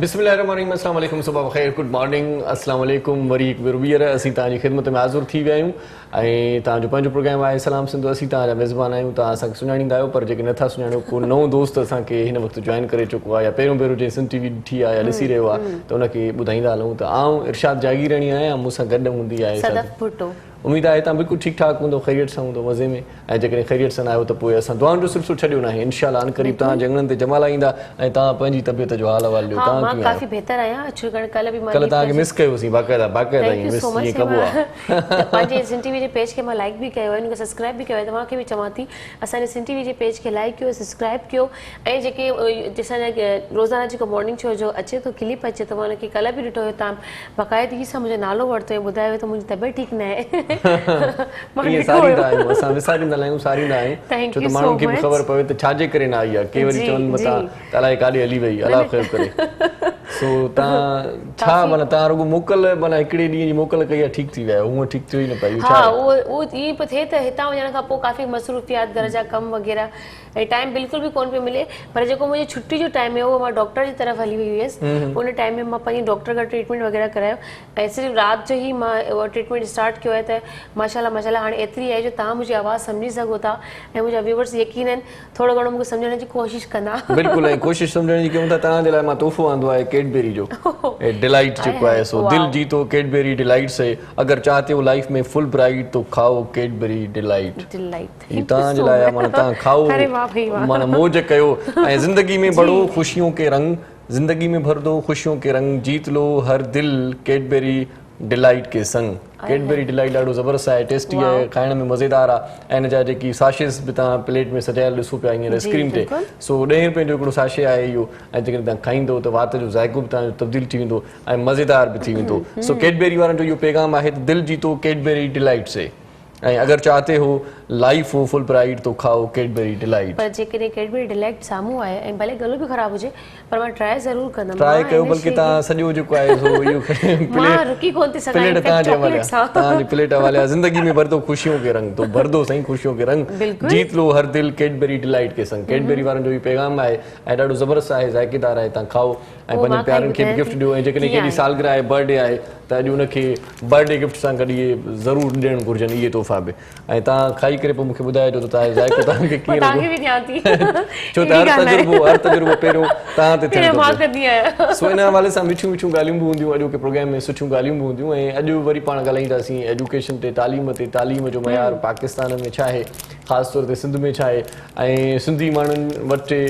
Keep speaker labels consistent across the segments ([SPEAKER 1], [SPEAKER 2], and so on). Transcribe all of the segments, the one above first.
[SPEAKER 1] बिस्मिल्लाहिर्रहमानिर्रहीम अस्सलाम वालेकुम सुबह बख़ैर गुड मॉर्निंग अस्सलाम वालेकुम वरी हिकु भेरो ॿीहर असीं तव्हांजी ख़िदमत में हाज़ुर थी विया आहियूं ऐं तव्हांजो पंहिंजो प्रोग्राम आहे सलाम सिंधु असीं तव्हांजा मेज़बान आहियूं तव्हां असांखे सुञाणींदा आहियो पर जेके नथा सुञाणो को नओं दोस्त असांखे हिन वक़्तु जॉइन करे चुको आहे या पहिरियों भेरो जे सिंध टीवी ॾिठी आहे या ॾिसी रहियो आहे त उनखे ॿुधाईंदा हलूं त आउं इरशाद जागीराणी आहियां मूंसां गॾु हूंदी आहे
[SPEAKER 2] सदफ भुट्टो।
[SPEAKER 1] उम्मीद आहे तव्हां बिल्कुलु ठीकु ठाक हूंदो ख़ैरियत सां हूंदो मज़े में ऐं जेकॾहिं ख़ैरियत सां न आहियो त पोइ असां दुआउनि जो सिलसिलो छॾियो न आहे इंशाअल्लाह अनक़रीब तव्हांजे अंगणनि ते जमाला ईंदा ऐं तव्हां पंहिंजी तबियत जो हाल अहवाल ॾियो तव्हां कीअं
[SPEAKER 2] काफ़ी बेहतर आहियां छाकाणि कल्ह बि
[SPEAKER 1] कल्ह तव्हांखे मिस कयोसीं बाक़ाइदा ईअं मिस ईअं कबो आहे
[SPEAKER 2] पंहिंजे सिंध टीवी जे पेज खे मां लाइक बि कयो आहे उनखे सब्सक्राइब बि कयो आहे तव्हांखे बि चवां थी असांजे सिंध टीवी जे पेज खे लाइक कयो सब्सक्राइब कयो ऐं जेके असांजा रोज़ाना जेको मॉर्निंग शो जो अचे थो क्लिप अचे थो मां उनखे कल्ह बि ॾिठो हुयो तव्हां बाक़ाइदगी सां मुंहिंजो नालो वरितो ऐं ॿुधायो त मुंहिंजी तबियत ठीकु न आहे
[SPEAKER 1] असां विसारींदा आहियूं सारींदा आहियूं छो त माण्हुनि खे बि ख़बर पवे त छाजे करे न आई आहे के वरी चवनि मथां त अलाए काॾे हली वई अलाह ख़ैर करे सो तव्हां छा माना तव्हां रुॻो मोकल माना हिकिड़े ॾींहं जी मोकल कई आहे ठीकु थी विया हूअं ठीकु थियो ई न पई
[SPEAKER 2] हा उहो ईअं पियो थिए त हितां वञण खां पोइ काफ़ी मसरूफ़ियात घर जा कम वग़ैरह ऐं टाइम बिल्कुलु बि कोन पियो मिले पर जेको मुंहिंजी छुट्टी जो टाइम हुयो उहो मां डॉक्टर जी तरफ़ हली वई हुयसि उन टाइम में मां पंहिंजी डॉक्टर खां ट्रीटमेंट वग़ैरह करायो ऐं सिर्फ़ु राति जो ई मां उहो ट्रीटमेंट स्टार्ट कयो आहे त माशाल्लाह हाणे एतिरी आहे जो तव्हां मुंहिंजी आवाज़ सम्झी सघो था ऐं मुंहिंजा व्यूवर्स यकीन आहिनि थोरो घणो मूंखे सम्झण जी कोशिशि कंदा
[SPEAKER 1] बिल्कुलु ऐं कोशिशि सम्झण जी कयूं था तव्हांजे लाइ मां तोहफ़ो आंदो आहे कैडबेरी जो डिलाइट जेको आहे सो दिल जीतो कैडबेरी डिलाइट से अगर चाहते हो लाइफ में फुल ब्राइट तो खाओ कैडबेरी डिलाइट तव्हांजे लाइ माना तव्हां खाओ माना मौज कयो ऐं ज़िंदगी में बढ़ो खुशियों के रंग जिंदगी में भर दो खुशियों के रंग जीत लो हर दिल कैडबेरी डिलाइट के संग कैडबेरी डिलाइट ॾाढो ज़बरदस्त आहे टेस्टी आहे खाइण में मज़ेदार आहे ऐं हिन जा जेकी साशेस बि तव्हां प्लेट में सजायल ॾिसो पिया हींअर स्क्रीन ते सो 10 रुपए जो हिकिड़ो साशे आहे इहो ऐं जेकॾहिं तव्हां खाईंदो त वात जो ज़ाइक़ो बि तव्हांजो तब्दील थी वेंदो ऐं मज़ेदार बि थी वेंदो सो कैडबेरी वारनि जो इहो पैगाम आहे त दिलि जीतो कैडबेरी डिलाइट से ऐं अगर चाहते हो लाइफ हो फुल ब्राइट तो खाओ कैडबेरी डिलाइट
[SPEAKER 2] पर जेकॾहिं कैडबेरी डिलाइट साम्हूं आहे ऐं भले गलो बि ख़राब हुजे पर मां ट्राई ज़रूर कंदमि
[SPEAKER 1] ट्राई कयो बल्कि तव्हां सॼो जेको आहे सो इहो प्लेट तव्हांजी प्लेट हवाले आहे ज़िंदगी में भर दो खुशियों के रंग तो भर दो सही खुशियों के रंग जीत लो हर दिल कैडबेरी डिलाइट के संग कैडबेरी वारनि जो इहो पैगाम आहे ऐं ॾाढो ज़बरदस्त आहे ज़ाइक़ेदार आहे तव्हां खाओ ऐं पंहिंजे प्यारनि खे बि गिफ्ट ॾियो ऐं जेकॾहिं केॾी सालगिरह आहे बर्थडे आहे त अॼु उनखे बर्थडे गिफ्ट सां गॾु इहे ज़रूरु ॾियणु घुरिजनि इहे तोहफ़ा बि ऐं तव्हां खाई करे पोइ मूंखे ॿुधाइजो त तव्हांजो ज़ाइक़ो तव्हांखे कीअं लॻो छो त हर तजुर्बो पहिरियों तव्हां ते थियणो सो इन हवाले सां मिठियूं ॻाल्हियूं बि हूंदियूं अॼु के प्रोग्राम में सुठियूं ॻाल्हियूं बि हूंदियूं ऐं अॼु वरी पाण ॻाल्हाईंदासीं एजुकेशन ते तालीम जो मयार पाकिस्तान में छा आहे ख़ासि तौर ते सिंध में छा आहे ऐं सिंधी माण्हुनि वटि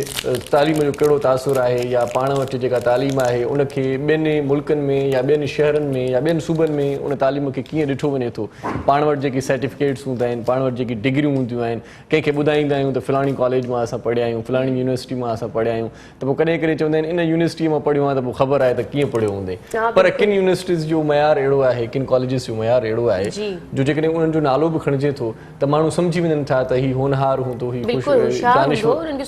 [SPEAKER 1] तालीम जो कहिड़ो तासुरु आहे या पाण वटि जेका तालीम आहे उनखे ॿियनि मुल्कनि में या ॿियनि शहरनि में या ॿियनि सूबनि में उन तालीम खे कीअं ॾिठो वञे थो पाण वटि जेकी सर्टिफिकेट्स हूंदा आहिनि पाण वटि जेकी डिग्रियूं हूंदियूं आहिनि कंहिंखे ॿुधाईंदा आहियूं त फलाणी कॉलेज मां असां पढ़िया आहियूं फलाणी यूनिवर्सिटी मां असां पढ़िया आहियूं त पोइ कॾहिं कॾहिं चवंदा आहिनि इन यूनिवर्सिटीअ मां पढ़ियो आहे त पोइ ख़बर आहे त कीअं पढ़ियो हूंदे पर किन यूनिवर्सिटीज़ जो मयार अहिड़ो आहे किन कॉलेजिस जो मयार अहिड़ो आहे जो जेकॾहिं उन्हनि जो नालो बि खणिजे थो त माण्हू सम्झी वञनि था त हीउ होनहार हूंदो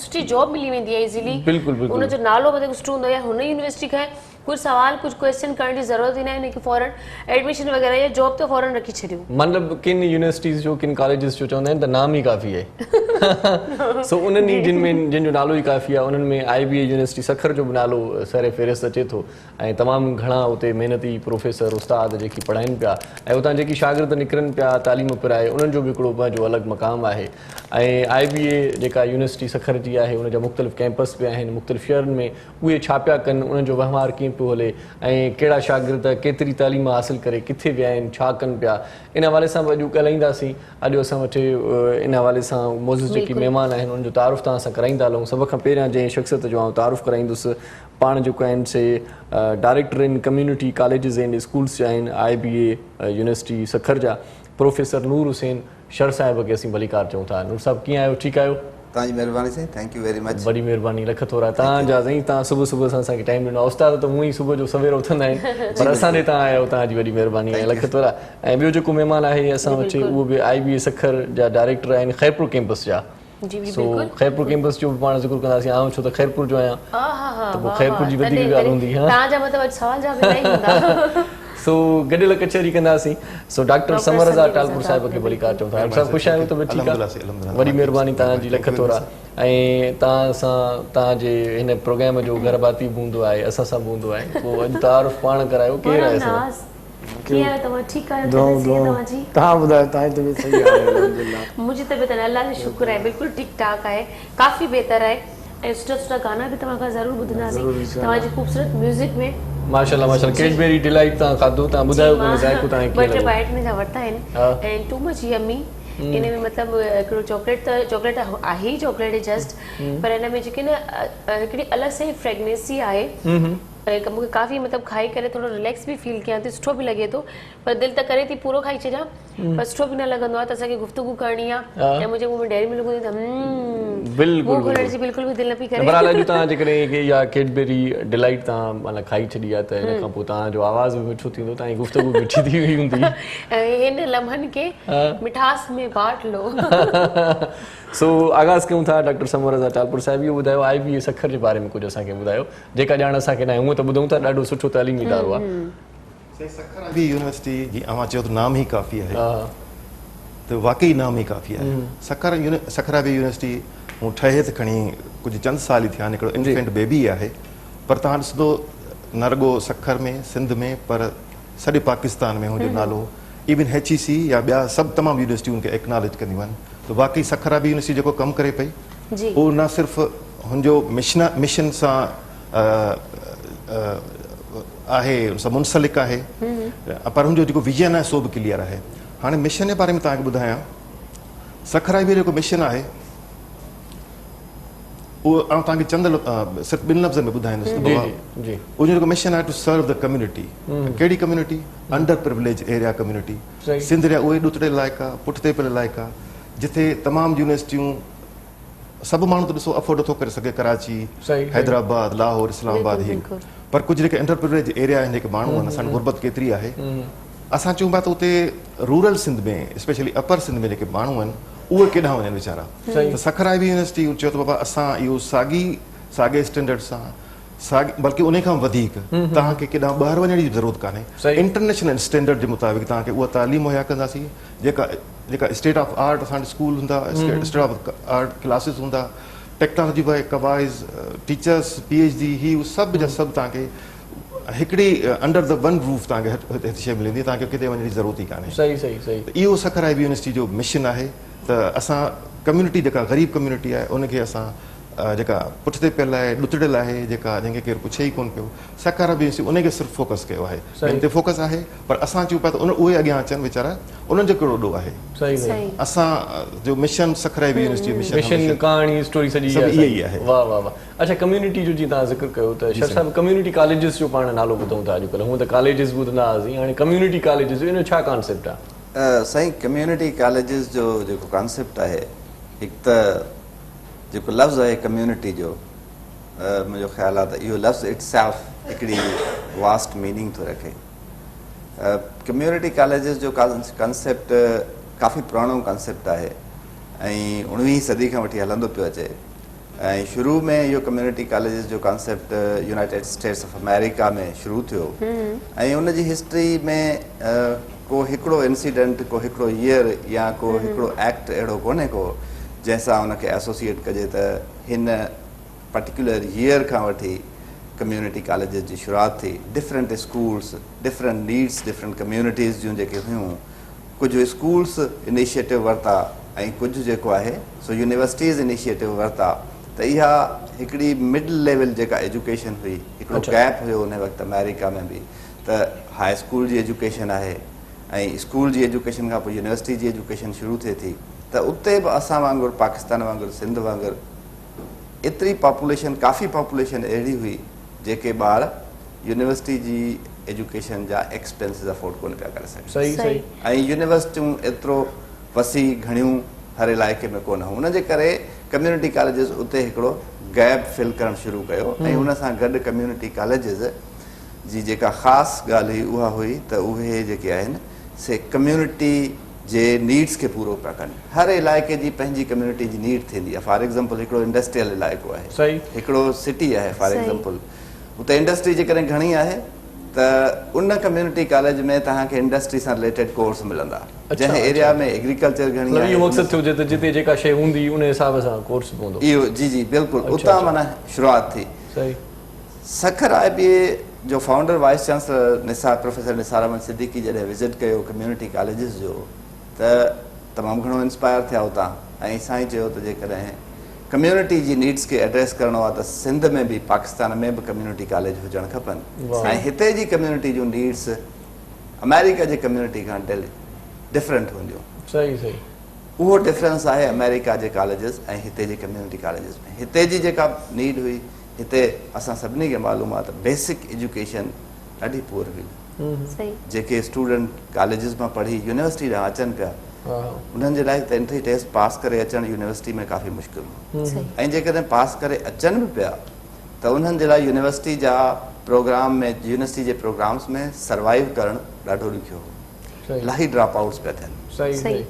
[SPEAKER 2] सुठी जॉब मिली वेंदी आहे इज़ीली
[SPEAKER 1] बिल्कुलु
[SPEAKER 2] उनजो नालो सुठो हूंदो आहे हुन यूनिवर्सिटी खां कुछ सवाल कुछ क्वेश्चन करण जी ज़रूरत ही नहीं कि फौरन एडमिशन वगैरह या जॉब तो फौरन रखी छड़ियो
[SPEAKER 1] मतलब किन यूनिवर्सिटीज़ जो किन कॉलेजेस जो चवंदा आहिनि त नाम ही काफ़ी है सो उन्हनि जिन जो नालो ही काफ़ी आहे उन्हनि में IBA यूनिवर्सिटी सखर जो बि नालो सर फ़हिरिस्त अचे थो ऐं तमामु घणा उते महिनती प्रोफेसर उस्ताद जेकी पढ़ाइनि पिया ऐं उतां जेकी शागिर्द निकिरनि पिया तालीम पिराए उन्हनि जो बि हिकिड़ो पंहिंजो अलॻि मक़ाम आहे ऐं IBA जेका यूनिवर्सिटी सखर जी आहे उन जा मुख़्तलिफ़ कैंपस पिया आहिनि मुख़्तलिफ़ शहरनि में उहे छा पिया कनि उन्हनि जो वहिंवार कीअं पियो हले ऐं कहिड़ा शागिर्द केतिरी तालीम हासिल करे किथे विया आहिनि छा कनि पिया इन हवाले सां अॼु ॻाल्हाईंदासीं अॼु असां वटि इन हवाले सां मौजूद जेके महिमान आहिनि उन्हनि जो तारुफ़ तव्हां सां कराईंदा हलूं सभ खां पहिरियां जंहिं शख़्सियत जो आउं तारुफ़ कराईंदुसि पाण जेको आहिनि से डायरेक्टर आहिनि कम्यूनिटी कॉलेजिस आहिनि स्कूल्स जा आहिनि IBA यूनिवर्सिटी सखर जा प्रोफेसर नूर हुसैन शर साहिब खे असीं भलीकार चऊं था नूर साहिब कीअं आहियो ठीकु आहियो
[SPEAKER 3] तव्हांजी महिरबानी साईं थैंक यू वेरी मच
[SPEAKER 1] बड़ी महिरबानी लख थोरा तव्हांजा साईं तव्हां सुबुह सां असांखे टाइम ॾिनो उस्ताद त हूअं ई सुबुह जो सवेर उथंदा आहिनि पर असां ॾे तव्हां आहियो तव्हांजी वॾी महिरबानी आहे लख थोरा ऐं ॿियो जेको महिमान आहे असां वटि उहो बि IBA सखर जा डायरेक्टर आहिनि ख़ैरपुर कैंपस जा सो ख़ैरपुर कैंपस जो बि पाण ज़िक्र कंदासीं आउं छो त ख़ैरपुर जो आहियां त पोइ ख़ैरपुर जी वधीक ॻाल्हि हूंदी सो गॾियल कचहरी कंदासीं। सो डॉक्टर समर रज़ा टालपुर साहिब खे भली कार चऊं था। डॉक्टर साहिब ख़ुशि आहियो त ठीकु आहे, वॾी महिरबानी तव्हांजी लख थोरा। ऐं तव्हां सां तव्हांजे हिन प्रोग्राम जो घरबाती बि हूंदो आहे, असां सां बि हूंदो आहे, पोइ अॼु तारीफ़ पाण करायो, केरु आहे असां?
[SPEAKER 2] कीअं आहियो तव्हां? ठीकु आहियो? तव्हांजी
[SPEAKER 4] तव्हां ॿुधायो, तव्हांजी तबियत सही आहे? अल्हम्दुलिल्लाह
[SPEAKER 2] मुंहिंजी तबियत अलाह जो शुक्र आहे बिल्कुलु ठीकु ठाक आहे, काफ़ी बहितर आहे। ऐं सुठा सुठा गाना बि तव्हां खां ज़रूरु ॿुधंदासीं तव्हांजी ख़ूबसूरत म्यूज़िक में।
[SPEAKER 1] माशाल्लाह माशाल्लाह, कैडबरी डिलाइट तव्हां खाधो, तव्हां ॿुधायो कोन ज़ाइक़ो तव्हांखे कीअं लॻो?
[SPEAKER 2] 2 बाइट में वरिता आहिनि ऐं टू मच यमी। इन में मतिलबु हिकिड़ो चॉकलेट आहे ई चॉकलेट जस्ट, पर हिन में जेके न हिकिड़ी अलॻि सां ई फ्रेगनेंसी आहे ऐं मूंखे काफ़ी मतिलबु खाई करे थोरो रिलैक्स बि फील कयां थी, सुठो बि लॻे थो। पर दिलि त करे थी पूरो खाई छॾियां, पर सुठो बि न लॻंदो आहे। त असांखे गुफ़्तगू करणी आहे ऐं मुंहिंजे मुंहुं में डेयरी मिल्क हूंदी त
[SPEAKER 1] बिल्कुलु
[SPEAKER 2] खोलण जी बिल्कुलु बि दिलि न पई करे।
[SPEAKER 1] बहरहाल अॼु तव्हां जेकॾहिं इहा कैडबरी डिलाइट तव्हां माना खाई छॾी आहे त हिन खां पोइ तव्हांजो आवाज़ बि मिठो थींदो, तव्हांजी गुफ़्तगू मिठी थी वई हूंदी।
[SPEAKER 2] ऐं हिन लम्हनि खे मिठास में बांट लो।
[SPEAKER 1] सो आगाज़ कयूं था। डॉक्टर समर रज़ा टालपुर साहिब इहो ॿुधायो, IBA सखर जे बारे में कुझु असांखे ॿुधायो, जेका ॼाण असांखे न आहे। हूअं त ॿुधूं था ॾाढो सुठो तइलीमी इदारो आहे।
[SPEAKER 5] सखर IBA यूनिवर्सिटी जी अवां चयो त नाम ई काफ़ी आहे, त वाकई नाम ई काफ़ी आहे। सखर IBA यूनिवर्सिटी हूं ठहे त खणी कुझु चंद साल ई थिया आहिनि, हिकिड़ो इन्फेंट बेबी आहे। पर तव्हां ॾिसंदो न रुॻो सखर में, सिंध में, पर सॼे पाकिस्तान में हुनजो नालो इवन HEC या ॿिया सभु तमामु यूनिवर्सिटियूं खे एक्नॉलेज कंदियूं आहिनि। त वाकई सखर IBA यूनिवर्सिटी जेको कमु करे पई उहो न सिर्फ़ु हुनजो मिशन सां आहे, उन सां मुंसलिक आहे, पर हुनजो जेको विजन आहे सो बि क्लियर आहे। हाणे मिशन जे बारे में तव्हांखे ॿुधायां, सखर IBA जेको मिशन आहे उहो आउं तव्हांखे चंद सिर्फ़ु 2 लफ़्ज़नि में ॿुधाईंदुसि। उनजो जेको मिशन आहे टू सर्व द कम्युनिटी। कहिड़ी community? Under privilege area community. Sindh जा उहे ॾुतड़े इलाइक़ा, पुठिते पियल इलाइक़ा जिथे तमामु यूनिवर्सिटियूं, सभु माण्हू त ॾिसो अफोर्ड नथो करे सघे, कराची, हैदराबाद, लाहौर, इस्लामाबाद, ही, पर कुझु जेके अंडर प्रिविलेज एरिया आहिनि, जेके माण्हू आहिनि, असांजी गुरबत केतिरी आहे। असां चऊं पिया त उते रूरल सिंध में, स्पेशली अपर सिंध में जेके माण्हू आहिनि उहे केॾांहुं वञनि वीचारा। त सखर IBA यूनिवर्सिटी चयो त बाबा असां इहो साॻे स्टैंडर्ड सां बल्कि उन खां वधीक तव्हांखे केॾांहुं ॿाहिरि वञण जी ज़रूरत कान्हे। इंटरनेशनल स्टैंडर्ड जे मुताबिक़ तव्हांखे उहा तालीम मुहैया कंदासीं, जेका स्टेट ऑफ आर्ट असांजा स्कूल हूंदा, स्टेट ऑफ आर्ट क्लासिस हूंदा, टेक्नोलॉजी वाइज टीचर्स, PhD, ही सभु जा सभु तव्हांखे हिकिड़ी अंडर द वन रूफ तव्हांखे हिते शइ मिलंदी, तव्हांखे किथे वञण जी ज़रूरत ई कान्हे।
[SPEAKER 1] सही।
[SPEAKER 5] इहो सखर IBA यूनिवर्सिटी जो मिशन आहे त असां कम्युनिटी, जेका ग़रीब कम्युनिटी आहे, उनखे असां जेका पुठिते पियल आहे, ॾुतड़ियल आहे, जंहिंखे केरु पुछे ई कोन पियो, सखर IBA यूनिवर्सिटी उनखे सिर्फ़ु फोकस कयो आहे, इन ते फोकस आहे। पर असां चऊं पिया त उहे अॻियां अचनि वीचारा, उन्हनि जो कहिड़ो ॾोह आहे। असां जो mission Sukkur IBA university
[SPEAKER 1] mission कहाणी स्टोरी सॼी
[SPEAKER 5] इहा ई आहे।
[SPEAKER 1] वाह वाह वाह। अच्छा, कम्युनिटी जो जीअं तव्हां ज़िक्र कयो त शर साहिब, कम्युनिटी कॉलेजिस जो पाण नालो ॿुधूं था अॼुकल्ह, हूअं त कॉलेजिस ॿुधंदा हुआसीं, हाणे कम्युनिटी कॉलेजिस, इन जो छा कॉन्सेप्ट आहे?
[SPEAKER 3] साईं, कम्युनिटी कॉलेजिस जो जेको कॉन्सेप्ट आहे, हिकु त जेको लफ़्ज़ आहे कम्युनिटी जो, मुंहिंजो ख़्यालु आहे त इहो लफ़्ज़ इट्सेल्फ हिकिड़ी वास्ट मीनिंग थो रखे। कम्युनिटी कॉलेजिस जो कॉन्सेप्ट काफ़ी पुराणो कॉन्सेप्ट आहे ऐं 19वीं सदी खां वठी हलंदो पियो अचे। ऐं शुरू में इहो कम्युनिटी कॉलेजिस जो concept United status of America में शुरू थियो ऐं उनजी हिस्ट्री में को हिकिड़ो इंसिडेंट, को हिकिड़ो ईयर या को हिकिड़ो एक्ट अहिड़ो कोन्हे को जंहिंसां उनखे एसोसिएट कजे त हिन पर्टिकुलर ईयर खां वठी कम्युनिटी कॉलेजिस जी शुरूआति थी। Different schools, different needs, different communities जूं जेके हुयूं, कुझु स्कूल्स इनिशिएटिव वरिता ऐं कुझु जेको आहे सो यूनिवर्सिटीज़ इनिशिएटिव वरिता। त इहा हिकिड़ी मिड लेवल जेका एजुकेशन हुई, हिकिड़ो गैप हुयो उन वक़्तु अमेरिका में बि, त हाई स्कूल जी एजुकेशन आहे ऐं स्कूल जी एजुकेशन खां पोइ यूनिवर्सिटी जी एजुकेशन शुरू थिए थी। त उते बि असां वांगुरु, पाकिस्तान वांगुरु, सिंध वांगुरु एतिरी पॉपुलेशन, काफ़ी पॉपुलेशन अहिड़ी हुई जेके ॿार यूनिवर्सिटी जी एजुकेशन जा एक्सपेंसिस अफोर्ड कोन पिया करे सघनि। ऐं यूनिवर्सिटियूं एतिरो वसी घणियूं हर इलाइक़े में कोन हुयूं, उनजे करे कम्युनिटी कॉलेजिस उते हिकिड़ो गैप फिल करणु शुरू कयो ऐं उन सां गॾु कम्युनिटी कॉलेजिस जी जेका ख़ासि ॻाल्हि हुई उहा हुई त उहे जेके आहिनि से कम्युनिटी जे नीड्स खे पूरो पिया कनि। हर इलाइक़े जी पंहिंजी कम्युनिटी जी नीड थींदी आहे। फॉर एग्ज़ाम्पल, हिकिड़ो इंडस्ट्रियल इलाइक़ो आहे, हिकिड़ो सिटी आहे, फॉर एग्ज़ाम्पल, उते इंडस्ट्री जेकॾहिं घणी आहे त त उन कम्युनिटी कॉलेज में तव्हांखे इंडस्ट्री सां रिलेटेड कोर्स मिलंदा जंहिं एरिया में एग्रीकल्चर घणी
[SPEAKER 1] मतलब
[SPEAKER 3] आहे
[SPEAKER 1] इहो मक़सदु थियो त जिते जेका शइ हूंदी उन हिसाब सां कोर्स पवंदो
[SPEAKER 3] इहो जी जी बिल्कुलु उतां माना शुरूआति थी
[SPEAKER 1] सही
[SPEAKER 3] सखर IBA जो founder vice chancellor professor Nisar Ahmed Siddiqui जॾहिं विज़िट कयो कम्युनिटी कॉलेजिस जो त तमामु घणो इंस्पायर थिया उतां ऐं साईं चयो त जेकॾहिं कम्युनिटी जी नीड्स खे एड्रेस करिणो आहे त सिंध में बि पाकिस्तान में बि कम्युनिटी कॉलेज हुजणु खपनि ऐं हिते जी कम्युनिटी जूं नीड्स अमेरिका जी कम्युनिटी खां डिफरेंट हूंदियूं
[SPEAKER 1] सही सही
[SPEAKER 3] उहो डिफरेंस आहे अमेरिका जे कॉलेजिस ऐं हिते जे कम्युनिटी कॉलेजिस में हिते जी जेका नीड हुई हिते असां सभिनी खे मालूम आहे त बेसिक एजुकेशन ॾाढी पुअर हुई
[SPEAKER 2] सही
[SPEAKER 3] जेके स्टूडेंट कॉलेजिस मां पढ़ी यूनिवर्सिटी ॾांहुं अचनि पिया उन्हनि जे लाइ त एंट्री टेस्ट पास करे अचणु यूनिवर्सिटी में काफ़ी मुश्किल हो
[SPEAKER 2] सही
[SPEAKER 3] ऐं जेकॾहिं पास करे अचनि बि पिया त उन्हनि जे लाइ यूनिवर्सिटी जा प्रोग्राम में यूनिवर्सिटी जे प्रोग्राम्स में सर्वाइव करणु ॾाढो ॾुखियो हो इलाही ड्रॉप आउट्स पिया थियनि
[SPEAKER 1] सही
[SPEAKER 2] सही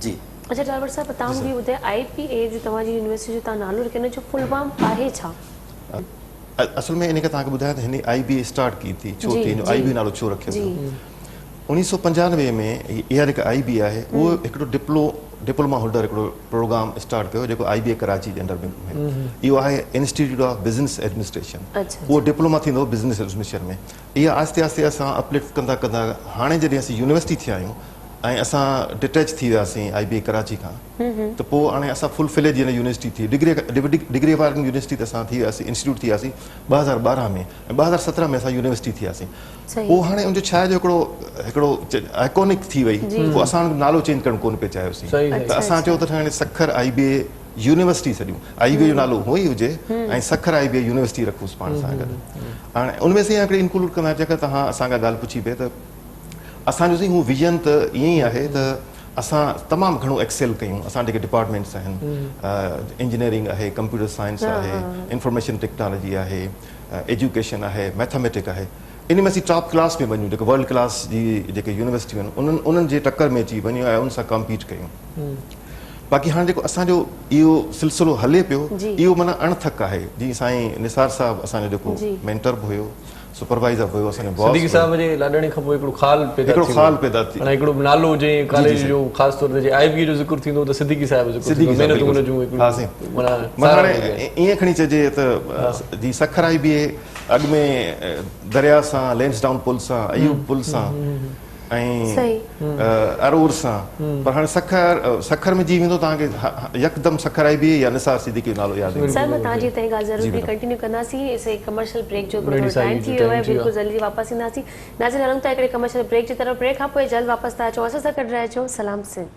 [SPEAKER 3] जी
[SPEAKER 2] अच्छा डालवर साहब तव्हां मूंखे ॿुधायो IPA जो तव्हांजी यूनिवर्सिटी जो तव्हां नालो रखियो जो फुल फॉर्म आहे छा
[SPEAKER 5] असल में इनखे तव्हांखे ॿुधायां त हिन IBA स्टार्ट की थी छो थी हिन IBA नालो छो रखियो वियो 1995 में इहा जेका IBA आहे उहो हिकिड़ो डिप्लोमा होल्डर हिकिड़ो प्रोग्राम स्टार्ट कयो जेको IBA कराची जे अंडर में इहो आहे इंस्टीट्यूट ऑफ बिज़नेस एडमिनिस्ट्रेशन उहो डिप्लोमा थींदो बिज़नेस एडमिनिस्ट्रेशन में इहा आहिस्ते आहिस्ते असां अपलिफ्ट कंदा कंदा हाणे जॾहिं असीं यूनिवर्सिटी थिया आहियूं ऐं असां डिटैच थी वियासीं IBA कराची खां त पोइ हाणे असां फुल फ्लेज यूनिवर्सिटी थी डिग्री वारनि यूनिवर्सिटी त असां थी वियासीं इंस्टीट्यूट थी वियासीं 2012 में ऐं 2017 में असां यूनिवर्सिटी थी वियासीं पोइ हाणे उनजो छा आहे जो हिकिड़ो आइकॉनिक थी वई पोइ असां नालो चेंज करणु कोन पिया चाहियोसीं त असां चयो त हाणे सखर IBA यूनिवर्सिटी छॾियूं IBA जो नालो उहो ई हुजे ऐं सखर IBA यूनिवर्सिटी रखूंसि पाण सां गॾु हाणे उनमें से हिकिड़ी इंक्लूड कंदा जेका तव्हां असांखां ॻाल्हि पुछी पिए त असांजो साईं हू विजन त ईअं ई आहे त असां तमामु घणो एक्सेल कयूं असां जेके डिपार्टमेंट्स आहिनि इंजीनियरिंग आहे कंप्यूटर साइंस आहे इंफॉर्मेशन टेक्नोलॉजी आहे एजुकेशन आहे मैथमेटिक आहे इन में असीं टॉप क्लास में वञूं जेके वर्ल्ड क्लास जी जेके यूनिवर्सिटियूं आहिनि उन्हनि जे टक्कर में अची वञूं ऐं उन सां कम्पीट कयूं बाक़ी हाणे जेको असांजो इहो सिलसिलो हले पियो इहो माना अणथक आहे जीअं साईं निसार साहिबु असांजो जेको मेंटर बि हुयो सुपरवाइज़र हुयो असांजो बॉस
[SPEAKER 1] सिद्दीकी साहब जे लाॾाणी खां पोइ हिकिड़ो ख़ाल पैदा थी हिकिड़ो नालो जे कॉलेज जो ख़ासि तौर ते IBA जो ज़िक्र थींदो त सिद्दीकी साहब जो महिनत हुन जूं
[SPEAKER 5] माना हाणे ईअं खणी चइजे त जी सखर IBA अॻु में दरिया सां लेंसडाउन पुल सां अयूब पुल सां ऐं अरूर सां पर हाणे सखर में जी वेंदो तव्हांखे यकदम सखर IBA या निसार सिद्दीकी नालो यादि ईंदो
[SPEAKER 2] सर मां तव्हांजी हिते ॻाल्हि ज़रूरु कंटिन्यू कंदासीं इसे कमर्शियल ब्रेक जो टाइम थी वियो आहे बिल्कुलु जल्दी वापसि ईंदासीं नाज़रीन हलूं था हिकिड़े कमर्शियल ब्रेक जी तरफ़ ब्रेक खां पोइ जल्द वापसि था अचूं असां सां गॾु रहिजो सलाम सिंध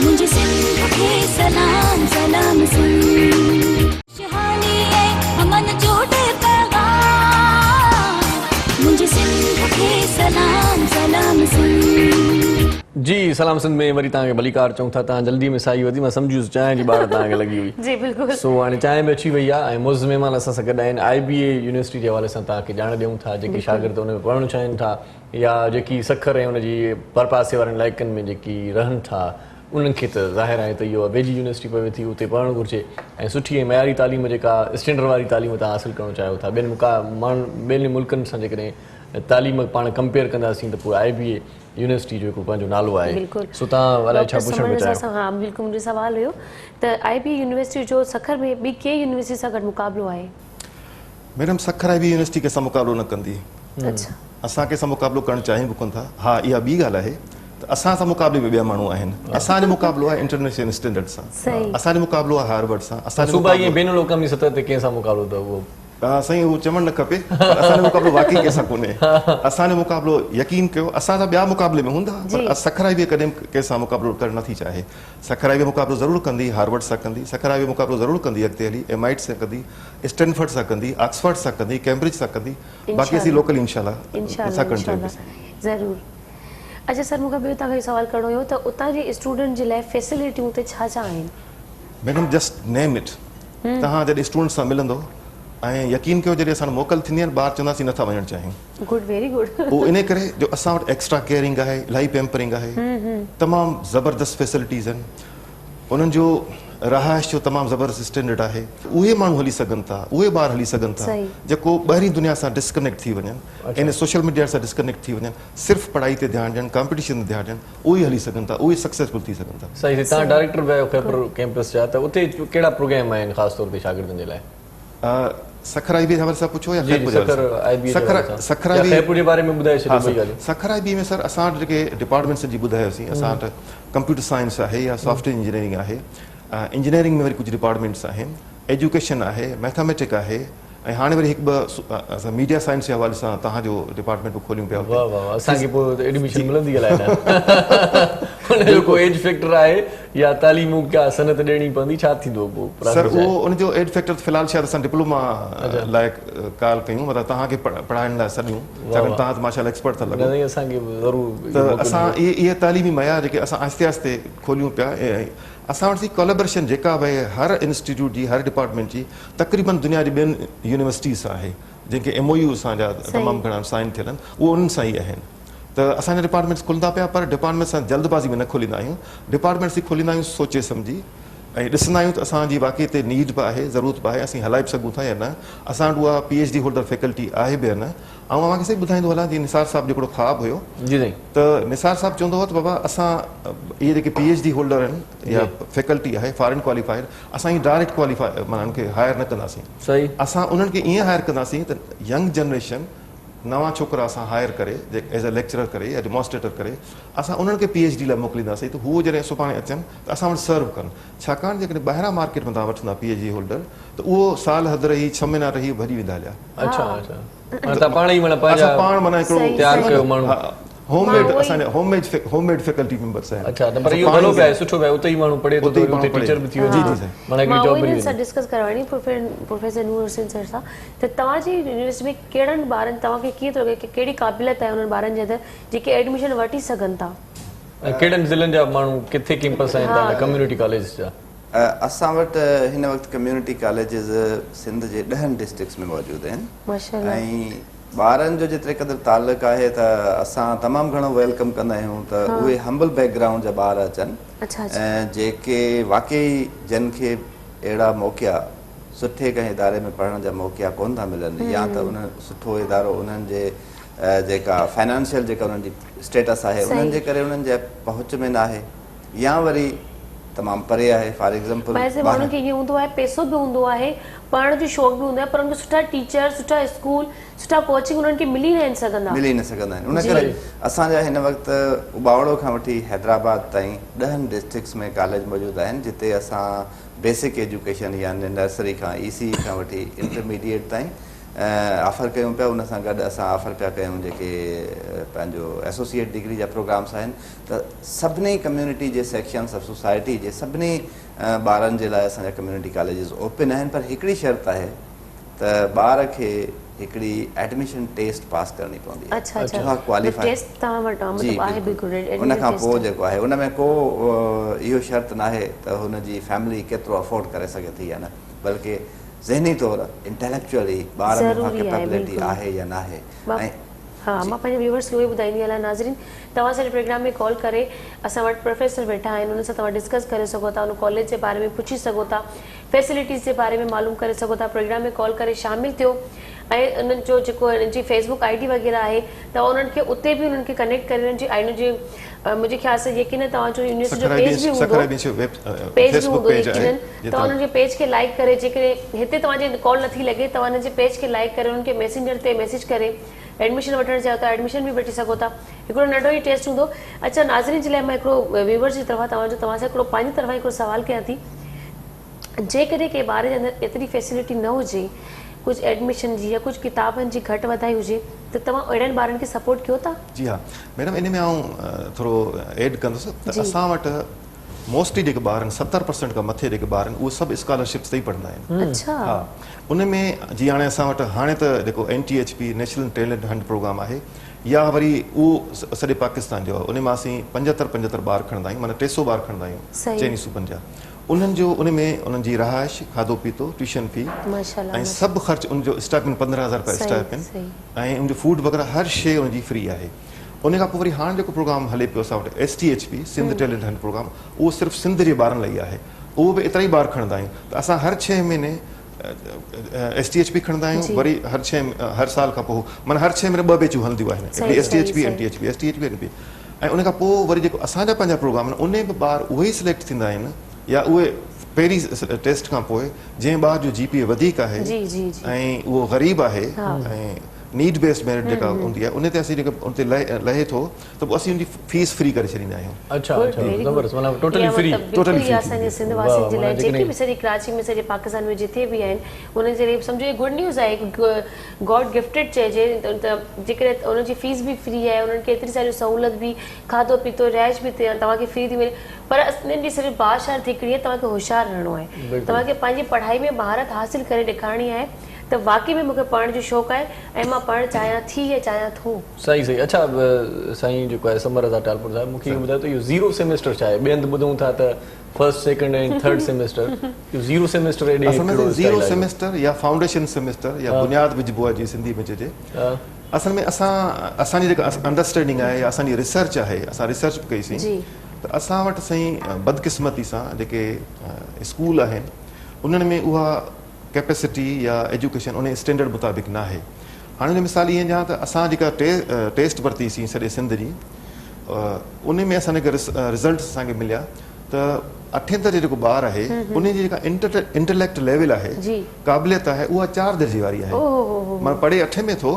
[SPEAKER 2] मुंहिंजे सिंध खे सलाम सलाम सिंध शहानी है अमन जो पैगाम मुंहिंजे सिंध खे सलाम सलाम सिंध
[SPEAKER 1] जी सलाम सिंध में वरी तव्हांखे भलीकार चऊं था तव्हां जल्दी में साई वधी मां सम्झुसि चांहि जी ॿार तव्हांखे लॻी हुई
[SPEAKER 2] जी बिल्कुलु
[SPEAKER 1] सो हाणे चांहि बि अची वई आहे ऐं मुज़ महिमान असां सां गॾु आहिनि IBA यूनिवर्सिटी जे हवाले सां तव्हांखे ॼाण ॾियूं था जेके शागिर्द हुन में पढ़णु चाहिनि था या जेकी सखर ऐं हुनजी परपासे वारनि इलाइक़नि में जेकी रहनि था उन्हनि खे त ज़ाहिर आहे त इहो अवेजी यूनिवर्सिटी पवे थी उते पढ़णु घुरिजे ऐं सुठी ऐं मयारी तालीम जेका स्टैंडर्ड वारी तालीम तव्हां हासिलु करणु चाहियो था ॿियनि मुल्कनि सां जेकॾहिं तालीम पाण कंपेयर कंदासीं त पोइ IBA यूनिवर्सिटी जो हिकिड़ो पंहिंजो नालो आहे सो तव्हां अलाए छा पुछणु चाहियो
[SPEAKER 2] हा बिल्कुलु मुंहिंजो सुवाल हुयो त IBA यूनिवर्सिटी जो सखर में ॿी कंहिं यूनिवर्सिटी सां गॾु मुक़ाबिलो आहे
[SPEAKER 5] मैडम सखर IBA यूनिवर्सिटी कंहिंसां मुक़ाबिलो न कंदी
[SPEAKER 2] अच्छा
[SPEAKER 5] असां कंहिंसां मुक़ाबिलो करणु चाहियूं बि कोन था हा इहा ॿी ॻाल्हि आहे त असां सां मुक़ाबले में ॿिया माण्हू आहिनि असांजो मुक़ाबिलो आहे इंटरनेशनल स्टैंडर्ड सां असांजो मुक़ाबिलो आहे हार्वर्ड सां असांजो
[SPEAKER 1] बैनुल अक़वामी सतह ते कंहिंसां मुक़ाबिलो अथव उहो
[SPEAKER 5] साईं उहो चवणु न खपे असांजो मुक़ाबिलो वाक़ई कंहिंसां कोन्हे असांजो मुक़ाबिलो यकीन कयो असां त ॿिया मुक़ाबले में हूंदा पर सखर IBA कॾहिं कंहिंसां मुक़ाबिलो करणु नथी चाहे सखर IBA मुक़ाबिलो ज़रूरु कंदी हार्वर्ड सां कंदी सखर IBA मुक़ाबिलो ज़रूरु कंदी अॻिते हली MIT सां कंदी स्टैनफर्ड सां कंदी ऑक्सफर्ड सां कंदी कैम्ब्रिज सां कंदी बाक़ी असीं लोकल इंशाल्लाह सां करणु चाहियूं
[SPEAKER 2] ज़रूरु अच्छा सर मूंखे ॿियो तव्हांखे सवाल करिणो हुयो त उतां जे स्टूडेंट जे लाइ फैसिलिटियूं उते छा छा आहिनि
[SPEAKER 5] मैडम जस्ट नेम इट तव्हां जॾहिं स्टूडेंट सां मिलंदो ऐं यकीन कयो जॾहिं असां मोकल थींदी आहे ॿार चवंदासीं नथा वञणु चाहियूं
[SPEAKER 2] गुड वेरी गुड
[SPEAKER 5] उहो इन करे जो असां वटि एक्स्ट्रा केयरिंग आहे इलाही पैम्परिंग आहे तमामु ज़बरदस्त फैसिलिटीज़ आहिनि उन्हनि जो रहाइश जो तमामु ज़बरदस्त स्टैंडर्ड आहे, उहे माण्हू हली सघनि था, उहे ॿार हली सघनि था जेको ॿाहिरीं दुनिया सां डिस्कनेक्ट थी वञनि, इन सोशल मीडिया सां डिस्कनेक्ट थी वञनि, सिर्फ़ु पढ़ाई ते ध्यानु ॾियनि, कॉम्पिटिशन ते ध्यानु ॾियनि, उहे हली सघनि था, उहे सक्सेसफुल थी सघनि था।
[SPEAKER 1] सही, तव्हां डायरेक्टर विया खैबर कैंपस जा, त उते कहिड़ा प्रोग्राम आहिनि ख़ासि तौर ते शागिर्दनि जे लाइ?
[SPEAKER 5] सखर IB जे हवाले सां पुछो या
[SPEAKER 1] सखर IB जे बारे में ॿुधाए छॾियो ॿई ॻाल्हियूं।
[SPEAKER 5] सखर IB में सर असां वटि जेके डिपार्टमेंट्स जी ॿुधायोसीं, असां वटि कंप्यूटर साइंस आहे या सॉफ्टवेयर इंजीनियरिंग आहे, इंजीनियरिंग में वरी कुझु डिपार्टमेंट्स आहिनि, एजुकेशन आहे, मैथमेटिक आहे, ऐं हाणे वरी हिकु ॿ असां मीडिया साइंस जे हवाले सां तव्हांजो डिपार्टमेंट बि खोलियूं पिया।
[SPEAKER 1] वाह वाह, असांखे पोइ एडमिशन मिलंदी अलाए न? हुनजो को एज फैक्टर आहे या तालीमूं क्या सनत ॾियणी पवंदी, छा थींदो पोइ? सर
[SPEAKER 5] उहो उनजो एज फैक्टर फ़िलहाल शायदि असां डिप्लोमा लाइ कॉल कयूं, मतिलबु तव्हांखे पढ़ाइण लाइ सॾियूं, छाकाणि तव्हां त माशाल्लाह एक्सपर्ट था लॻो।
[SPEAKER 1] असांखे ज़रूरु
[SPEAKER 5] त असां इहे तालीमी मयार जेके असां आहिस्ते आहिस्ते खोलियूं पिया, ऐं असां वटि कोलेबोरेशन जेका भई हर इंस्टीट्यूट जी, हर डिपार्टमेंट जी तक़रीबन दुनिया जी ॿियनि यूनिवर्सिटीज़ सां आहे, जंहिंखे MOU असांजा तमामु घणा साइन थियल आहिनि, उहे उन्हनि सां ई आहिनि। त असांजा डिपार्टमेंट्स खुलंदा पिया, पर डिपार्टमेंट सां जल्दबाज़ी में न खोलींदा आहियूं, डिपार्टमेंट्स ई खोलींदा आहियूं सोचे सम्झी, ऐं ॾिसंदा आहियूं त असांजी वाक़ई ते नीड बि आहे, ज़रूरत बि आहे, असीं हलाए बि सघूं था या न, असां वटि उहा PhD होल्डर फैकल्टी आहे बि या न। ऐं मां मूंखे सही ॿुधाईंदो हलां, जीअं निसार साहिबु जेको ख़्वाबु हुयो, त निसार साहिबु चवंदो हुओ त बाबा असां इहे जेके PhD होल्डर आहिनि या फैकल्टी आहे फॉरेन क्वालिफाइड, असां इहे डायरेक्ट क्वालिफाई माना उनखे हायर न कंदासीं।
[SPEAKER 1] सही,
[SPEAKER 5] असां उन्हनि खे ईअं हायर कंदासीं त यंग जनरेशन नवां छोकिरा असां हायर करे एज़ अ लेक्चरर करे या डेमोन्स्ट्रेटर करे असां उन्हनि खे PhD लाइ मोकिलींदासीं, त हू जॾहिं सुभाणे अचनि त असां वटि सर्व कनि, छाकाणि जेकॾहिं ॿाहिरां मार्केट में तव्हां वठंदा PhD होल्डर त उहो साल हद रही 6 महीना रही भॼी वेंदा हलिया।
[SPEAKER 1] अच्छा अच्छा, तव्हां पाण ई
[SPEAKER 5] असां पाण माना हिकिड़ो
[SPEAKER 1] तयारु कयो माण्हू,
[SPEAKER 5] होममेड असांजा होममेड फैकल्टी मेंबर्स आहिनि।
[SPEAKER 1] अच्छा, त पर इहो भलो पिया आहे, सुठो पिया आहे, उते ई माण्हू पढ़े थो, उते टीचर बि थी वञे। माना हिकिड़ी जॉब मिली
[SPEAKER 2] वञे। डिस्कस करवाइणी प्रोफेसर नूर हुसैन सर सां, त तव्हांजी यूनिवर्सिटी में कहिड़नि ॿारनि तव्हांखे कीअं थो लॻे की कहिड़ी क़ाबिलियत आहे उन्हनि ॿारनि जे अंदरि जेके एडमिशन वठी सघनि था?
[SPEAKER 1] कहिड़नि ज़िलनि जा माण्हू किथे कैंपस आहिनि तव्हांजा कम्युनिटी कॉलेज जा?
[SPEAKER 3] असां वटि हिन वक़्तु कम्युनिटी कॉलेजिस सिंध जे 10 डिस्ट्रिक्ट्स में मौजूदु आहिनि, ऐं ॿारनि जो जेतिरे क़दुरु तालुक़ु आहे त असां तमामु घणो वेलकम कंदा आहियूं त उहे हम्बल बैकग्राउंड जा ॿार अचनि, ऐं जेके वाक़ई जिन खे अहिड़ा मौक़िया सुठे कंहिं इदारे में पढ़ण जा मौक़िया कोन था मिलनि, या त उन सुठो इदारो उन्हनि जे जेका फाइनेंशियल जेका उन्हनि जी स्टेटस आहे उन्हनि जे करे उन्हनि जे पहुच में न आहे, या वरी तमामु परे आहे। फॉर एग्जांपल
[SPEAKER 2] माण्हू खे ईअं हूंदो आहे, पैसो बि हूंदो आहे, पढ़ण जो शौक़ बि हूंदो आहे, पर उनखे सुठा टीचर, सुठा स्कूल, सुठा कोचिंग उन्हनि खे मिली न सघंदा
[SPEAKER 3] आहिनि। उन करे असांजा हिन वक़्तु उबावड़ो खां वठी हैदराबाद ताईं 10 डिस्ट्रिक्ट्स में कॉलेज मौजूदु आहिनि, जिते असां बेसिक एजुकेशन यानी नर्सरी खां ECE खां वठी इंटरमीडिएट ताईं ऑफर कयूं पिया। उन सां गॾु असां ऑफर पिया कयूं जेके पंहिंजो एसोसिएट डिग्री जा प्रोग्राम्स आहिनि, त सभिनी कम्युनिटी जे सेक्शन्स ऑफ सोसाइटी जे सभिनी ॿारनि जे लाइ असांजा कम्युनिटी कॉलेजिस ओपन आहिनि, पर हिकिड़ी शर्त आहे त ॿार खे हिकिड़ी एडमिशन टेस्ट पास करणी पवंदी आहे, उहा क्वालिफाई उन खां पोइ जेको आहे उन में को इहो शर्त न आहे त हुनजी फैमिली केतिरो अफोर्ड करे सघे थी या न, बल्कि ज़हनी तौरु इंटेलेक्चुअली ॿार में कैपेबिलिटी आहे या न आहे।
[SPEAKER 2] हाँ, मां पंहिंजे व्यूअर्स खे उहे ॿुधाईंदी आहियां नाज़रीन, तव्हां असांजे प्रोग्राम में कॉल करे असां वटि प्रोफेसर वेठा आहिनि, उन सां तव्हां डिस्कस करे सघो था, उन कॉलेज जे बारे में पुछी सघो था, फैसिलिटीज़ जे बारे में मालूम करे सघो था, प्रोग्राम में कॉल करे शामिल थियो, ऐं उन्हनि जो जेको हिननि जी फेसबुक ID वग़ैरह आहे त उन्हनि खे उते बि उन्हनि खे कनेक्ट करे उन्हनि जी आइनो जे मुंहिंजे ख़्याल सां यकीन तव्हांजो यूनिवर्सिटी जो पेज बि हूंदो यकीन, त उन्हनि जे पेज खे लाइक करे, जेकॾहिं हिते तव्हांजी कॉल नथी लॻे त उन्हनि जे पेज खे लाइक करे उन्हनि खे मैसेंजर ते मैसेज करे एडमिशन वठणु चाहियो त एडमिशन बि वठी सघो था, हिकिड़ो नंढो ई टेस्ट हूंदो। अच्छा नाज़रीन जे लाइ मां हिकिड़ो व्यूअर्स जी तरफ़ां तव्हां सां हिकिड़ो पंहिंजी तरफ़ां हिकिड़ो सवाल कयां थी, जेकॾहिं के ॿार जे अंदरि एतिरी फैसिलिटी न हुजे, कुछ एडमिशन जी या कुछ किताबनि जी घटि वधाई हुजे, त तव्हां अहिड़नि ॿारनि खे सपोर्ट कयो था? जी
[SPEAKER 5] हाँ मैडम, इन में आउं थोरो ऐड कंदुसि त असां वटि मोस्टली जेके ॿार आहिनि 70% खां मथे जेके ॿार आहिनि उहे सभु स्कॉलरशिप्स ते ई पढ़ंदा आहिनि।
[SPEAKER 2] अच्छा।
[SPEAKER 5] हा, उन में जीअं हाणे असां वटि हाणे त जेको NTHP national talent hunt program आहे, या वरी उहो सॼे पाकिस्तान जो, उन मां असीं 75 ॿार खणंदा आहियूं, माना 300 ॿार खणंदा आहियूं चइनी सूबनि जा। उन्हनि जो उन में उन्हनि जी रहाइश, खाधो पीतो, ट्यूशन फी ऐं सभु ख़र्च, उनजो स्टाइपेंड 15,000 रुपया स्टाइपेंड, ऐं उनजो फूड वग़ैरह हर शइ उनजी फ्री आहे। उन खां पोइ वरी हाणे जेको प्रोग्राम हले पियो असां वटि STHP Sindh talent hunt program, उहो सिर्फ़ु सिंध जे ॿारनि लाइ आहे। उहो बि एतिरा ई ॿार खणंदा आहियूं त असां हर 6 महीने STHP खणंदा आहियूं वरी हर साल खां पोइ माना हर 6 महीने 2 बैचूं हलंदियूं आहिनि हिकिड़ी STHP NTHP ऐं उन खां पोइ वरी जेको असांजा पंहिंजा प्रोग्राम आहिनि उन में ॿार उहे ई सिलेक्ट थींदा आहिनि या उहे पहिरीं टेस्ट खां पोइ जंहिं ॿार जो GPA वधीक आहे ऐं उहो ग़रीब आहे ऐं नीड बेस्ड मेरिट जेका हूंदी आहे उन ते असीं जेका उन ते लहे थो त पोइ असीं उनजी फीस फ्री करे छॾींदा आहियूं।
[SPEAKER 1] अच्छा ज़बरदस्त मतलब टोटली फ्री
[SPEAKER 2] असांजे सिंध वासियुनि जे लाइ जेके बि सॼे कराची में सॼे पाकिस्तान में जिथे बि आहिनि उन्हनि जे लाइ सम्झो ये गुड न्यूज़ आहे गॉड गिफ्टेड चइजे त जेकॾहिं उनजी फीस बि फ्री आहे उन्हनि खे एतिरी सारियूं सहूलियत बि खाधो पीतो रिहाइश बि तव्हांखे फ्री थी मिले पर उन्हनि जी सिर्फ़ु बात शर्त हिकिड़ी आहे तव्हांखे होशियारु रहणो आहे तव्हांखे पंहिंजी पढ़ाई में महारत हासिल करे ॾेखारणी आहे त वाकई में मूंखे पढ़ण जो शौक़ु आहे ऐं मां पढ़णु चाहियां थी या चाहियां थो।
[SPEAKER 1] सही अच्छा साईं जेको आहे समर रज़ा टालपुर साहिबु मूंखे इहो ॿुधायो त इहो 0 सेमेस्टर छा आहे ॿियनि हंधि ॿुधूं था त फर्स्ट सेकंड ऐं थर्ड सेमेस्टर इहो 0 सेमेस्टर
[SPEAKER 5] असल में 0 सेमेस्टर या फाउंडेशन सेमेस्टर या बुनियाद विझबो आहे जीअं सिंधी में चइजे असल में असांजी जेका अंडरस्टैंडिंग आहे या असांजी रिसर्च आहे असां रिसर्च बि कईसीं त असां वटि साईं बदकिस्मती सां जेके स्कूल आहिनि उन्हनि में उहा कैपेसिटी या एजुकेशन उन स्टैंडर्ड मुताबिक़ न आहे। हाणे उन मिसाल ईअं ॾियां त असां जेका टेस्ट वरितीसीं सॼे सिंध जी उन में असांखे रिज़ल्ट असांखे मिलिया त 8th जो जेको ॿार आहे उन जी जेका इंटेलेक्ट लेवल आहे क़ाबिलियत आहे उहा 4 दर्जे वारी आहे माना पढ़े 8 में थो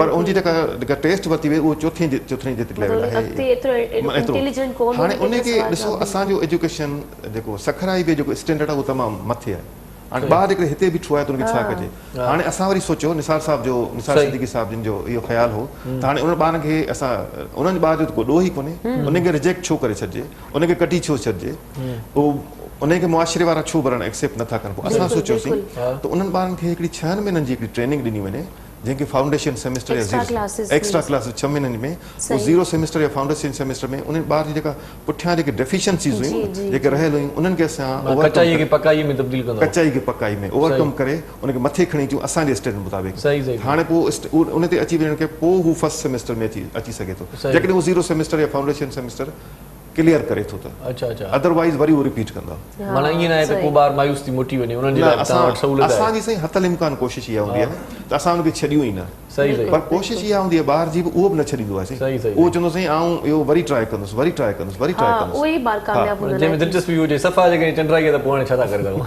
[SPEAKER 5] पर उनजी जेका टेस्ट वरिती वई उहो चौथीं जेतिरी लेवल आहे हाणे उनखे ॾिसो असांजो एजुकेशन जेको सखराई बि जेको स्टैंडर्ड आहे उहो तमामु मथे आहे हाणे ॿार हिकिड़े हिते बीठो आहे त उनखे छा कजे हाणे असां वरी सोचियो निसार सिद्दीकी साहिब जिन जो इहो ख़्यालु हो त हाणे उन ॿारनि खे असां उन्हनि ॿार जो को ॾोह ई कोन्हे उनखे रिजेक्ट छो करे छॾिजे उनखे कटी छो छॾिजे उहो उनखे मुआशिरे वारा छो भरण एक्सेप्ट नथा कनि पोइ असां सोचियोसीं त उन्हनि ॿारनि खे हिकिड़ी 6 महीननि जी हिकिड़ी ट्रेनिंग ॾिनी वञे जंहिंखे फाउंडेशन सेमेस्टर या एक्स्ट्रा क्लासिस 6 महीननि में उहो 0 सेमेस्टर या फाउंडेशन सेमेस्टर में उन्हनि ॿार जी जेका पुठियां जेके डेफिशिएंसीज़ हुयूं जेके रहियल हुयूं उन्हनि खे असां
[SPEAKER 1] कचाई खे पकाई में ओवरकम करे उनखे मथे खणी अचूं असांजे स्टैंडर्ड मुताबिक़ हाणे पोइ उन ते अची वञण खे पोइ हू फर्स्ट सेमेस्टर में अची सघे थो जेकॾहिं उहो 0 सेमेस्टर या फाउंडेशन सेमेस्टर क्लियर करे थो त अच्छा अदरवाइज वरी वो रिपीट कंदा माना ईअं न आहे त को ॿार मायूस थी मोटी वञे उन्हनि जे लाइ तव्हां वटि सहूलियत आहे
[SPEAKER 5] असांजी साईं हथल इम्कान कोशिशि इहा हूंदी आहे त असां उनखे छॾियूं ई न पर कोशिशि इहा हूंदी आहे ॿार जी बि उहो बि न छॾींदो आहे साईं उहो चवंदो साईं आऊं इहो वरी ट्राई कंदुसि
[SPEAKER 2] उहे ई ॿार कामयाबु हूंदा
[SPEAKER 1] जंहिंमें दिलचस्पी हुजे सफ़ा जेके चंडराई त पोइ हाणे छा था करे सघूं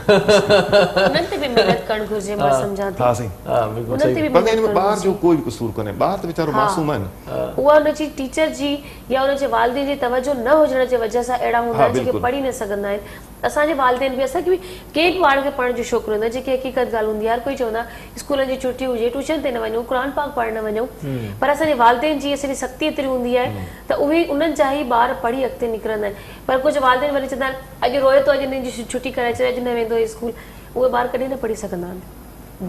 [SPEAKER 2] उन्हनि ते बि महिनत करणु घुरिजे मां सम्झां थी
[SPEAKER 5] हा साईं हा बिल्कुलु सही पर इन में ॿार जो कोई बि कसूर कोन्हे ॿार त वीचारो मासूम आहिनि
[SPEAKER 2] उहा उनजी टीचर जी या उनजे वालिदैन जी तवजो न हुजण जे वजह सां अहिड़ा हूंदा आहिनि जेके पढ़ी न सघंदा आहिनि असांजे वालिदैन बि असांखे बि कंहिं बि ॿार खे पढ़ण जो शौक़ु हूंदो आहे जेकी हक़ीक़त ॻाल्हि हूंदी आहे हर कोई चवंदा स्कूलनि जी छुटी हुजे ट्यूशन ते न वञूं क़ुरान पाक पढ़णु वञूं पर असांजे वालिदैन जी असांजी सख़्ती एतिरी हूंदी आहे त उहे उन्हनि जा ई ॿार पढ़ी अॻिते निकिरंदा आहिनि पर कुझु वालिदैन वरी चवंदा आहिनि अॼु रोए थो अॼु हिननि जी छुटी कराए छॾे अॼु न वेंदो स्कूल उहे ॿार कॾहिं न पढ़ी सघंदा आहिनि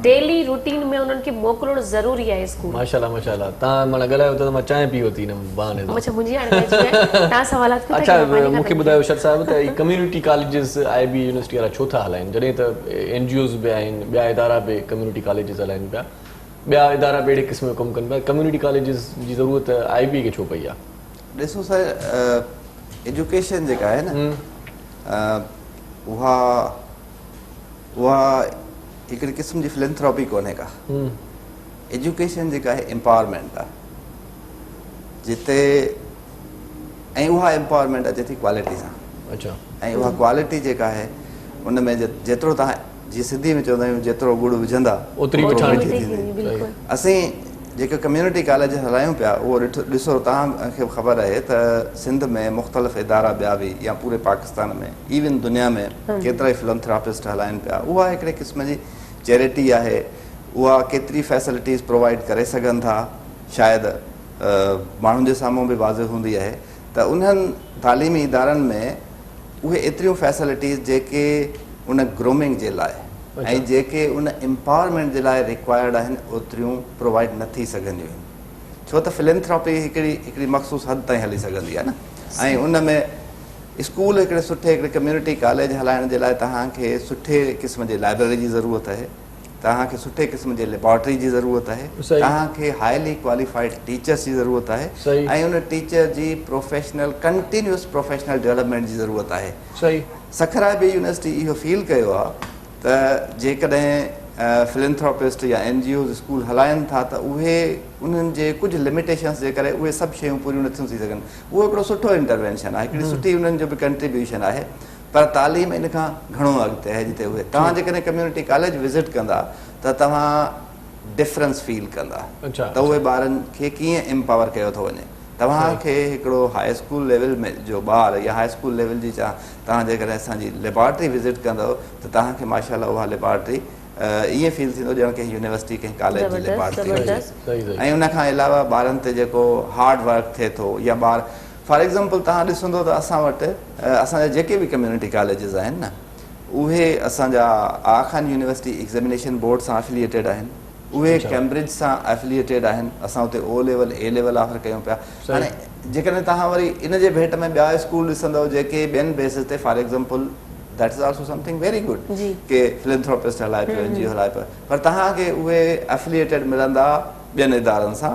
[SPEAKER 2] डेली रूटीन में उन्हनि खे मोकिलणु ज़रूरी आहे स्कूल
[SPEAKER 1] माशाल्लाह माशाल्लाह तव्हां माना ॻाल्हायो त मां चांहि पी वरिती हिन बहाने
[SPEAKER 2] अच्छा मुंहिंजी हाणे तव्हां सवालात
[SPEAKER 1] अच्छा मूंखे ॿुधायो शर साहिबु त ही कम्यूनिटी कॉलेजिस IB यूनिवर्सिटी वारा छो था हलाइनि जॾहिं त NGOs बि आहिनि ॿिया इदारा बि कम्यूनिटी कॉलेजिस हलाइनि पिया ॿिया इदारा बि अहिड़े क़िस्म जो कमु कनि पिया कम्यूनिटी कॉलेजिस जी ज़रूरत IB खे छो पई आहे
[SPEAKER 3] ॾिसो साईं एजुकेशन जेका आहे न उहा हिकिड़ी क़िस्म जी फिलैंथ्रोपी कोन्हे का एजुकेशन जेका आहे एम्पावरमेंट आहे जिते ऐं उहा एम्पावरमेंट अचे थी क्वालिटी सां
[SPEAKER 1] अच्छा
[SPEAKER 3] ऐं उहा क्वालिटी जेका आहे उन में जेतिरो तव्हां जीअं सिंधी में चवंदा आहियूं जेतिरो गुड़ विझंदा
[SPEAKER 1] ओतिरी
[SPEAKER 3] असीं जेके कम्यूनिटी कॉलेज हलायूं पिया उहो ॾिसो तव्हांखे ख़बर आहे त सिंध में मुख़्तलिफ़ इदारा ॿिया बि या पूरे पाकिस्तान में इवन दुनिया में केतिरा ई फिलैंथ्रोपिस्ट हलाइनि पिया उहा हिकिड़े क़िस्म जी चैरिटी आहे उहा केतिरी फैसिलिटीज़ प्रोवाइड करे सघनि था शायदि माण्हुनि जे साम्हूं बि वाज़िह हूंदी आहे त उन्हनि तालीमी इदारनि में उहे एतिरियूं फैसिलिटीज़ जेके उन ग्रूमिंग जे लाइ ऐं जेके उन एम्पावरमेंट जे लाइ रिक्वायर्ड आहिनि ओतिरियूं प्रोवाइड न थी सघंदियूं आहिनि छो त फिलैंथ्रोपी हिकिड़ी मख़सूस हद ताईं हली सघंदी आहे न ऐं उन में स्कूल हिकिड़े सुठे हिकिड़े कम्यूनिटी कॉलेज हलाइण जे लाइ तव्हांखे सुठे क़िस्म जी लाइब्रेरी जी ज़रूरत आहे तव्हांखे सुठे क़िस्म जी लेबॉरेटरी जी ज़रूरत आहे तव्हांखे हाईली क्वालिफाइड टीचर्स जी ज़रूरत आहे ऐं उन टीचर जी कंटिन्यूअस प्रोफेशनल डेवलपमेंट जी ज़रूरत आहे सखराइबी यूनिवर्सिटी इहो फील कयो आहे त जेकॾहिं फिलेंथ्रोपिस्ट या NGOs स्कूल हलाइनि था त उहे उन्हनि जे कुझु लिमिटेशन्स जे करे उहे सभु शयूं पूरियूं नथियूं थी सघनि। उहो हिकिड़ो सुठो इंटरवेंशन आहे, हिकिड़ी सुठी उन्हनि जो बि कंट्रीब्यूशन आहे, पर तालीम इन खां घणो अॻिते आहे जिते उहे। तव्हां जेकॾहिं कम्यूनिटी कॉलेज विज़िट कंदा त तव्हां डिफरेंस फील कंदा त उहे ॿारनि खे कीअं एम्पावर कयो थो वञे। तव्हांखे हिकिड़ो हाई स्कूल लेवल में जो ॿार या हाई स्कूल लेवल जी तव्हां जेकॾहिं असांजी लेबॉरेटरी विज़िट कंदव त तव्हांखे माशाल्लाह उहा लेबॉरेटरी ईअं फील थींदो ॼण कंहिं यूनिवर्सिटी कंहिं कॉलेज जी लेबॉरेटरी हुजे। ऐं उनखां अलावा ॿारनि ते जेको हार्ड वर्क थिए थो या ॿार फॉर एग्ज़ाम्पल तव्हां ॾिसंदो त असां वटि असांजा जेके बि कम्यूनिटी कॉलेजिस आहिनि न उहे असांजा आगा खान यूनिवर्सिटी एग्ज़ामिनेशन बोर्ड सां एफिलिएटेड आहिनि, उहे कैम्ब्रिज सां एफिलिएटेड आहिनि। असां उते O level A level offer कयूं पिया। हाणे जेकॾहिं तव्हां वरी इन जे भेट में ॿिया स्कूल ॾिसंदव जेके ॿियनि बेसिस ते for example that is also something very good के फिलेंथ्रोपिस्ट हलाए पियो, NGO हलाए पियो, पर तव्हांखे उहे एफिलिएटेड मिलंदा ॿियनि इदारनि सां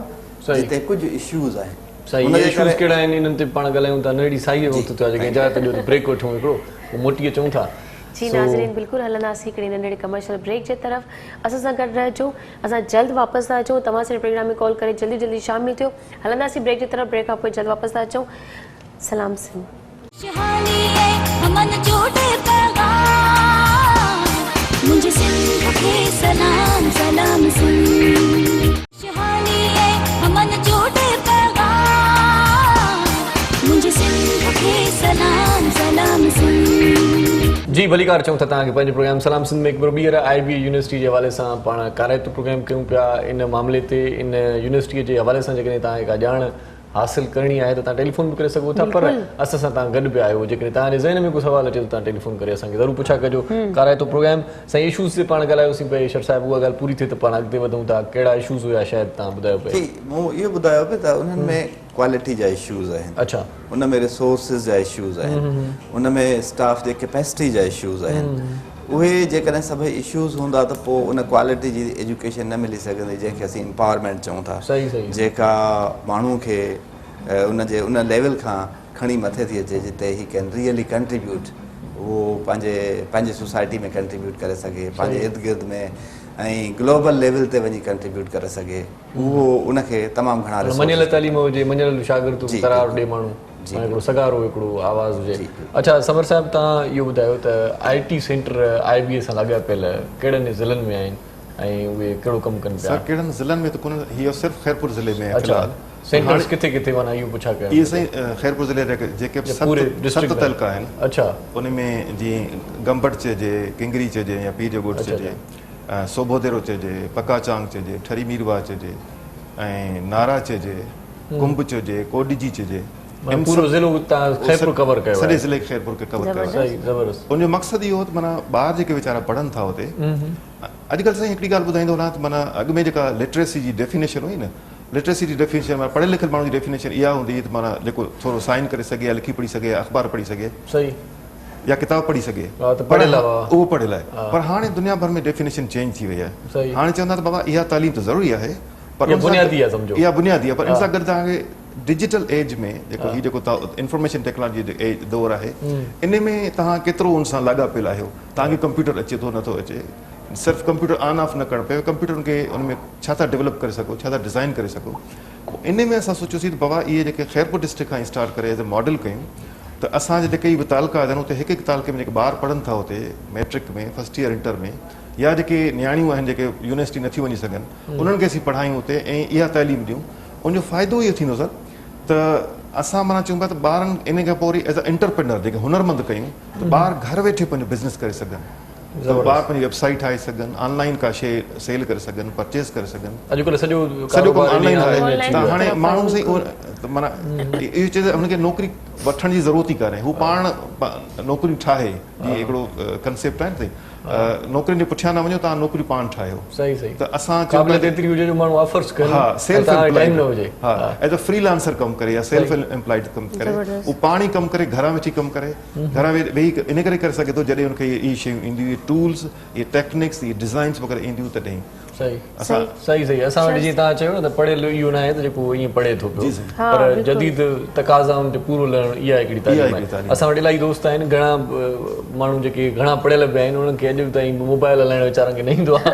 [SPEAKER 3] जिते कुझु इश्यूज़ आहिनि।
[SPEAKER 1] सही, इश्यूज़ कहिड़ा आहिनि इन्हनि ते पाण ॻाल्हायूं था। नड़ी साई वक़्तु थियो आहे जेके इजाज़त ॾियो ब्रेक वठूं हिकिड़ो मोटी अचूं था।
[SPEAKER 2] जी नाज़रीन, बिल्कुलु हलंदासीं हिकिड़ी नंढड़ी कमर्शियल ब्रेक जे तरफ़। असां सां गॾु रहिजो, असां जल्द वापसि था अचूं। तव्हां असांजे प्रोग्राम में कॉल करे जल्दी जल्दी शामिल थियो। हलंदासीं ब्रेक जे तरफ़, ब्रेक खां पोइ जल्द वापसि था अचूं। सलाम सिंध। मुझे सिंध के सलाम सलाम सिंध शहानी है अमन जोड़े पैगाम मुझे सिंध के सलाम सलाम सिंध। जी भलीकार चऊं था तव्हांखे पंहिंजो प्रोग्राम सलाम सिंध में हिकु बार ॿीहर IB यूनिवर्सिटी जे हवाले सां पाण काराइतो प्रोग्राम कयूं पिया। इन मामले ते इन यूनिवर्सिटीअ जे हवाले सां जेकॾहिं तव्हांखे का ॼाण हासिल करणी आहे त तव्हां टेलीफोन बि करे सघो था, पर असां सां तव्हां गॾु बि आहियो। जेकॾहिं तव्हांजे ज़हन में को सुवाल अचे त तव्हां टेलीफोन करे असांखे ज़रूरु पुछा कजो। काराइतो प्रोग्राम साईं इशूज़ ते पाण ॻाल्हायोसीं पिए। शर साहिब उहा ॻाल्हि पूरी थिए त पाण अॻिते वधूं था। कहिड़ा इशूज़ हुया शायदि तव्हां ॿुधायो पिए?
[SPEAKER 3] मूं इहो ॿुधायो पिए त उन्हनि में क्वालिटी जा इश्यूज़ आहिनि,
[SPEAKER 1] अच्छा,
[SPEAKER 3] उन में रिसोर्सिस जा इश्यूज़ आहिनि, उन में स्टाफ जे कैपेसिटी जा इश्यूज़ आहिनि। उहे जेकॾहिं सभई इश्यूज़ हूंदा त पोइ उन क्वालिटी जी एजुकेशन न मिली सघंदी जंहिंखे असीं एम्पावरमेंट चऊं था, जेका माण्हू खे उन लेवल खां खणी मथे थी अचे जिते ही कैन रियली कंट्रीब्यूट, उहो पंहिंजे सोसाइटी में कंट्रीब्यूट करे सघे, पंहिंजे इर्द गिर्द में ऐं ग्लोबल लेवल ते वञी कंट्रीब्यूट करे सघे। उहो उनखे तमामु घणा
[SPEAKER 1] मञियल तालीम हुजे, मञियल शागिर्द करार ॾे माण्हू, हिकिड़ो सगारो हिकिड़ो आवाज़ हुजे। अच्छा समर साहिब, तव्हां इहो ॿुधायो त IT सेंटर IB सां लाॻापियल कहिड़नि ज़िलनि में आहिनि ऐं उहे कहिड़ो कमु कनि पिया?
[SPEAKER 5] सर कहिड़नि ज़िलनि में त कोन, हीअ सिर्फ़ु ख़ैरपुर ज़िले में आहे फ़िलहाल।
[SPEAKER 1] सेंटर्स किथे किथे वञा इहो पुछा कयो?
[SPEAKER 5] इहे साईं ख़ैरपुर ज़िले जेके 7 तलका आहिनि। अच्छा, उन में जीअं गंबट चइजे, किंगरी चइजे या पीर जो ॻोठ चइजे, सोभोदेरो चइजे, पकाचांग चइजे, ठरी मीरवा चइजे ऐं नारा चइजे, कुंभ चइजे, कोडिजी चइजे।
[SPEAKER 1] पूरो ज़िलो ख़ैरपुर कवर कयो,
[SPEAKER 5] सॼे ज़िले ख़ैरपुर खे कवर कयो।
[SPEAKER 1] सही, ज़बरदस्त।
[SPEAKER 5] उनजो मक़सदु इहो हो त माना ॿार जेके वीचारा पढ़नि था हुते, अॼुकल्ह साईं हिकिड़ी ॻाल्हि ॿुधाईंदो वञा त माना अॻु में जेका लिटरेसी जी डेफिनेशन हुई न, लिटरेसी जी डेफिनेशन माना पढ़ियल लिखियल माण्हू जी डेफिनेशन इहा हूंदी त माना जेको थोरो साइन करे सघे या लिखी पढ़ी सघे, अख़बार पढ़ी सघे, सही, या किताब पढ़ी सघे, उहो पढ़ियल आहे। पर हाणे दुनिया भर में डेफिनेशन चेंज थी वई आहे। हाणे चवंदा त बाबा इहा तालीम त ज़रूरी आहे, पर इहा बुनियादी आहे, पर इन सां गॾु तव्हांखे डिजिटल एज में जेको इंफॉर्मेशन टेक्नोलॉजी जो दौर आहे, इन में तव्हां केतिरो उन सां लाॻापियल आहियो। तव्हांखे कंप्यूटर अचे थो नथो अचे, सिर्फ़ु कंप्यूटर ऑन ऑफ न करणु पए, कंप्यूटर खे उन में छा था डेवलप करे सघो, छा था डिज़ाइन करे सघो। इन में असां सोचियोसीं त बाबा इहे जेके ख़ैरपुर डिस्ट्रिक्ट खां स्टार्ट करे एज़ ए मॉडल कयूं त असांजे जेके बि तालका आहिनि उते हिकु हिकु तालके में जेके ॿार पढ़नि था हुते मैट्रिक में, फर्स्ट ईयर इंटर में, या जेके नियाणियूं आहिनि जेके यूनिवर्सिटी नथी वञी सघनि, उन्हनि खे असीं पढ़ायूं हुते ऐं इहा तालीम ॾियूं। उनजो फ़ाइदो इहो थींदो सर त असां माना चऊं पिया त ॿारनि इन खां पोइ वरी एज़ अ एंटरप्रेन्योर जेके हुनरमंद कयूं त ॿार घर वेठे पंहिंजो बिज़नेस करे सघनि, त ॿार पंहिंजी वेबसाइट ठाहे सघनि, ऑनलाइन का शइ सेल करे सघनि, परचेस करे सघनि। अॼुकल्ह सॼो कमु ऑनलाइन आहे। त हाणे माण्हू साईं माना इहो चए त हुनखे नौकिरी वठण जी ज़रूरत ई कान्हे, हू पाण नौकिरियूं ठाहे। जीअं हिकिड़ो कंसेप्ट आहे न साईं, नौकिरियुनि जे पुठियां न वञो, तव्हां नौकिरियूं पाण ठाहियो। सही सही। त असां एतिरी हुजे जो माण्हू ऑफर्स करे, हा, सेल्फ एम्प्लॉयड न हुजे, हा, एज अ फ्रीलांसर कमु करे या सेल्फ एम्प्लॉयड कमु करे, उहो पाण ई कमु करे, घरां वेठी कमु करे, घरां वेही इन करे करे सघे थो जॾहिं हुनखे इहे शयूं ईंदियूं, इहे टूल्स, इहे टेक्निक्स, इहे डिज़ाइन्स वग़ैरह ईंदियूं तॾहिं
[SPEAKER 1] सही
[SPEAKER 5] असां
[SPEAKER 1] सही सही असां वटि जीअं तव्हां चयो न त पढ़ियल इहो न आहे त जेको ईअं पढ़े थो पियो पर जदीद तक़ाज़ाउनि ते पूरो लहणु इहा हिकिड़ी तालीम आहे। असां वटि इलाही दोस्त आहिनि घणा माण्हू जेके घणा पढ़ियल बि आहिनि उन्हनि खे अॼु ताईं मोबाइल हलाइण वीचारनि खे न ईंदो आहे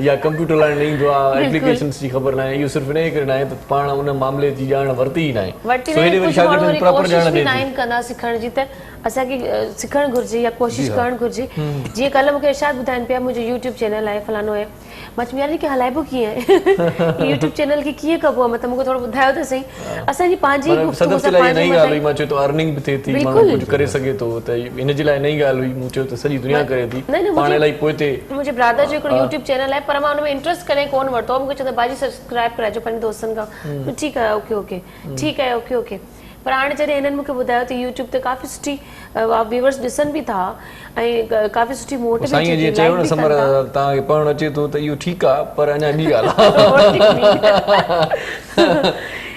[SPEAKER 1] या कंप्यूटर हलाइण न ईंदो आहे, एप्लीकेशन्स जी ख़बर न आहे। इहो सिर्फ़ु इन करे न आहे त पाण उन मामले जी ॼाण वरिती ई न आहे, सो हेॾे वरी शागिर्दनि प्रॉपर ॼाण ॾिए थी।
[SPEAKER 2] कंदा सिखण जी त असांखे सिखणु घुरिजे या कोशिशि करणु घुरिजे। जीअं कल्ह मूंखे इरशाद ॿुधाइनि पिया मुंहिंजो यूट्यूब चैनल आहे फलानो आहे, मां चयो यार खे हलाइबो कीअं आहे यूट्यूब चैनल खे कीअं कबो आहे, मतिलबु मूंखे थोरो ॿुधायो त सही। असांजी पंहिंजी
[SPEAKER 1] सदफ जे लाइ नई ॻाल्हि हुई, मां चयो त अर्निंग बि थिए थी, माण्हू कुझु करे सघे थो, त हिन जे लाइ नई ॻाल्हि हुई। मूं चयो त सॼी दुनिया करे थी, पाण इलाही पोइ ते
[SPEAKER 2] मुंहिंजे ब्रदर जो हिकिड़ो यूट्यूब चैनल आहे पर मां हुन में इंट्रस्ट कॾहिं कोन वरितो। मूंखे चवंदा भाॼी सब्सक्राइब कराइजो पंहिंजे दोस्तनि खां। ठीकु आहे ओके ओके ठीकु आहे ओके ओके। पर हाणे जॾहिं हिननि मूंखे ॿुधायो त यूट्यूब ते काफ़ी सुठी व्यूअर्स ॾिसनि बि था ऐं काफ़ी सुठी मोटिवेट
[SPEAKER 1] साईं जीअं चयो न समर तव्हांखे पढ़णु अचे थो त इहो ठीकु आहे पर अञा ॿी ॻाल्हि आहे।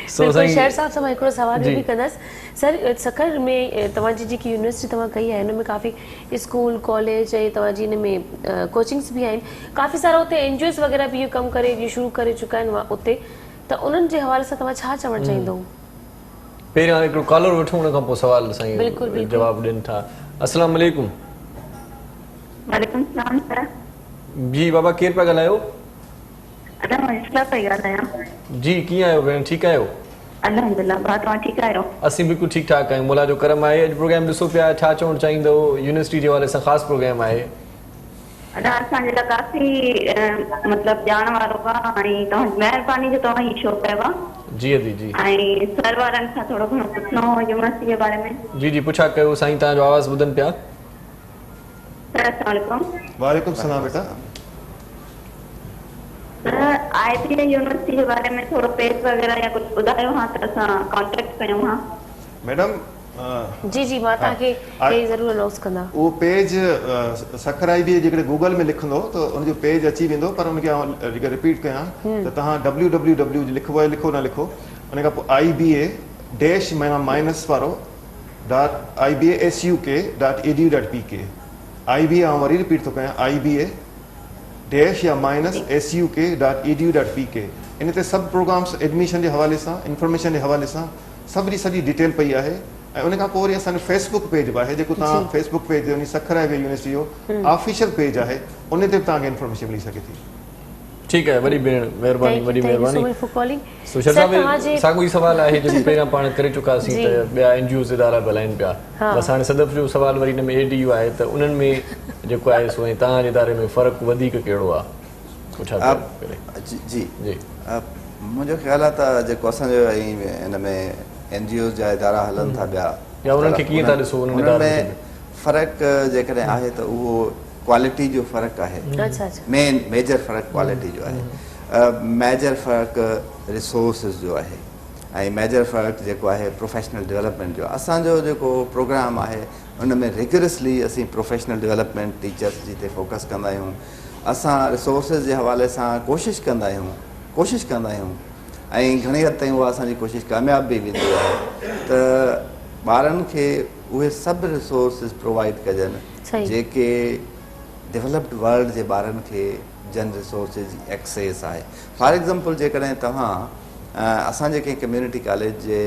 [SPEAKER 2] शहर साहब सां मां हिकिड़ो सवाल बि कंदसि सर, सखर में तव्हांजी जेकी यूनिवर्सिटी तव्हां कई आहे हुन में काफ़ी स्कूल कॉलेज ऐं तव्हांजी हिन में कोचिंग्स बि आहिनि, काफ़ी सारा हुते NGOs वग़ैरह बि इहो कमु करे शुरू करे चुका आहिनि उते, त उन्हनि जे हवाले सां तव्हां छा चवणु चाहींदो?
[SPEAKER 1] पहिरियां हिकिड़ो कॉलर वठूं, हुन खां पोइ सवाल साईं जवाबु ॾियनि था। अस्सलाम वालेकुम।
[SPEAKER 6] वालेकुम सलाम सर।
[SPEAKER 1] जी बाबा केरु पिया ॻाल्हायो?
[SPEAKER 6] अदा मां इस्ला पई ॻाल्हायां।
[SPEAKER 1] जी कीअं आहियो भेण, ठीकु आहियो?
[SPEAKER 6] अल्हम्दुलिल्लाह, भाउ तव्हां ठीकु आहियो?
[SPEAKER 1] असीं बिल्कुलु ठीकु ठाक आहियूं, मोला जो करम आहे। अॼु प्रोग्राम ॾिसो पिया, छा चवणु चाहींदो? यूनिवर्सिटी जे हवाले सां ख़ासि प्रोग्राम आहे।
[SPEAKER 6] अदा असांजे लाइ काफ़ी मतिलबु ॼाण वारो आहे ऐं तव्हांजी महिरबानी जो तव्हां ही शो कयो आहे।
[SPEAKER 1] जी अदी जी।
[SPEAKER 6] ऐं सर वारनि खां थोरो घणो पुछणो हो यूनिवर्सिटी जे बारे में।
[SPEAKER 1] जी जी पुछा कयो साईं, तव्हांजो आवाज़ ॿुधनि पिया।
[SPEAKER 6] सर अस्सलाम वालेकुम।
[SPEAKER 5] वालेकुम सलाम बेटा।
[SPEAKER 6] सर IBA यूनिवर्सिटी जे बारे में थोरो पेज वग़ैरह या कुझु ॿुधायो हा त असां कॉन्टेक्ट कयूं हा।
[SPEAKER 5] मैडम
[SPEAKER 2] जी जी मां तव्हांखे ज़रूरु अनाउंस कंदा।
[SPEAKER 5] उहो पेज सखर IBA जेकॾहिं गूगल में लिखंदो त उनजो पेज अची वेंदो, पर उनखे आउं रिपीट कयां त तव्हां www लिखो आहे लिखो न लिखो, उन खां पोइ IBA डैश माइनस वारो .ibasuk.edu.pk IBA आउं वरी रिपीट थो कयां IBA डैश या माइनस SUK.edu.pk। इन ते सभु प्रोग्राम्स एडमिशन जे हवाले सां इंफॉर्मेशन जे हवाले सां सॼी डिटेल पई आहे। ऐं उन खां पोइ वरी असांजो फेसबुक पेज बि आहे, जेको तव्हां फेसबुक पेज ते सखर IBA यूनिवर्सिटी जो ऑफिशियल पेज आहे, उन ते बि तव्हांखे इंफॉर्मेशन मिली सघे थी।
[SPEAKER 1] ठीकु आहे, वॾी भेण महिरबानी, वॾी महिरबानी। सो शर साहिब साॻियो ई सवाल आहे जेको पहिरियां पाण करे चुकासीं त ॿिया NGOs इदारा बि हलाइनि पिया, बसि हाणे सदफ जो सवाल वरी हिन में ADU आहे त उन्हनि में जेको आहे सो ऐं तव्हांजे इदारे में फ़र्क़ु वधीक कहिड़ो आहे? पुछा
[SPEAKER 3] जी जी मुंहिंजो ख़्यालु आहे त जेको असांजो हिन में NGOs जा इदारा हलनि था ॿिया
[SPEAKER 1] या उन्हनि खे कीअं था ॾिसो?
[SPEAKER 3] उन्हनि में फ़र्क़ु जेकॾहिं आहे त उहो क्वालिटी जो फ़र्क़ु आहे। मेजर फ़र्क़ु क्वालिटी जो आहे, मेजर फ़र्क़ु रिसोर्सिस जो आहे ऐं मेजर फ़र्क़ु जेको आहे प्रोफेशनल डेवलपमेंट जो। असांजो जेको प्रोग्राम आहे उन में रिगरसली असीं प्रोफेशनल डेवलपमेंट टीचर्स जी ते फोकस कंदा आहियूं। असां रिसोर्सिस जे हवाले सां कोशिशि कंदा आहियूं ऐं घणी हद ताईं उहा असांजी कोशिशि कामयाब बि वेंदी आहे त ॿारनि खे उहे सभु रिसोर्सिस प्रोवाइड कजनि जेके डेवलप्ड वर्ल्ड जे ॿारनि खे जन रिसोर्सिस जी एक्सेस आहे। फॉर एग्ज़ाम्पल जेकॾहिं तव्हां असांजे कंहिं कम्यूनिटी कॉलेज जे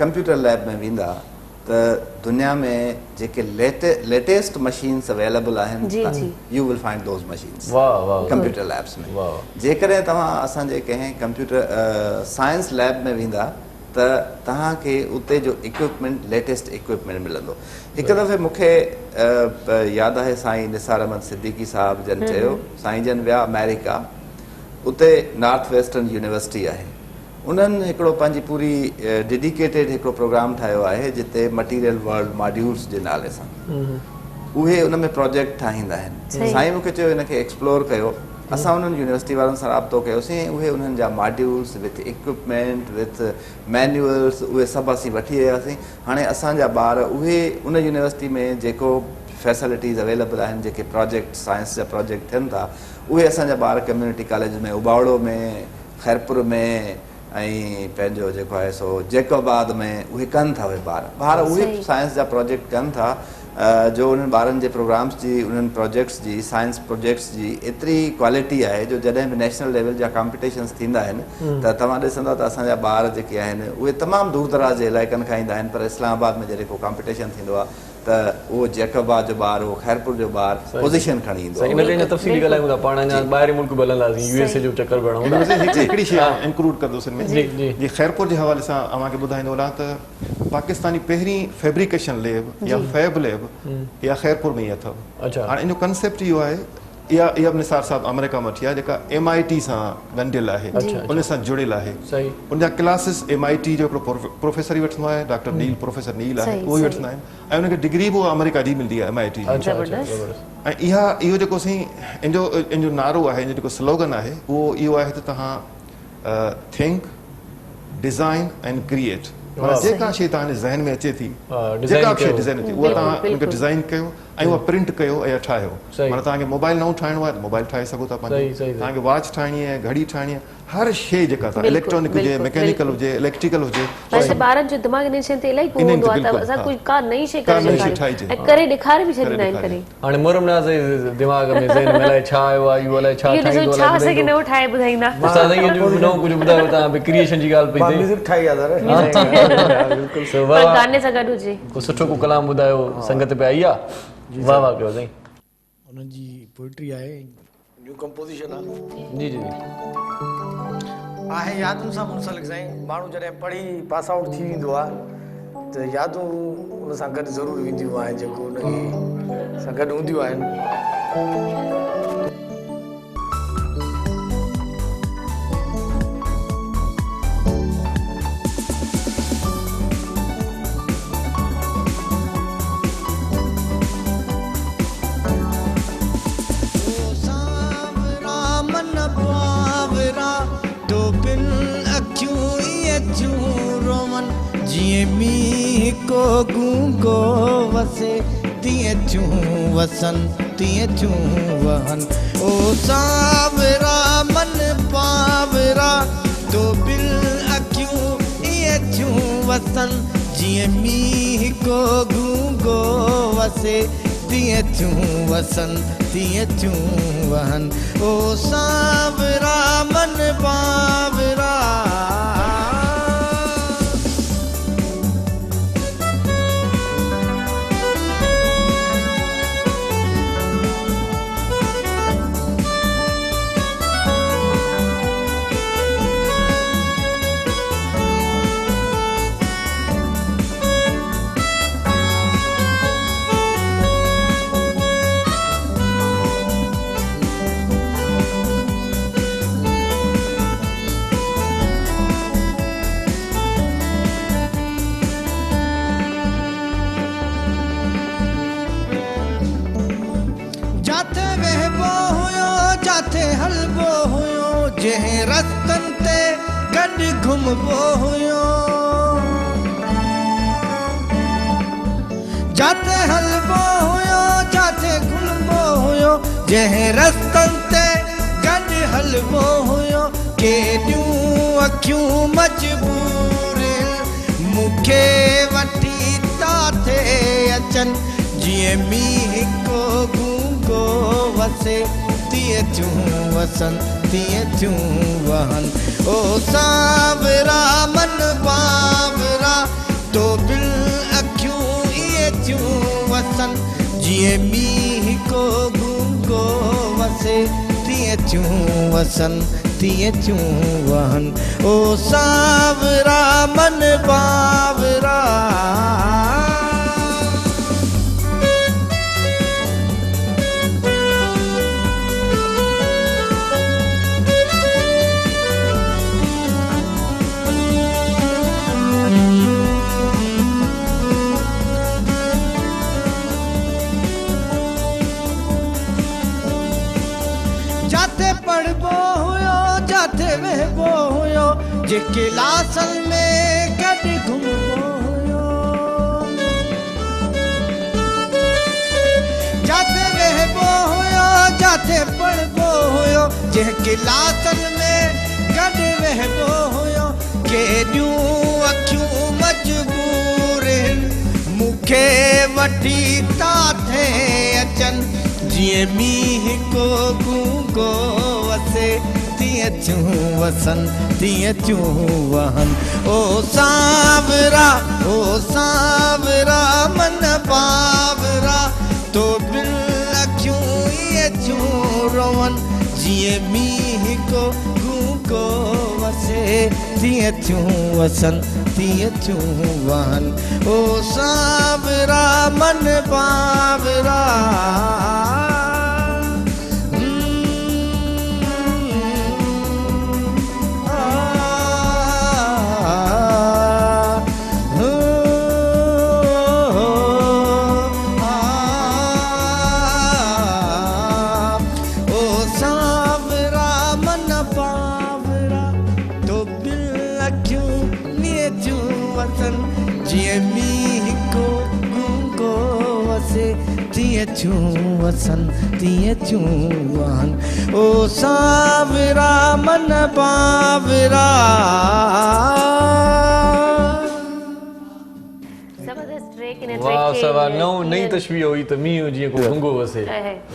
[SPEAKER 3] कंप्यूटर लैब में वेंदा त दुनिया में जेके लेटेस्ट मशीन्स अवेलेबल आहिनि U will find those machines computer labs में। जेकॾहिं तव्हां असांजे कंहिं कंप्यूटर साइंस लैब में वेंदा त तव्हांखे उते जो इक्विपमेंट लेटेस्ट इक्विपमेंट मिलंदो। हिकु दफ़े मूंखे यादि आहे साईं निसार अहमद सिद्दीकी साहिब जन चयो, साईं जन विया अमेरिका, उते नॉर्थ वेस्टर्न यूनिवर्सिटी आहे, उन्हनि हिकिड़ो पंहिंजी पूरी डेडिकेटेड हिकिड़ो प्रोग्राम ठाहियो आहे जिते मटीरियल वर्ल्ड मॉड्यूल्स जे नाले सां उहे उन में प्रोजेक्ट ठाहींदा आहिनि। साईं मूंखे चयो हिनखे एक्सप्लोर कयो। असां उन्हनि यूनिवर्सिटी वारनि सां राब्तो कयोसीं, उहे उन्हनि जा मॉड्यूल्स विथ इक्विपमेंट विथ मैन्युअल्स उहे सभु असीं वठी आयासीं। हाणे असांजा ॿार उहे उन यूनिवर्सिटी में जेको फैसिलिटीज़ अवेलेबल आहिनि, जेके प्रोजेक्ट साइंस जा प्रोजेक्ट थियनि था, उहे असांजा ॿार कम्यूनिटी कॉलेज में उबावड़ो में खैरपुर में ऐं पंहिंजो जेको आहे सो जैकोबाद में उहे कनि था। उहे ॿार उहे साइंस जा प्रोजेक्ट कनि था जो उन्हनि ॿारनि जे प्रोग्राम्स जी उन्हनि प्रोजेक्ट्स जी साइंस प्रोजेक्ट्स जी एतिरी क्वालिटी आहे जो जॾहिं बि नेशनल लेवल जा कॉम्पिटिशन्स थींदा आहिनि त तव्हां ॾिसंदा त असांजा ॿार जेके आहिनि उहे तमामु दूर दराज जे इलाइक़नि खां ईंदा आहिनि पर इस्लामाबाद में जॾहिं को कॉम्पिटिशन थींदो आहे त उहो जैकबाद जो ॿारु उहो खैरपुर जो ॿारु पोज़ीशन खणी ईंदो आहे।
[SPEAKER 1] इन ते तफ़सीली ॻाल्हायूं था पाण अञा ॿाहिरि मुल्क बि हलंदासीं USA जो चकर बि हणूं था।
[SPEAKER 5] हिकिड़ी शइ इंक्लूड कंदुसि हिन
[SPEAKER 1] जी,
[SPEAKER 5] में
[SPEAKER 1] जी।
[SPEAKER 5] जीअं खैरपुर जे हवाले सां अव्हांखे ॿुधाईंदो वञा त पाकिस्तानी पहिरीं फैब्रिकेशन लैब या फैब लैब इहा खैरपुर में ई अथव।
[SPEAKER 1] अच्छा।
[SPEAKER 5] हाणे इन जो कंसेप्ट इहो आहे इहा निसार साहब अमेरिका मां वठी आहे जेका MIT सां ॻंढियल आहे उन सां जुड़ियल आहे।
[SPEAKER 1] सही।
[SPEAKER 5] उनजा क्लासिस MIT जो हिकिड़ो प्रोफेसर ई वठंदो आहे डॉक्टर नील प्रोफेसर नील आहे उहो ई वठंदा आहिनि ऐं उनखे डिग्री बि अमेरिका जी मिलंदी आहे MIT जी। ऐं इहो जेको असीं इन जो नारो आहे इन जो जेको स्लोगन आहे उहो इहो आहे त तव्हां थिंक डिज़ाइन एंड क्रिएट जेका शइ तव्हांजे ज़हन में अचे थी जेका बि शइ डिज़ाइन अचे उहा तव्हां उनखे डिज़ाइन कयो ऐं उहा प्रिंट कयो ऐं ठाहियो। माना तव्हांखे मोबाइल नओं ठाहिणो आहे त मोबाइल ठाहे सघो था पंहिंजो, तव्हांखे वॉच ठाहिणी आहे घड़ी ठाहिणी आहे हर शइ जेका तव्हां इलेक्ट्रॉनिक हुजे मैकेनिकल हुजे इलेक्ट्रिकल हुजे
[SPEAKER 2] वैसे ॿारनि जो दिमाग़ इन शयुनि ते इलाही को हूंदो आहे त असां कोई का नई शइ करे ॾेखारे बि छॾींदा आहिनि करे।
[SPEAKER 1] हाणे मुरम नाज़ दिमाग़ में ज़हन में अलाए छा आयो आहे इहो अलाए छा ठाहींदो
[SPEAKER 2] छा असांखे नओं ठाहे ॿुधाईंदा
[SPEAKER 1] असां नओं कुझु ॿुधायो तव्हां भई क्रिएशन जी ॻाल्हि पई
[SPEAKER 4] म्यूजिक ठाही आहे दादा बिल्कुलु
[SPEAKER 2] पर गाने सां गॾु हुजे
[SPEAKER 1] को सुठो को कलाम ॿुधायो संगत पे आई आहे वाह वाह कयो साईं।
[SPEAKER 4] उन्हनि जी पोइट्री आहे न्यू कंपोज़िशन आहे
[SPEAKER 1] जी जी
[SPEAKER 4] आहे यादुनि सां मुंसलिक साईं। माण्हू जॾहिं पढ़ी पास आउट थी वेंदो आहे त यादूं उन सां गॾु ज़रूरु ईंदियूं आहिनि जेको उनखे सां गॾु हूंदियूं आहिनि।
[SPEAKER 7] मींह को गूंगो वसे तीअं थियूं वसन तीअं थियूं वहन ओ सावरा मन पावरा तो बिल अखियूं ईअं थियूं वसन जीअं मींह को गूंगो वसे तीअं थियूं वसन तीअं थियूं वहन ओ सावरा मन पावरा। जंहिं रस्तनि ते गॾु घुमबो हुयो जाते हलबो हुयो जाते घुमबो हुयो जंहिं रस्तनि ते गॾु हलबो हुयो केॾियूं अखियूं मजबूर मूंखे वठी था थे अचनि जीअं मींह को गूंगो वसे तीअं थियूं वसन तीअं थियूं वहन ओ सावरा मन बावरा तो बिल अखियूं ईअं थियूं वसन जीअं मींह को गूंगो वसे तीअं थियूं वसन तीअं थियूं वहन ओ सावरा मन बावरा। पढ़बो हुयो जाते वहबो हुयो जे क्लासन में गॾु घुमबो हुयो जाते वहबो हुयो जाते पढ़बो हुयो जे क्लासन में गॾु वहबो हुयो केॾियूं अखियूं मजबूर मूंखे वठी था थे अचन जिए मींह को गूंगो वसे तीअं थियूं वसन तीअं थियूं वहन ओ सावरा मन बावरा तो बिल अखियूं इहे थियूं रोवन जिए मींह को गूंगो वसे तीअं थियूं वसन तीअं थियूं वहन ओ सावरा मन बावरा वसन तीअं थियूं वहन ओ सावरा मन बावरा
[SPEAKER 2] जबरदस्त ट्रैक इन
[SPEAKER 1] वाह
[SPEAKER 2] ट्रैक
[SPEAKER 1] सवा नई तशवीह हुई त मींहुं जीअं को गूंगो वसे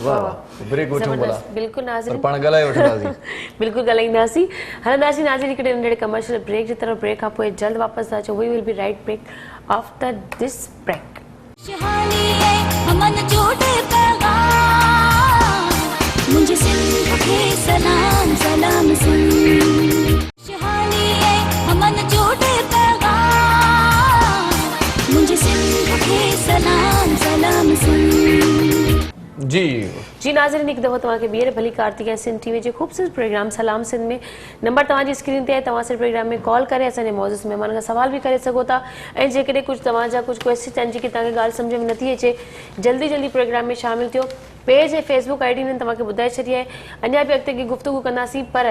[SPEAKER 1] वाह ब्रेक वठूं भला
[SPEAKER 2] बिल्कुल
[SPEAKER 1] पर
[SPEAKER 2] नाज़रीन
[SPEAKER 1] पाण ॻाल्हाए वठंदासीं
[SPEAKER 2] बिल्कुल ॻाल्हाईंदासीं हलंदासीं नाज़रीन हिकिड़े नंढड़े कमर्शियल ब्रेक जी तरफ़ ब्रेक खां पोइ जल्द वापसि था अचूं we will be right break after this break
[SPEAKER 8] Shahani है अमन जोड़े पैगाम मुझे सिंध के सलाम सलाम सुन शहानी है अमन जोड़े पैगाम मुझे सिंध के सलाम सलाम सुन
[SPEAKER 1] जी
[SPEAKER 2] नाज़रीन हिकु दफ़ो तव्हांखे ॿीहर भली कार्तिक ऐं सिंध टीवी जे ख़ूबसूरत प्रोग्राम सलाम सिंध में नंबर तव्हांजी स्क्रीन ते आहे तव्हां सिर्फ़ु प्रोग्राम में कॉल करे असांजे मौजूद महिमान खां सवाल बि करे सघो था ऐं जेकॾहिं कुझु तव्हांजा कुझु क्वेश्चन आहिनि जेकी तव्हांखे ॻाल्हि सम्झ में नथी अचे जल्दी प्रोग्राम में शामिल थियो पेज ऐं फेसबुक आई डी में तव्हांखे ॿुधाए छॾी आहे अञा बि अॻिते गुफ़्तगू कंदासीं पर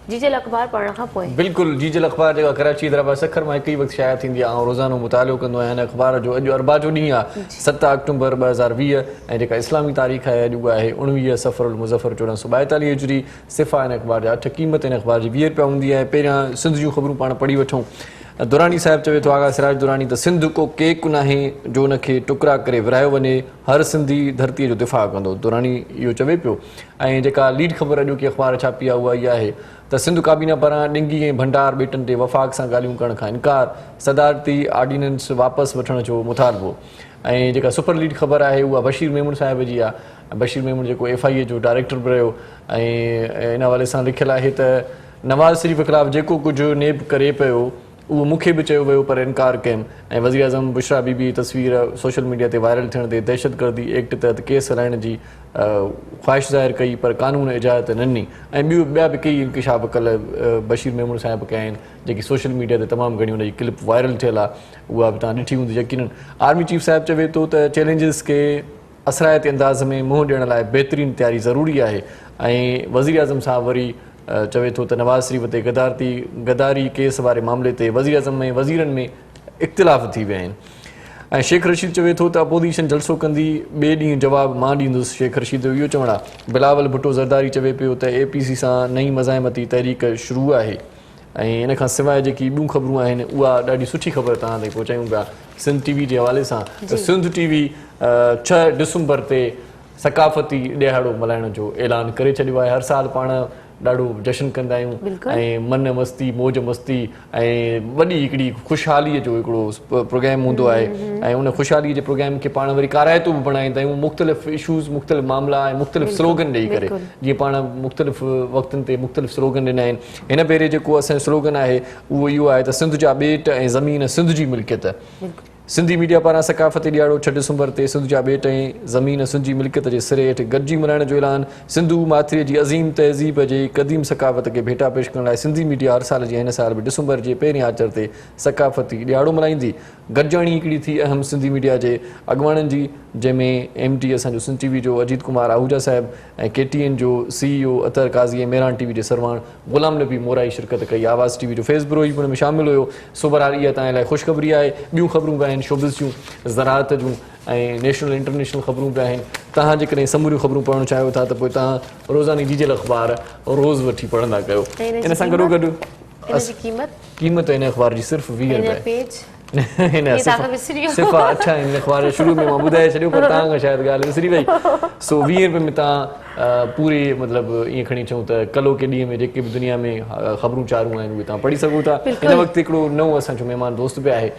[SPEAKER 2] जीजल अख़बार पढ़ण खां पोइ
[SPEAKER 1] बिल्कुलु जीजल अख़बार जेका कराची हैदराबाद सखर मां हिकु ई वक़्तु शाया थींदी आहे ऐं रोज़ानो मुतालो कंदो आहियां हिन अख़बार जो अॼु अरबा जो ॾींहुं आहे 7 अक्टूबर 2020 ऐं जेका इस्लामी तारीख़ आहे अॼु उहा आहे 19 सफ़रुल मुज़फ़र 1442 हिजरी सिफ़ा हिन अख़बार जा 8 क़ीमत हिन अख़बार जी 20 रुपया हूंदी आहे पहिरियां सिंध जूं ख़बरूं पाण पढ़ी वठूं दुरानी साहिब चवे थो आगा सिराज दुरानी त सिंध को केक नाहे जो उनखे टुकड़ा करे विरायो वञे हर सिंधी धरतीअ जो दिफ़ा कंदो दुरानी इहो चवे पियो ऐं जेका लीड ख़बर अॼोकी अख़बार छापी आहे उहा इहा आहे त सिंध काबीना पारां ॾिंगी ऐं भंडार ॿेटनि ते वफ़ाक़ सां ॻाल्हियूं करण खां इनकार सदारती ऑर्डिनेंस वापसि वठण जो मुतालबो ऐं जेका सुपर लीड ख़बर आहे उहा बशीर मेमून साहिब जी आहे बशीर मेमून जेको FIA जो डायरेक्टर बि रहियो ऐं इन हवाले सां लिखियलु आहे त नवाज़ शरीफ़ ख़िलाफ़ु जेको कुझु नेब करे पियो उहो मूंखे बि चयो वियो पर इनकार कयमि ऐं वज़ीर आज़म बुशरा बीबी तस्वीर सोशल मीडिया ते वायरल थियण ते दहशतगर्दी एक्ट तहत केस हलाइण जी ख़्वाहिश ज़ाहिर कई पर कानून इजाज़त न ॾिनी ऐं ॿिया बि कई इंकिशाफ़ कल्ह बशीर मेमून साहिब कया आहिनि जेकी सोशल मीडिया ते तमामु घणी हुनजी क्लिप वायरल थियल आहे उहा बि तव्हां ॾिठी हूंदी यकीनन आर्मी चीफ साहिब चवे थो त चैलेंजिस खे असरायती अंदाज़ में मुंहुं ॾियण लाइ बहितरीनु तयारी ज़रूरी आहे ऐं वज़ीर आज़म साहिब वरी चवे थो त नवाज़ शरीफ़ ते गदारी केस वारे मामले ते वज़ीर आज़म ऐं वज़ीरनि में इख़्तिलाफ़ थी विया आहिनि ऐं शेख रशीद चवे थो त अपोज़िशन जलसो कंदी ॿिए ॾींहुं जवाबु मां ॾींदुसि शेख रशीद जो इहो चवणु आहे बिलावल भुट्टो ज़रदारी चवे पियो त APC सां नई मज़ाहिमती तहरीक शुरू आहे ऐं इन खां सवाइ जेकी ॿियूं ख़बरूं आहिनि उहा ॾाढी सुठी ख़बर तव्हां ताईं पहुचायूं पिया सिंध TV जे हवाले सां त सिंध TV 6 डिसंबर ते सकाफ़ती ॾियारो मल्हाइण जो ऐलान करे छॾियो आहे हर साल पाण ॾाढो जश्न कंदा आहियूं ऐं मन मस्ती मौज मस्ती ऐं वॾी हिकिड़ी ख़ुशहालीअ जो हिकिड़ो प्रोग्राम हूंदो आहे ऐं उन ख़ुशहालीअ जे प्रोग्राम खे पाण वरी काराइतो बि बणाईंदा आहियूं मुख़्तलिफ़ इशूज़ मुख़्तलिफ़ मामला ऐं मुख़्तलिफ़ स्लोगन ॾेई करे जीअं पाण मुख़्तलिफ़ वक़्तनि ते मुख़्तलिफ़ स्लोगन ॾिना आहिनि हिन भेरे जेको असांजो स्लोगन आहे उहो इहो आहे त सिंध जा ॿेट ऐं ज़मीन सिंध जी मिल्कियत सिंधी मीडिया पारां सकाफ़ती ॾियारो 6 डिसंबर ते सिंध जा ॿेट ऐं ज़मीन सिंध जी मिल्कियत जे सिरे हेठि गॾिजी मल्हाइण जो ऐलान सिंधू माथिरे जी अज़ीम तहज़ीब जे क़दीम सकाफ़त खे भेटा पेश करण लाइ सिंधी मीडिया हर साल जी हिन साल बि डिसंबर जे पहिरें आचर ते सकाफ़ती ॾियारो मल्हाईंदी गॾिजाणी हिकिड़ी थी अहम सिंधी मीडिया जे अॻुवाणनि जी जंहिंमें MD असांजो सिंध TV जो अजीत कुमार आहूजा साहिब ऐं KTN जो CEO अतर काज़ी ऐं मेहरान TV जे सरवाण ग़ुलाम नबी मोराई शिरकत कई आवाज़ TV जो फेस ब्रोई हुन में शामिल हुयो सोबरार इहा तव्हां लाइ ख़ुशख़बरी आहे ॿियूं ख़बरूं बि आहिनि शोबिस जूं ज़राअत जूं ऐं नेशनल इंटरनेशनल ख़बरूं बि आहिनि तव्हां जेकॾहिं समूरियूं ख़बरूं पढ़णु चाहियो था त पोइ तव्हां रोज़ानी जीजल अख़बार रोज़ वठी पढ़ंदा कयो इन सां गॾोगॾु क़ीमत हिन अख़बार जी सिर्फ़ु 20 रुपए हिन
[SPEAKER 2] ये तव्हां विसरी वियो।
[SPEAKER 1] सिफ़ा अच्छा हिन अख़बार शुरू में मां ॿुधाए छॾियो पर तव्हां खां शायदि ॻाल्हि विसरी वई। सो 20 रुपए में तव्हां पूरी मतिलबु ईअं खणी अचूं त कलो के ॾींहं में जेके बि दुनिया में ख़बरूं चारूं आहिनि उहे तव्हां पढ़ी सघो था। हिन वक़्तु हिकिड़ो नओं असांजो महिमान दोस्त बि आहे,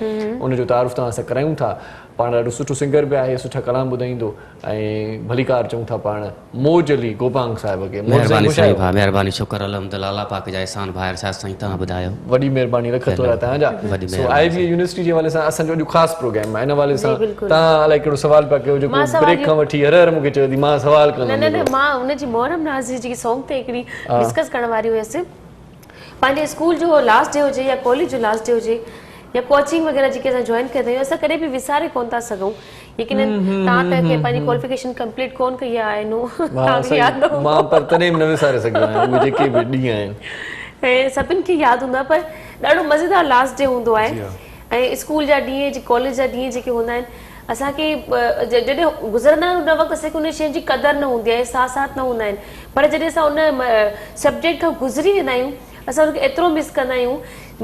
[SPEAKER 1] उनजो तारुफ़ तव्हां सां करायूं था। पाण ॾाढो सुठो सिंगर बि आहे, सुठा कलाम ॿुधाईंदो ऐं भलीकार चऊं था पाण मौज अली गोपांग साहिब खे।
[SPEAKER 9] महिरबानी साईं भाउ, महिरबानी, शुक्र अलहमदुलिल्लाह, अल्लाह पाक जा एहसान भाइर छा साईं तव्हां ॿुधायो।
[SPEAKER 1] वॾी महिरबानी रख थोरा तव्हांजा। सो IB यूनिवर्सिटी जे हवाले सां असांजो अॼु ख़ासि प्रोग्राम आहे। हिन हवाले सां तव्हां अलाए कहिड़ो सवाल पिया कयो जेको ब्रेक खां वठी हर मूंखे चयो थी मां सवाल कंदुमि।
[SPEAKER 2] न मां हुनजी मोहरम नाज़ जी सॉन्ग ते हिकिड़ी डिस्कस करण वारी हुयसि। पंहिंजे स्कूल जो लास्ट डे हुजे या कॉलेज जो लास्ट डे हुजे या कोचिंग वग़ैरह जेके असां जॉइन कंदा आहियूं, असां कॾहिं बि विसारे कोन था सघूं। यकीन तव्हां त पंहिंजी क्वालिफिकेशन कंप्लीट कोन कई आहे
[SPEAKER 1] मां पर तॾहिं बि न विसारे सघियो आहियां उहे जेके बि ॾींहं आहिनि
[SPEAKER 2] ऐं सभिनि खे यादि हूंदो आहे। पर ॾाढो मज़ेदार लास्ट डे हूंदो आहे ऐं स्कूल जा ॾींहं कॉलेज जा ॾींहं जेके हूंदा आहिनि असांखे जॾहिं गुज़रंदा आहियूं उन वक़्तु असांखे उन शइ जी क़दुरु न हूंदी आहे, एहसासात न हूंदा आहिनि। पर जॾहिं असां उन सब्जेक्ट खां गुज़री वेंदा आहियूं असां उनखे एतिरो मिस कंदा आहियूं।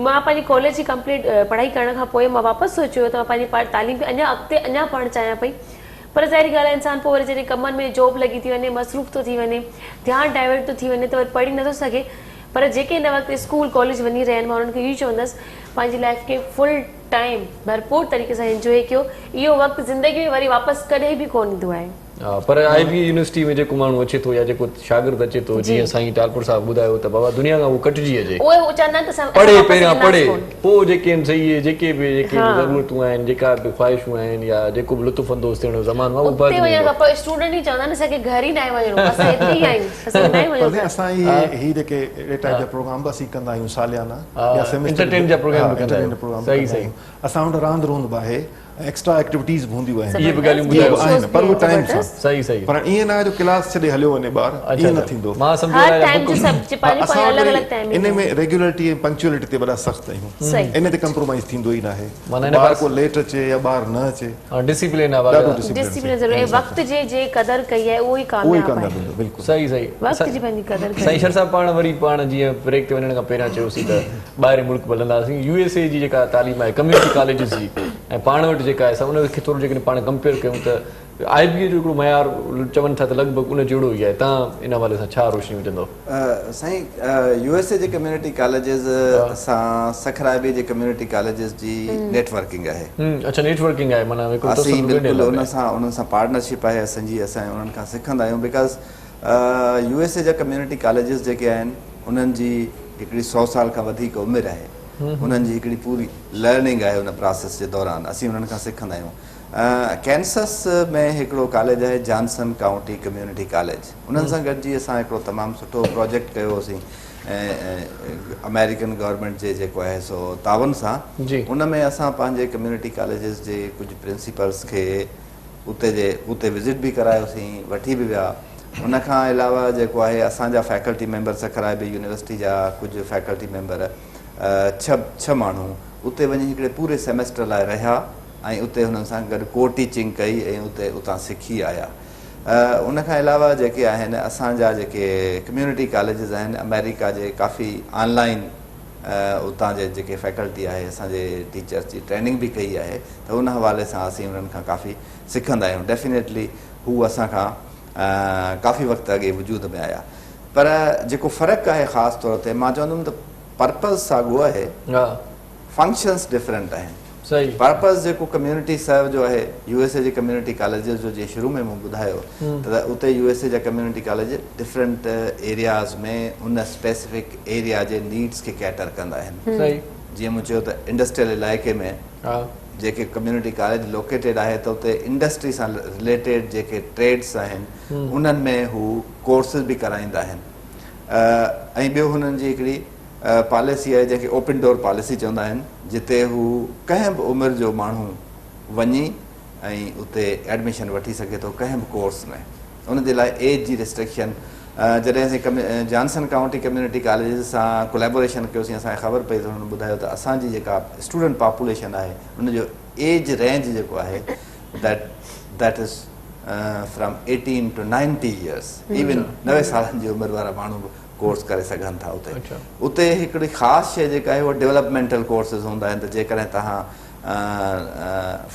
[SPEAKER 2] मां पंहिंजी कॉलेज जी कंप्लीट पढ़ाई करण खां पोइ मां वापसि सोचियो त मां पंहिंजी तालीम खे अञा अॻिते अञा पढ़णु चाहियां पई। पर ज़ाहिरी ॻाल्हि आहे इंसानु पोइ वरी जॾहिं कमनि में जॉब लॻी थी वञे, मसरूफ़ थो थी वञे, ध्यानु डाइवर्ट थो थी वञे त वरी पढ़ी नथो सघे। पर जेके हिन वक़्तु स्कूल कॉलेज वञी रहिया आहिनि मां उन्हनि खे इहो चवंदसि पंहिंजी लाइफ खे फुल टाइम भरपूर तरीक़े सां एंजॉय कयो। इहो वक़्तु ज़िंदगी में वरी वापसि कॾहिं बि कोन ईंदो आहे।
[SPEAKER 1] पर IB यूनिवर्सिटी में जेको माण्हू अचे थो या जेको शागिर्द अचे थो, जीअं साईं टालपुर साहब ॿुधायो त बाबा दुनिया खां उहो कटिजी अचे, पढ़े पहिरियां पढ़े पोइ जेके आहिनि सही जेके बि ज़रूरतूं आहिनि, जेका बि ख़्वाहिशूं आहिनि या जेको बि लुत्फ़ अंदोज़ थियण जो ज़मानो आहे
[SPEAKER 2] उहो स्टूडेंट ई चवंदा आहिनि असांखे घर ई न वञणो, असां हिते ई आहियूं, असां न वञूं।
[SPEAKER 5] असां ही जेके अहिड़े टाइप जा प्रोग्राम बि असीं कंदा आहियूं सालियाना या सेमेस्टर
[SPEAKER 1] एंटरटेन जा प्रोग्राम कंदा आहियूं। सही सही
[SPEAKER 5] असां वटि रांदि रूंद बि आहे, एक्स्ट्रा एक्टिविटीज़ बि हूंदियूं आहिनि,
[SPEAKER 1] इहे बि ॻाल्हियूं ॿुधायो
[SPEAKER 5] आहिनि पर उहो टाइम सां।
[SPEAKER 1] सही सही
[SPEAKER 5] पर ईअं न आहे जो क्लास छॾे हलियो वञे ॿार, ईअं न थींदो।
[SPEAKER 1] मां सम्झो
[SPEAKER 5] इन में रेगुलरिटी ऐं पंक्चुअलिटी ते वॾा सख़्तु आहियूं, इन ते कंप्रोमाइज़ थींदो ई न आहे। ॿार को लेट अचे या ॿार न अचे,
[SPEAKER 1] डिसिप्लिन आहे,
[SPEAKER 2] डिसिप्लिन ज़रूरी आहे। वक़्त जे क़दर कई आहे उहो ई कामयाब आहे।
[SPEAKER 5] बिल्कुलु
[SPEAKER 1] सही सही।
[SPEAKER 2] वक़्त जी पंहिंजी क़दर कई।
[SPEAKER 1] साईं शर साहब पाण जीअं ब्रेक ते वञण खां पहिरियां चयोसीं त ॿाहिरि मुल्क हलंदासीं। USA जी जेका तालीम आहे कम्यूनिटी कॉलेजिस जी ऐं पाण वटि जेका आहे असां उनखे थोरो जेकॾहिं पाण कंपेयर कयूं त IB जो हिकिड़ो मयार चवनि था त लॻभॻि उन जहिड़ो ई आहे। तव्हां इन हवाले सां छा रोशनी विझंदो?
[SPEAKER 3] साईं USA जे कम्यूनिटी कॉलेजिस सां सखराइबी जे कम्यूनिटी कॉलेजिस जी नेटवर्किंग आहे।
[SPEAKER 1] अच्छा नेटवर्किंग आहे, माना
[SPEAKER 3] असीं बिल्कुलु उन्हनि सां पार्टनरशिप आहे असांजी, असां उन्हनि खां सिखंदा आहियूं। बिकॉज़ USA जा कम्यूनिटी कॉलेजिस जेके आहिनि उन्हनि जी हिकिड़ी 100 साल खां वधीक उमिरि आहे, उन्हनि जी हिकिड़ी पूरी लर्निंग आहे। उन प्रोसेस जे दौरान असीं उन्हनि खां सिखंदा आहियूं। कैंसस में हिकिड़ो कॉलेज आहे जॉनसन काउंटी कम्यूनिटी कॉलेज, उन्हनि सां गॾिजी असां हिकिड़ो तमामु सुठो प्रोजेक्ट कयो होसीं अमेरिकन गवर्नमेंट जे जेको आहे सो तावन सां। उन में असां पंहिंजे कम्यूनिटी कॉलेजिस जे कुझु प्रिंसिपल्स खे उते विज़िट बि करायोसीं, वठी बि विया। उन खां अलावा जेको आहे असांजा फैकल्टी मेंबर सखराइबी यूनिवर्सिटी जा कुझु फैकल्टी मेंबर 6 माण्हू उते वञी हिकिड़े पूरे सेमेस्टर लाइ रहिया ऐं उते हुननि सां गॾु को टीचिंग कई ऐं उतां सिखी आया। उन खां अलावा जेके आहिनि असांजा जेके कम्यूनिटी कॉलेजिस आहिनि अमेरिका जे काफ़ी ऑनलाइन उतां जे जेके फैकल्टी आहे असांजे टीचर्स जी ट्रेनिंग बि कई आहे, त उन हवाले सां असीं उन्हनि खां काफ़ी सिखंदा आहियूं। डेफिनेटली हू असां खां काफ़ी वक़्तु अॻे वजूद में आया। पर जेको फ़र्क़ु आहे ख़ासि तौर ते मां चवंदुमि त पर्पज़ साॻियो आहे, फंक्शन्स डिफरेंट आहिनि। पर्पज़ जेको कम्यूनिटी साहिब जो आहे USA जे कम्यूनिटी कॉलेजिस जो जीअं शुरू में मूं ॿुधायो त उते USA जा कम्यूनिटी कॉलेज डिफरेंट एरियाज़ में उन स्पेसिफिक एरिया जे नीड्स खे कैटर कंदा आहिनि। जीअं मूं चयो त इंडस्ट्रियल इलाइक़े में जेके कम्यूनिटी कॉलेज लोकेटेड आहे त उते इंडस्ट्री सां रिलेटेड जेके ट्रेड्स आहिनि उन्हनि में हू कोर्सिस बि कराईंदा आहिनि। ऐं ॿियो हुननि जी हिकिड़ी पॉलिसी आहे जंहिंखे ओपन डोर पॉलिसी चवंदा आहिनि, जिते हू कंहिं बि उमिरि जो माण्हू वञी ऐं उते एडमिशन वठी सघे थो कंहिं बि कोर्स में। उन जे लाइ एज जी रिस्ट्रिक्शन जॾहिं असीं जॉनसन काउंटी कम्यूनिटी कॉलेजिस सां कोलेबोरेशन कयोसीं असांखे ख़बर पई त हुननि ॿुधायो त असांजी जेका स्टूडेंट पॉपुलेशन आहे उनजो एज रेंज जेको आहे that is from 18 to 90 years, even 90 सालनि जी उमिरि वारा माण्हू बि कोर्स करे सघनि था उते। उते हिकिड़ी ख़ासि शइ जेका आहे उहा डेवलपमेंटल कोर्सिस हूंदा आहिनि, त जेकॾहिं तव्हां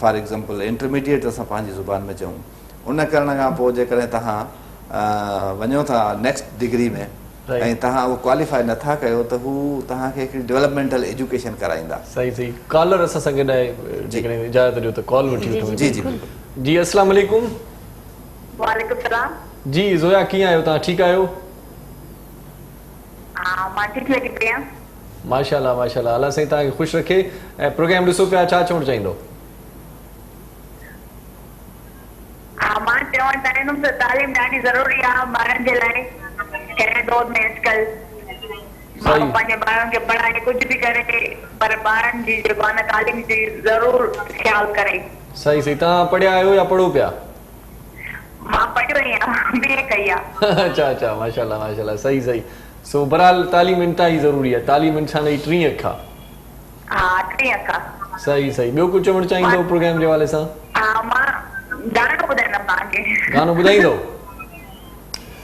[SPEAKER 3] फॉर एग्जांपल इंटरमीडिएट असां पंहिंजी ज़ुबान में चऊं, उन करण खां पोइ जेकॾहिं तव्हां वञो था नेक्स्ट डिग्री में ऐं तव्हां उहो क्वालिफाई नथा कयो त हू तव्हांखे हिकिड़ी डेवलपमेंटल एजुकेशन कराईंदा।
[SPEAKER 1] सही सही। कॉलर असां सां गॾु आहे, जेकॾहिं इजाज़त ॾियो त कॉल वठी वठूं।
[SPEAKER 3] जी जी बिल्कुलु।
[SPEAKER 1] जी अस्सलाम वालेकुम।
[SPEAKER 6] वालेकुम सलाम।
[SPEAKER 1] जी ज़ोया कीअं आहियो तव्हां, ठीकु आहियो?
[SPEAKER 6] हा मां ठीकु लॻी पई आहियां।
[SPEAKER 1] माशाल्लाह माशाल्लाह, अल्लाह साईं तव्हांखे ख़ुशि रखे। ऐं प्रोग्राम ॾिसो पिया, छा चवणु चाहींदो?
[SPEAKER 6] हा मां चवणु चाहींदुमि त तालीम ॾाढी ज़रूरी आहे ॿारनि जे लाइ। कहिड़े दौर में अॼुकल्ह माण्हू पंहिंजे ॿारनि खे पढ़ाए कुझु बि करे, पर ॿारनि जी जेको आहे न तालीम जी ज़रूरु ख़्यालु करे।
[SPEAKER 1] सही सही। तव्हां पढ़िया आहियो या पढ़ो पिया?
[SPEAKER 6] मां पढ़ी रही आहियां, बीए कई आहे।
[SPEAKER 1] अच्छा अच्छा, माशाल्लाह माशाल्लाह, सही सही। सो बहरहाल तालीम इंतहाई ज़रूरी आहे, तालीम इंसान जी टीं अख आहे।
[SPEAKER 6] हा 3 अख।
[SPEAKER 1] सही सही। ॿियो कुझु चवणु चाहींदो प्रोग्राम जे हवाले सां?
[SPEAKER 6] हा मां गानो ॿुधाईंदमि तव्हांखे।
[SPEAKER 1] गानो ॿुधाईंदो?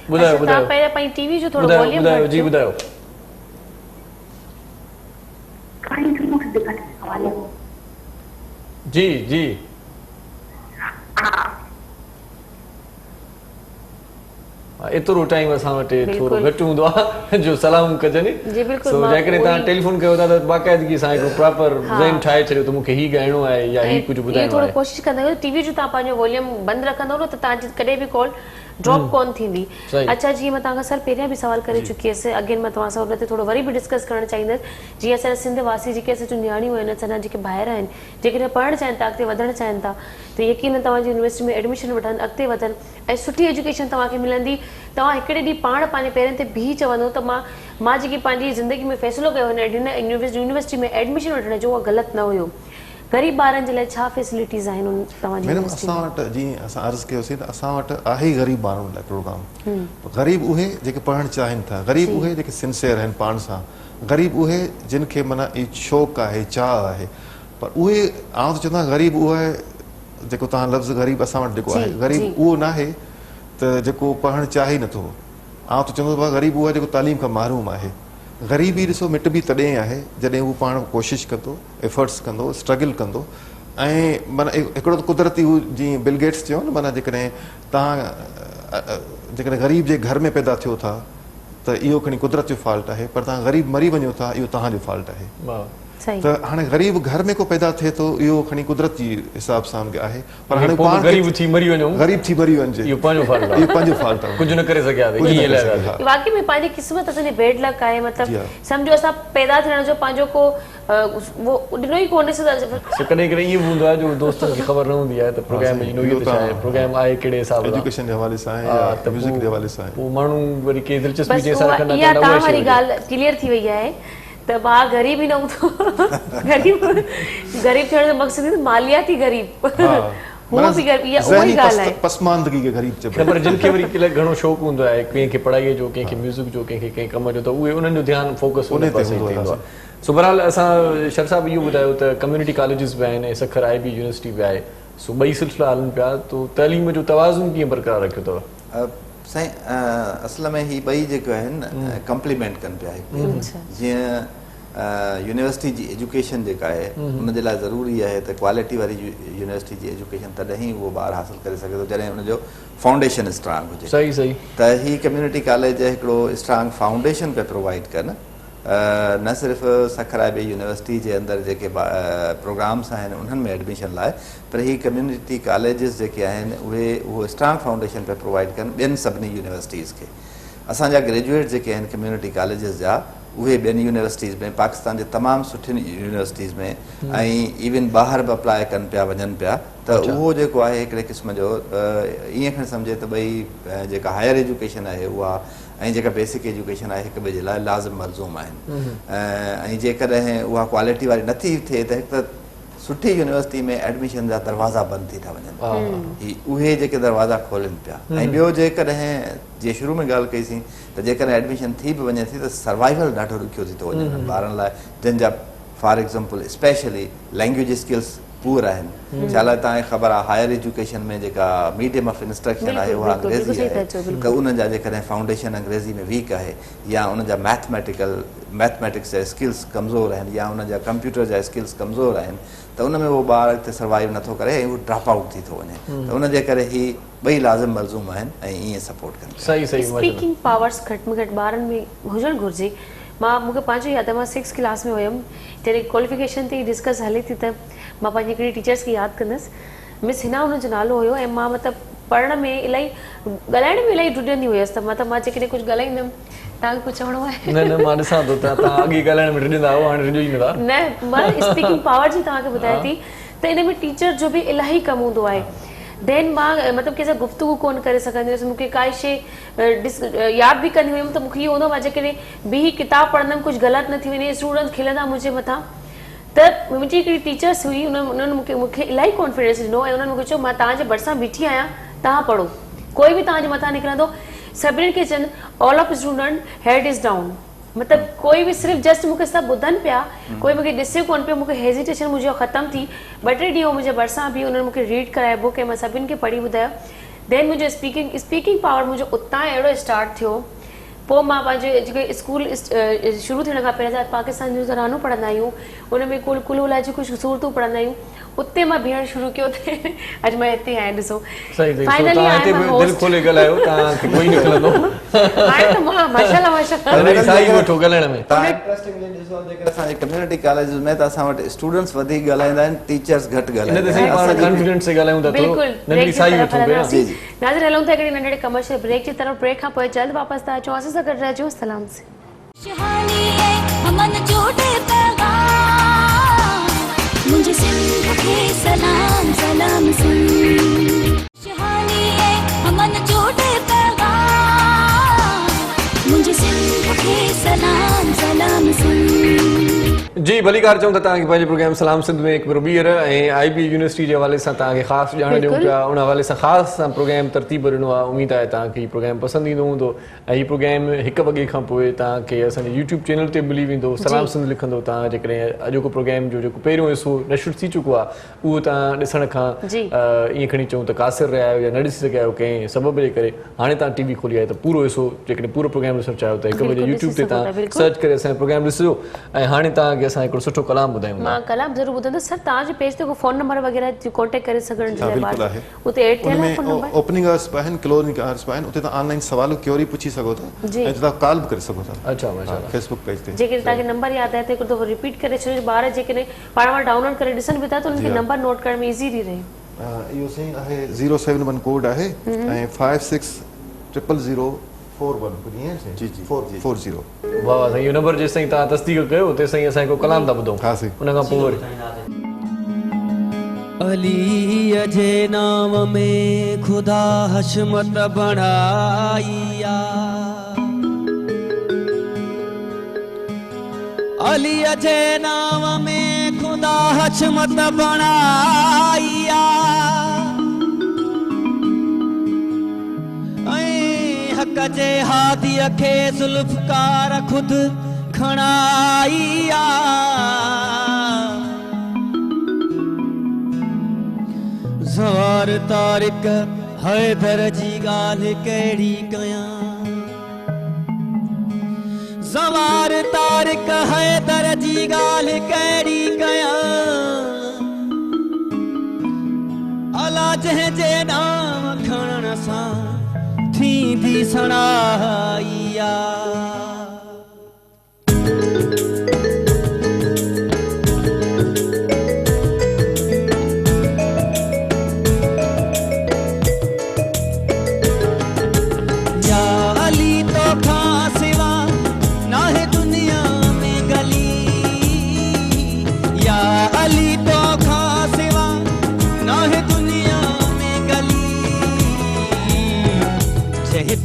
[SPEAKER 1] ॿुधायो ॿुधायो।
[SPEAKER 2] तव्हां पहिरियों पंहिंजी टीवी जो थोरो
[SPEAKER 1] ॿुधायो
[SPEAKER 2] वॉल्यूम
[SPEAKER 1] ॿुधायो जी ॿुधायो। जी जी। एतिरो टाइम असां वटि थोरो घटि हूंदो आहे जो सलाम कजनि। सो जेकॾहिं तव्हां टेलीफोन कयो था त बाक़ाइदगी सां हिकिड़ो प्रॉपर ज़हन ठाहे छॾियो त मूंखे हीउ ॻाइणो आहे या हीउ कुझु ॿुधाइणो आहे।
[SPEAKER 2] कोशिशि कंदा आहियो टीवी जो तव्हां पंहिंजो वॉल्यूम बंदि रखंदव न त तव्हांजी कॾहिं बि कॉल ड्रॉप कोन थींदी। अच्छा जीअं मां तव्हांखां सर पहिरियां बि सवाल करे चुकी हुअसि, अॻे मां तव्हां सां हुन ते थोरो वरी बि डिस्कस करणु चाहींदसि। जीअं असांजा सिंध वासी जेके असां नियाणियूं आहिनि, असांजा जेके ॿाहिरि आहिनि, जेकॾहिं पढ़णु चाहिनि था, अॻिते वधणु चाहिनि था, त यकीन तव्हांजी यूनिवर्सिटी में एडमिशन वठनि, अॻिते वधनि ऐं सुठी एजुकेशन तव्हांखे मिलंदी। तव्हां हिकिड़े ॾींहुं पाण पंहिंजे पेरनि ते बीह चवंदो त मां जेकी पंहिंजी ज़िंदगी में फ़ैसिलो कयो हिन यूनिवर्सिटी में एडमिशन वठण जो, उहा ग़लति न हुयो। ग़रीब ॿारनि जे लाइ छा फैसिलिटीज़ आहिनि तव्हांजी यूनिवर्सिटी में?
[SPEAKER 5] असां वटि जीअं असां अर्ज़ु कयोसीं त असां वटि आहे ई ग़रीब ॿारनि लाइ प्रोग्राम। ग़रीब उहे जेके पढ़णु चाहिनि था, ग़रीब उहे जेके सिंसियर आहिनि पाण सां, ग़रीब उहे जिन खे माना शौक़ु आहे, चाह आहे। पर उहे आउं त चवंदो आहियां ग़रीब उहो आहे जेको तव्हां लफ़्ज़ ग़रीब असां वटि जेको आहे, ग़रीब उहो न आहे त जेको पढ़णु चाहे नथो। आउं त चवंदो आहियां ग़रीब उहो आहे जेको तालीम खां महरूम आहे। ग़रीबी ॾिसो मिटबी तॾहिं आहे जॾहिं उहो पाण कोशिशि कंदो, एफर्ट्स कंदो, स्ट्रगल कंदो। ऐं माना हिकिड़ो त कुदरती हू जीअं बिल गेट्स चयो न, माना जेकॾहिं तव्हां जेकॾहिं ग़रीब जे घर में पैदा थियो था त इहो खणी कुदरत जो फॉल्ट आहे, पर तव्हां ग़रीब मरी वञो था इहो तव्हांजो फॉल्ट आहे। त हाणे ग़रीब घर में को पैदा थिए थो इहो खणी कुदरत जी हिसाब सां आहे, पर हाणे पाण
[SPEAKER 1] ग़रीब थी मरी वञो,
[SPEAKER 5] ग़रीब थी मरी वञे इहो पंहिंजो फॉल्ट आहे, इहो पंहिंजो फॉल्ट आहे,
[SPEAKER 1] कुझु न करे सघिया।
[SPEAKER 2] वाकई में पंहिंजी क़िस्मत असांजी बेड लक आहे। मतिलबु सम्झो असां पैदा थियण जो पंहिंजो को वो ॾिनो ई कोन्हे।
[SPEAKER 1] कॾहिं कॾहिं इहो हूंदो आहे जो दोस्तनि खे ख़बर न हूंदी आहे त प्रोग्राम में नोयत छा आहे, प्रोग्राम आहे कहिड़े हिसाब सां,
[SPEAKER 5] एजुकेशन जे हवाले सां आहे या म्यूज़िक जे हवाले सां आहे।
[SPEAKER 1] पोइ माण्हू वरी के दिलचस्पी जे सां रखंदा
[SPEAKER 2] इहा तव्हां वारी ॻाल्हि क्लियर थी वई आहे त भाउ ग़रीब ई न हूंदो। ग़रीब थियण जो मक़सदु आहे मालियाती ग़रीब।
[SPEAKER 5] पसमानदगी खे ग़रीब चइबो आहे।
[SPEAKER 1] पर जिन खे वरी घणो शौक़ु हूंदो आहे, कंहिंखे पढ़ाईअ जो, कंहिंखे म्यूज़िक जो, कंहिंखे कंहिं कम जो, त उहे उन्हनि जो ध्यानु फोकस उन पासे थींदो आहे। सो बहरहाल असां शर साहब इहो ॿुधायो त कम्युनिटी कॉलेजिस बि आहिनि ऐं सखर IB यूनिवर्सिटी बि आहे। सो ॿई सिलसिला हलनि पिया, त तालीम जो तवाज़ुन कीअं बरक़रार रखियो अथव?
[SPEAKER 3] साईं असल में ही ॿई जेके आहिनि कम्प्लीमेंट कनि पिया। जीअं यूनिवर्सिटी जी एजुकेशन जेका आहे उनजे लाइ ज़रूरी आहे त क्वालिटी वारी यूनिवर्सिटी जी एजुकेशन तॾहिं ई उहो ॿारु हासिलु करे सघे थो जॾहिं उनजो फाउंडेशन स्ट्रांग हुजे।
[SPEAKER 1] सही सही।
[SPEAKER 3] त ही कम्युनिटी कॉलेज हिकिड़ो स्ट्रांग फाउंडेशन पिया प्रोवाइड कनि, न सिर्फ़ु सखर IB यूनिवर्सिटी जे अंदरि जेके प्रोग्राम्स आहिनि उन्हनि में एडमिशन लाइ, पर ही कम्युनिटी कॉलेजिस जेके आहिनि उहो स्ट्रांग फाउंडेशन पिया प्रोवाइड कनि ॿियनि सभिनी यूनिवर्सिटीज़ खे। असांजा ग्रेजुएट जेके आहिनि कम्युनिटी कॉलेजिस जा उहे ॿियनि यूनिवर्सिटीज़ में, पाकिस्तान जे तमामु सुठियुनि यूनिवर्सिटीज़ में ऐं इवन ॿाहिरि बि अप्लाई कनि पिया, वञनि पिया। त उहो जेको आहे हिकिड़े क़िस्म जो ईअं खणी सम्झे त ॿई जेका हायर एजुकेशन आहे उहा ऐं जेका बेसिक एजुकेशन आहे हिक ॿिए जे लाइ लाज़िम मलज़ूम आहिनि। ऐं जेकॾहिं उहा क्वालिटी वारी नथी थिए त हिकु त सुठी यूनिवर्सिटी में एडमिशन जा दरवाज़ा बंदि थी था वञनि, उहे जेके दरवाज़ा खोलनि पिया। ऐं ॿियो जेकॾहिं जीअं शुरू में ॻाल्हि कईसीं त जेकॾहिं एडमिशन थी बि वञे थी त सर्वाइवल ॾाढो ॾुखियो थी थो वञे ॿारनि लाइ, जंहिंजा for example specially language skills पूर आहिनि छा लाइ तव्हांखे ख़बर आहे हायर एजुकेशन में जेका मीडियम ऑफ इंस्ट्रक्शन आहे उहा अंग्रेज़ी आहे त उन जा जेकॾहिं फाउंडेशन अंग्रेज़ी में वीक आहे या उन जा मैथमेटिक्स जा स्किल्स कमज़ोर आहिनि या उन जा कंप्यूटर जा स्किल्स कमज़ोर आहिनि त उन में उहो ॿार अॻिते सर्वाइव नथो करे ऐं उहो ड्रॉप आउट थी थो वञे त उन जे करे ही ॿई लाज़िम मलज़ूम आहिनि ऐं ईअं सपोर्ट कनि
[SPEAKER 1] सही सही
[SPEAKER 2] स्पीकिंग पावर्स घटि में घटि ॿारनि में हुजणु घुरिजे मूंखे पंहिंजो यादि आहे मां 6th क्लास में हुयमि जॾहिं क्वालिफिकेशन ते डिस्कस हले थी त मां पंहिंजी हिकिड़ी टीचर्स खे यादि कंदसि मिस हिना हुनजो नालो हुयो ऐं मां मतिलबु पढ़ण में इलाही ॻाल्हाइण में इलाही ॾुॾंदी हुयसि त मतिलबु मां जेकॾहिं कुझु ॻाल्हाईंदमि तव्हांखे कुझु चवणो आहे
[SPEAKER 1] न मां ॾिसां थो तव्हां अॻे ॻाल्हाइण में ॾिजंदा आहियो हाणे ॾिजो ई नथा
[SPEAKER 2] न मां स्पीकिंग पावर जी तव्हांखे ॿुधायां थी त इन में टीचर जो बि इलाही कमु हूंदो आहे देन मां मतिलबु कंहिंसां गुफ़्तगू कोन करे सघंदी हुयसि मूंखे काई शइ यादि बि कंदी हुयमि त मूंखे इहो हूंदो आहे जेकॾहिं ॿी किताबु पढ़ंदमि कुझु ग़लति न थी वञे स्टूडेंट खिलंदा मुंहिंजे मथां त मुंहिंजी हिकिड़ी टीचर्स हुई उन्हनि मूंखे इलाही कॉन्फिडेंस ॾिनो ऐं उन्हनि मूंखे चयो मां तव्हांजे भरिसां बीठी आहियां तव्हां पढ़ो कोई बि तव्हांजे मथां निकिरंदो सभिनीनि खे चवनि all of student head is down मतिलबु कोई बि सिर्फ़ु जस्ट मूंखे सभु ॿुधनि पिया कोई मूंखे ॾिसे कोन पियो मूंखे हेजिटेशन मुंहिंजो ख़तमु थी 2-3 ॾींहं मुंहिंजे भरिसां बि उन्हनि मूंखे रीड कराए बुक ऐं मां सभिनि खे पढ़ी ॿुधायो देन मुंहिंजो स्पीकिंग पावर मुंहिंजो उतां अहिड़ो स्टार्ट थियो पोइ मां पंहिंजे जेके स्कूल शुरू थियण खां पहिरियों पाकिस्तान जो ज़रानो पढ़ंदा आहियूं उन में कुल जी कुझु सूरतूं पढ़ंदा आहियूं उते मां बीहण शुरू कयो अॼु मां हिते आहियां ॾिसो फाइनली दिलि खोले ॻाल्हायो तव्हांखे कोई न खिलंदो हाणे त मां माशाल्लाह
[SPEAKER 1] साई वठो ॻाल्हाइण में
[SPEAKER 3] तव्हां इंट्रस्टिंगली ॾिसो जेकर असांजे कम्युनिटी कॉलेजिस में त असां वटि स्टूडेंट्स वधीक ॻाल्हाईंदा आहिनि टीचर्स घटि ॻाल्हाईंदा आहिनि
[SPEAKER 1] पाण कॉन्फिडेंस से ॻाल्हायूं था
[SPEAKER 2] बिल्कुलु
[SPEAKER 1] नंढी साई वठो भेण
[SPEAKER 3] जी जी
[SPEAKER 2] नाज़िर हलूं था हिकिड़ी नंढड़े कमर्शियल ब्रेक जी तरफ़ ब्रेक खां पोइ जल्द वापसि था अचूं असां सां गॾु रहिजो सलाम से
[SPEAKER 8] शहानी है अमन जोड़े पैगाम मुझे सिंध के सलाम सलाम सुन शहानी है अमन जोड़े पैगाम मुझे सिंध के सलाम सलाम सुन
[SPEAKER 1] जी भली कार चऊं त तव्हांखे पंहिंजे प्रोग्राम सलाम सिंध में हिकु ॿीहर ऐं IB यूनिवर्सिटी जे हवाले सां तव्हांखे ख़ासि ॼाण ॾियूं पिया उन हवाले सां ख़ासि प्रोग्राम तरतीब ॾिनो आहे उमेद आहे तव्हांखे हीउ प्रोग्राम पसंदि ईंदो हूंदो ऐं हीउ प्रोग्राम 1 वॻे खां पोइ तव्हांखे असांजे यूट्यूब चैनल ते मिली वेंदो सलाम सिंध लिखंदो तव्हां जेकॾहिं अॼोको प्रोग्राम जो जेको पहिरियों हिसो नशर थी चुको आहे उहो तव्हां ॾिसण खां ईअं खणी चऊं त कासिर रहिया आहियो या न ॾिसी सघिया आहियो कंहिं सबब जे करे हाणे तव्हां TV खोली आहे त पूरो हिसो जेकॾहिं पूरो प्रोग्राम ॾिसणु चाहियो त 1 वॼे यूट्यूब ते तव्हां सर्च करे असांजो प्रोग्राम ॾिसिजो ऐं हाणे तव्हांखे असां हिकिड़ो सुठो कलाम ॿुधायूं
[SPEAKER 2] मां कलाम ज़रूरु ॿुधंदसि सर तव्हांजे पेज ते को फ़ोन नंबर वग़ैरह जो कॉन्टेक्ट करे सघण जे
[SPEAKER 5] बिल्कुलु आहे
[SPEAKER 2] उते ऐड थियल आहे फ़ोन नंबर
[SPEAKER 5] ओपनिंग आवर्स बि आहिनि क्लोजिंग आवर्स बि आहिनि उते तव्हां ऑनलाइन सुवाल क्यूरी पुछी सघो था ऐं तव्हां कॉल बि करे सघो था
[SPEAKER 1] अच्छा माशाल्लाह
[SPEAKER 5] फेसबुक पेज ते
[SPEAKER 2] जेकॾहिं तव्हांखे नंबर यादि आहे त हिकु दफ़ो रिपीट करे छॾियो ॿार जेकॾहिं पाण वटि डाउनलोड करे ॾिसनि बि था त उन्हनि खे नंबर नोट करण में इज़ी थी रहे
[SPEAKER 5] इहो सही आहे 071 कोड आहे ऐं 560041 जी जी 40
[SPEAKER 1] वाह वाह इहो नंबर जेसिताईं तव्हां तस्दीक कयो तेसिताईं असां हिकु कलाम था ॿुधूं
[SPEAKER 5] हा साईं
[SPEAKER 1] उन खां पोइ वरी
[SPEAKER 7] अली जे नाम में खुदा हशमत बढ़ाइया अली जे नाम में खुदा हशमत बढ़ाइया हक जे हादी खे ज़ुल्फ़कार खुद खणाइया ज़वार तारिक हैदर जी ॻाल्हि कहिड़ी कयां ज़वार तारिक हैदर जी ॻाल्हि कहिड़ी कयां अला जंहिंजे नाम खणण सां थींदी सणाइया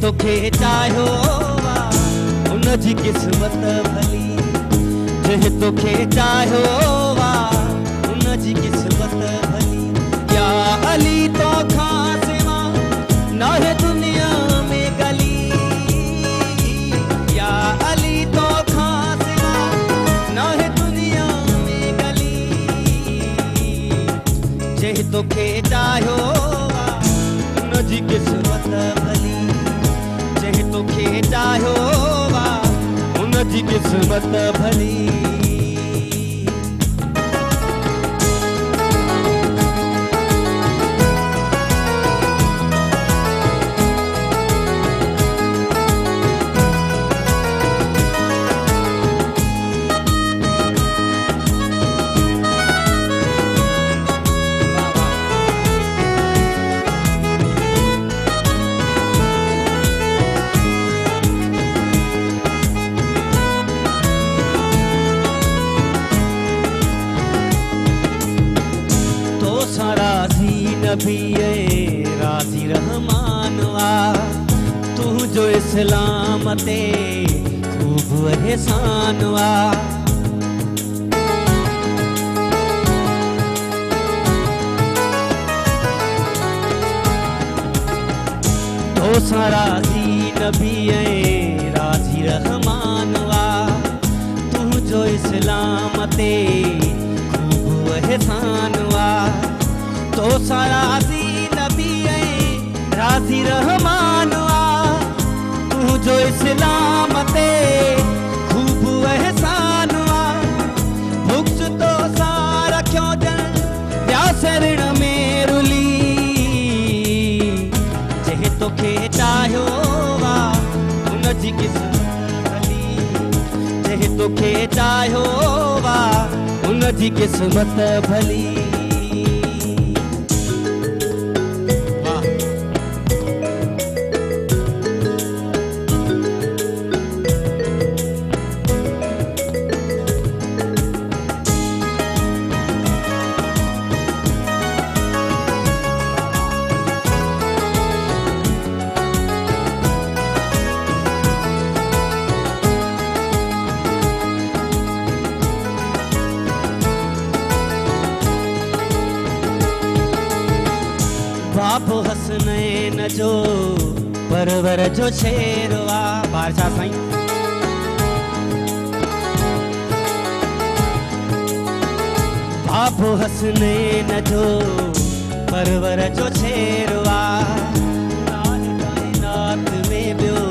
[SPEAKER 7] तोखे चाहियो उन जी क़िस्मत भली जंहिं तोखे चाहियो उन जी क़िस्मत भली या अली तोखां सिवा नाहे दुनिया में गली या अली तोखां सिवा नाहे दुनिया में गली जंहिं तोखे चाहियो उनजी क़िस्मत भली जंहिं तोखे चाहियो उनजी क़िस्मत भली राज़ी रहमान वा तुझो इस्लाम ते खूब एहसान वा तो सां राज़ी नबी राज़ी रहमान वा तुझो इस्लाम ते खूब एहसान वा तो साराज़ी नबी राज़ी रहमान तुझो इस्लाम ते खूब एहसान भुक्स तो सारा क्यों जन व्यासरण में रुली जंहिं तोखे चाहियो उनजी क़िस्मत भली जंहिं तोखे चाहियो उनजी क़िस्मत भली बाबो हसनैन जो परवर जो शेरवा बादशाह साईं बाबो हसनैन जो परवर जो शेरवा कायनात में ॿियो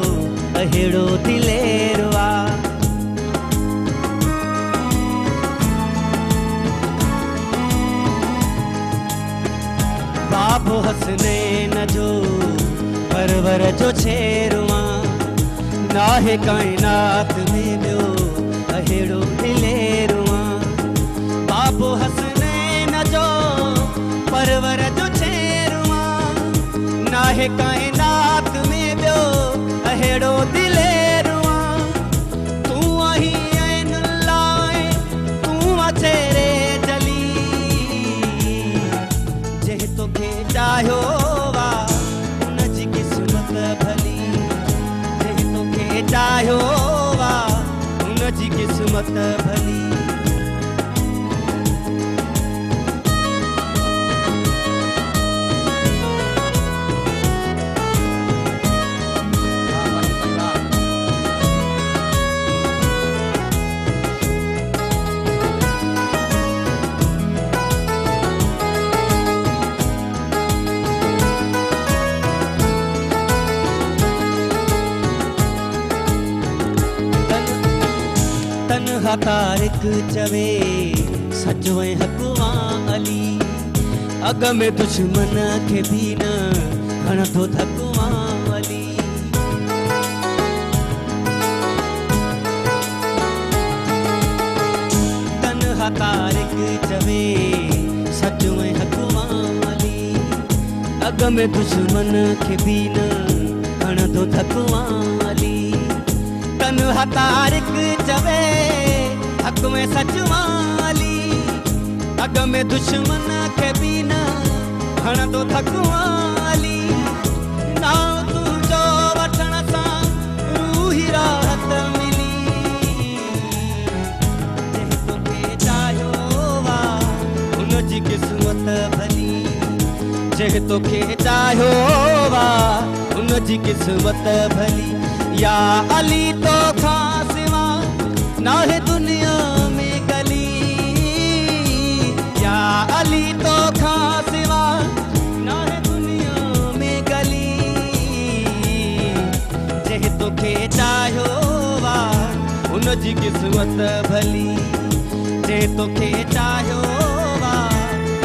[SPEAKER 7] अहिड़ो दिलेरवा बाबो हसनैन जो परवर जो शेरवा नाहे कायनात में ॿियो अहिड़ो दिलेरवा बाबो हसनैन जो परवर जो शेरवा नाहे कायनात में ॿियो अहिड़ो दिलेरवा तूं आहीं ऐनुल्लाह तूं अचेरे तोखे चाहियो उनजी क़िस्मत भली जंहिं तोखे चाहियो उनजी क़िस्मत भली तन्हा तारिक चवे सचो ऐं हक़वा अली अग में दुश्मन खे बि न हणंदो धकवा अली तन्हा तारिक चवे सचो ऐं हक़वा अली अग में दुश्मन खे बि न हणंदो धकवा अली तन्हा तारिक चवे हक़ में सचवा अली अग में दुश्मन खे बि न हणंदो धकवा अली नाम तुंहिंजो वठण सां रूही राहत मिली जंहिं तोखे चाहियो उनजी क़िस्मत भली जंहिं तोखे चाहियो उनजी क़िस्मत भली या अली तो खां सिवा नाहे दुनिया में गली या अली तो खां जी किस्मत भली जे तोखे चाहियो वा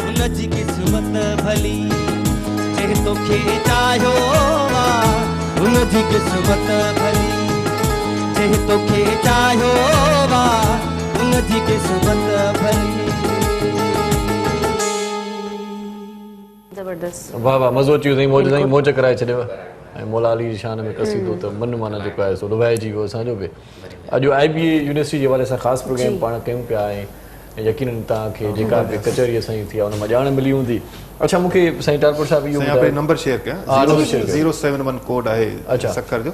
[SPEAKER 7] उन जी किस्मत भली जे तोखे चाहियो वा उन जी किस्मत भली जे तोखे चाहियो वा उन जी किस्मत भली।
[SPEAKER 2] जबरदस्त।
[SPEAKER 1] वाह वाह, मज़ो अची वियो साईं, मौज कराए छॾियव। ऐं मौला अली जी शान में कसीदो त मन माना जेको आहे सो लुभाइजी वियो असांजो बि। अॼु IBA यूनिवर्सिटी जे हवाले सां ख़ासि प्रोग्राम पाण कयूं पिया ऐं यकीनन तव्हांखे जेका बि कचहरी असांजी थी आहे उन मां ॼाण मिली हूंदी। अच्छा, मूंखे साईं टालपुर साहिब इहो
[SPEAKER 5] यहाँ पे नंबर शेयर कया।
[SPEAKER 1] हाँ, नंबर शेयर कया।
[SPEAKER 5] 071 कोड आहे
[SPEAKER 1] अच्छा।
[SPEAKER 5] सक्कर जो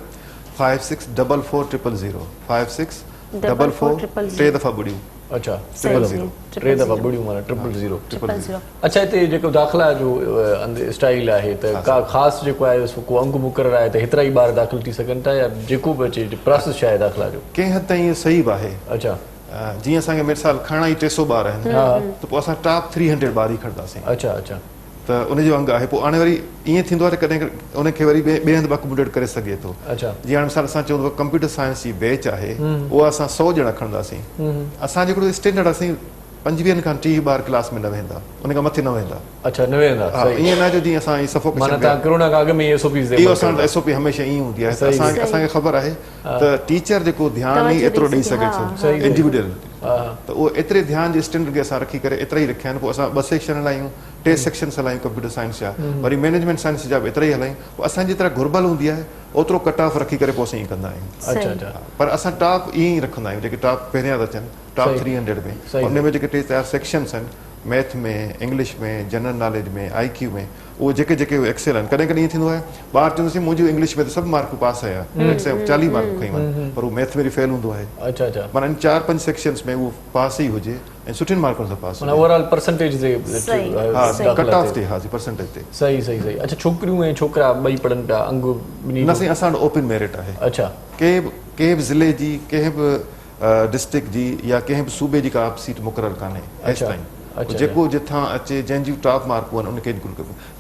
[SPEAKER 5] 564400 564400 टे दफ़ा ॿुड़ियूं।
[SPEAKER 1] अच्छा,
[SPEAKER 2] सही,
[SPEAKER 1] 000 टे दफ़ा ॿुड़ियूं माना 000। अच्छा, हिते जेको दाख़िला जो स्टाइल आहे त का ख़ासि जेको आहे सो को अंग मुक़ररु आहे त हेतिरा ई ॿार दाख़िल थी सघनि था या जेको बि अचे प्रोसेस छा आहे दाख़िला जो?
[SPEAKER 5] कंहिं हद ताईं इहो सही बि आहे।
[SPEAKER 1] अच्छा,
[SPEAKER 5] जीअं असांखे मिसाल खणा ई 300 ॿार आहिनि त पोइ असां टॉप 300 ॿार ई खणंदासीं।
[SPEAKER 1] अच्छा अच्छा,
[SPEAKER 5] त उनजो अंग आहे। पोइ हाणे वरी ईअं थींदो आहे त कॾहिं उनखे वरी ॿिए हंधि अकोमोडेट करे सघे थो।
[SPEAKER 1] अच्छा,
[SPEAKER 5] जीअं हाणे मिसाल असां चऊं कंप्यूटर साइंस जी बैच आहे उहा असां 100 ॼणा खणंदासीं। असांजो हिकिड़ो स्टैंडर्ड असीं 25 खां 30 ॿार क्लास में न वेंदा, उन खां मथे न वेंदा।
[SPEAKER 1] अच्छा, न वेंदा।
[SPEAKER 5] हा, ईअं न जो जीअं असां
[SPEAKER 1] माना
[SPEAKER 5] सफोकेशन
[SPEAKER 1] तव्हां कोरोना खां अॻु में इहो SOP
[SPEAKER 5] इहो असां SOP हमेशह ईअं हूंदी आहे। असांखे ख़बर आहे त टीचर जेको ध्यानु ई एतिरो ॾेई सघे थो इंडिविजुअल, त उहो एतिरे ध्यानु जे स्टैंडर्ड खे असां रखी करे एतिरा ई रखिया आहिनि। पोइ असां 2 सेक्शन हलायूं, 3 सेक्शन्स हलायूं कंप्यूटर साइंस जा, वरी मैनेजमेंट साइंस जा बि एतिरा ई हलायूं। पोइ असांजी जेतिरा घुर्बल हूंदी आहे ओतिरो कट ऑफ रखी करे पोइ असां ईअं कंदा आहियूं।
[SPEAKER 1] अच्छा अच्छा,
[SPEAKER 5] पर असां टॉप ईअं ई रखंदा आहियूं जेके टॉप पहिरियां था अचनि, टॉप 300 में। उन में जेके 3-4 सेक्शन्स आहिनि, मैथ में, इंग्लिश में, जनरल नॉलेज में, IQ में, उहे जेके एक्सेल आहिनि। कॾहिं कॾहिं ईअं थींदो आहे ॿार चवंदासीं मुंहिंजी इंग्लिश में त सभु मार्कूं पास आया, 40 मार्कूं खयूं आहिनि, पर उहो मैथ में फेल हूंदो आहे।
[SPEAKER 1] अच्छा अच्छा,
[SPEAKER 5] माना इन 4-5 सेक्शन्स में उहो पास ई हुजे ऐं सुठियुनि मार्कुनि सां पास
[SPEAKER 1] माना ओवरऑल परसेंटेज ते
[SPEAKER 5] हा, कट ऑफ ते, हा जी, परसेंटेज ते।
[SPEAKER 1] सही सही सही। अच्छा, छोकिरियूं ऐं छोकिरा ॿई पढ़नि पिया, अंग ॿिन्ही?
[SPEAKER 5] न साईं, असां वटि ओपन मेरिट आहे।
[SPEAKER 1] अच्छा,
[SPEAKER 5] कंहिं बि ज़िले जी, कंहिं बि डिस्ट्रिक्ट जी या कंहिं बि सूबे जी का सीट मुक़ररु कान्हे हेसि ताईं। जेको जिथां अचे, जंहिंजी टॉप मार्कूं आहिनि उनखे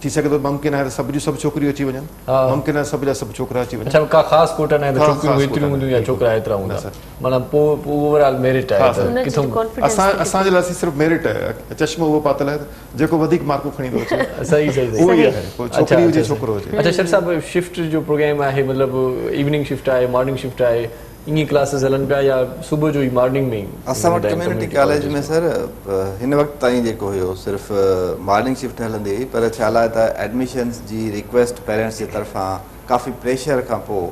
[SPEAKER 5] थी सघे थो मुमकिन आहे त सभु जूं सभु छोकिरियूं अची वञनि, मुमकिन आहे सभु जा सभु छोकिरा अची वञनि।
[SPEAKER 1] अच्छा, का ख़ासि कोटा न आहे त छोकिरियूं एतिरियूं हूंदियूं या छोकिरा एतिरा हूंदा, माना पोइ ओवरऑल मेरिट आहे त किथां?
[SPEAKER 5] असांजे लाइ सिर्फ़ु मेरिट आहे, चश्मो उहो पातल आहे जेको वधीक मार्कूं खणी थो अचे।
[SPEAKER 1] सही सही
[SPEAKER 5] उहो ई आहे, छोकिरी हुजे छोकिरो हुजे।
[SPEAKER 1] अच्छा शर साहब, शिफ्ट जो प्रोग्राम आहे, मतिलबु इवनिंग शिफ्ट आहे, मॉर्निंग शिफ्ट आहे, ईअं क्लासिस हलनि पिया या सुबुह जो ई मॉर्निंग में?
[SPEAKER 3] असां वटि कम्युनिटी कॉलेज में सर हिन वक़्तु ताईं जेको हुयो सिर्फ़ु मॉर्निंग शिफ्ट हलंदी हुई, पर छा आहे त एडमिशन्स जी रिक्वेस्ट पेरेंट्स जे तरफ़ां काफ़ी प्रेशर खां पोइ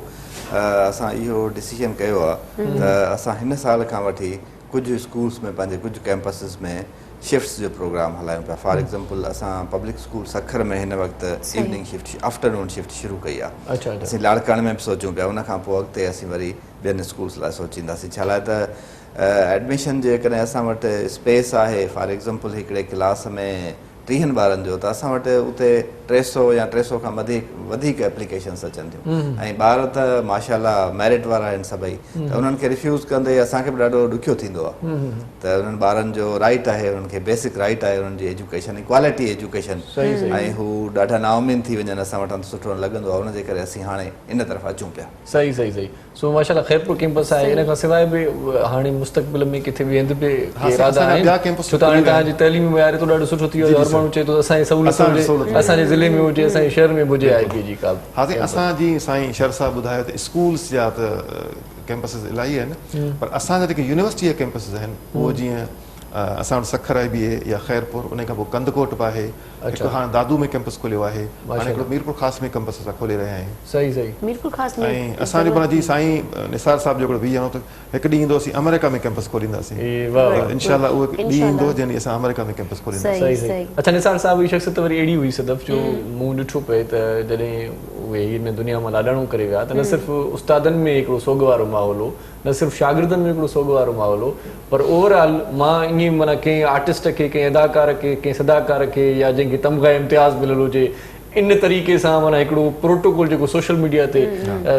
[SPEAKER 3] असां इहो डिसीजन कयो आहे त असां हिन साल खां वठी कुझु स्कूल्स में, पंहिंजे कुझु कैंपसिस में शिफ्ट्स जो प्रोग्राम हलायूं पिया। फॉर एग्जांपल असां पब्लिक स्कूल सखर में हिन वक़्तु इवनिंग शिफ्ट, आफ्टरनून शिफ्ट शुरू कई आहे।
[SPEAKER 1] अच्छा,
[SPEAKER 3] असीं लाड़काणे में बि सोचूं पिया, उन खां पोइ अॻिते असीं वरी ॿियनि स्कूल्स लाइ सोचींदासीं। छा लाइ त एडमिशन जेकॾहिं असां वटि स्पेस आहे, फॉर एग्जांपल हिकिड़े क्लास में 30 ॿारनि जो, त असां वटि उते 300 या 300 खां वधीक एप्लीकेशन्स अचनि थियूं ऐं ॿार त माशाल्लाह मेरिट वारा आहिनि सभई, त उन्हनि खे रिफ्यूज़ कंदे असांखे बि ॾाढो ॾुखियो थींदो आहे। त उन्हनि ॿारनि जो राइट आहे, उन्हनि खे बेसिक राइट आहे उन्हनि जी एजुकेशन, क्वालिटी एजुकेशन, ऐं हू ॾाढा नाउमीद थी वञनि असां वटि सुठो लॻंदो आहे, उनजे करे असीं हाणे इन तरफ़ अचूं पिया।
[SPEAKER 1] सही सही सही। सो माशाल्लाह ख़ैरपुर कैंपस आहे, इन खां सवाइ बि हाणे मुस्तक़बिल में किथे बि हंधि बि इरादा आहिनि? छो त हाणे तव्हांजी तइलीमी मयार एतिरो ॾाढो सुठो थी वियो आहे, हर माण्हू चए थो असांजी सहूलियत हुजे, असांजे ज़िले में हुजे, असांजे शहर में हुजे IBA जी का।
[SPEAKER 5] हा साईं, असांजी साईं शर साहब ॿुधायो त स्कूल्स जा त कैंपसिस इलाही आहिनि, पर असांजा जेके यूनिवर्सिटी जा कैंपसिस आहिनि उहो जीअं असां वटि सखर IBA या ख़ैरपुर, उन खां पोइ कंदकोट बि आहे, हिकु हाणे दादू में कैंपस खोलियो आहे, हाणे हिकिड़ो मीरपुर ख़ासि में कैंपस असां खोले रहिया आहियूं।
[SPEAKER 1] सही सही।
[SPEAKER 2] मीरपुर ख़ासि में
[SPEAKER 5] ऐं असांजो पाण जी साईं निसार साहिब जो हिकिड़ो वीह त हिकु ॾींहुं ईंदो असीं अमेरिका में कैंपस खोलींदासीं, इंशाल्लाह उहो ॾींहुं ईंदो जंहिं ॾींहुं असां अमेरिका में कैंपस खोलींदासीं।
[SPEAKER 1] सही सही। अच्छा, निसार साहिब जी शख़्सियत वरी अहिड़ी हुई सदफ़ जो मूं ॾिठो पए त जॾहिं उहे हिन दुनिया मां लाॾाणो करे विया त न सिर्फ़ु उस्तादनि में हिकिड़ो सोग वारो माहौल हो, न सिर्फ़ु शागिर्दनि में हिकिड़ो सोग वारो माहौल हो, पर ओवरऑल मां ईअं माना कंहिं आर्टिस्ट खे, कंहिं अदाकार खे, कंहिं सदाकार खे या जंहिंखे तमग़ा इम्तियाज़ मिलियल हुजे, इन तरीक़े सां माना हिकिड़ो प्रोटोकॉल जेको सोशल मीडिया ते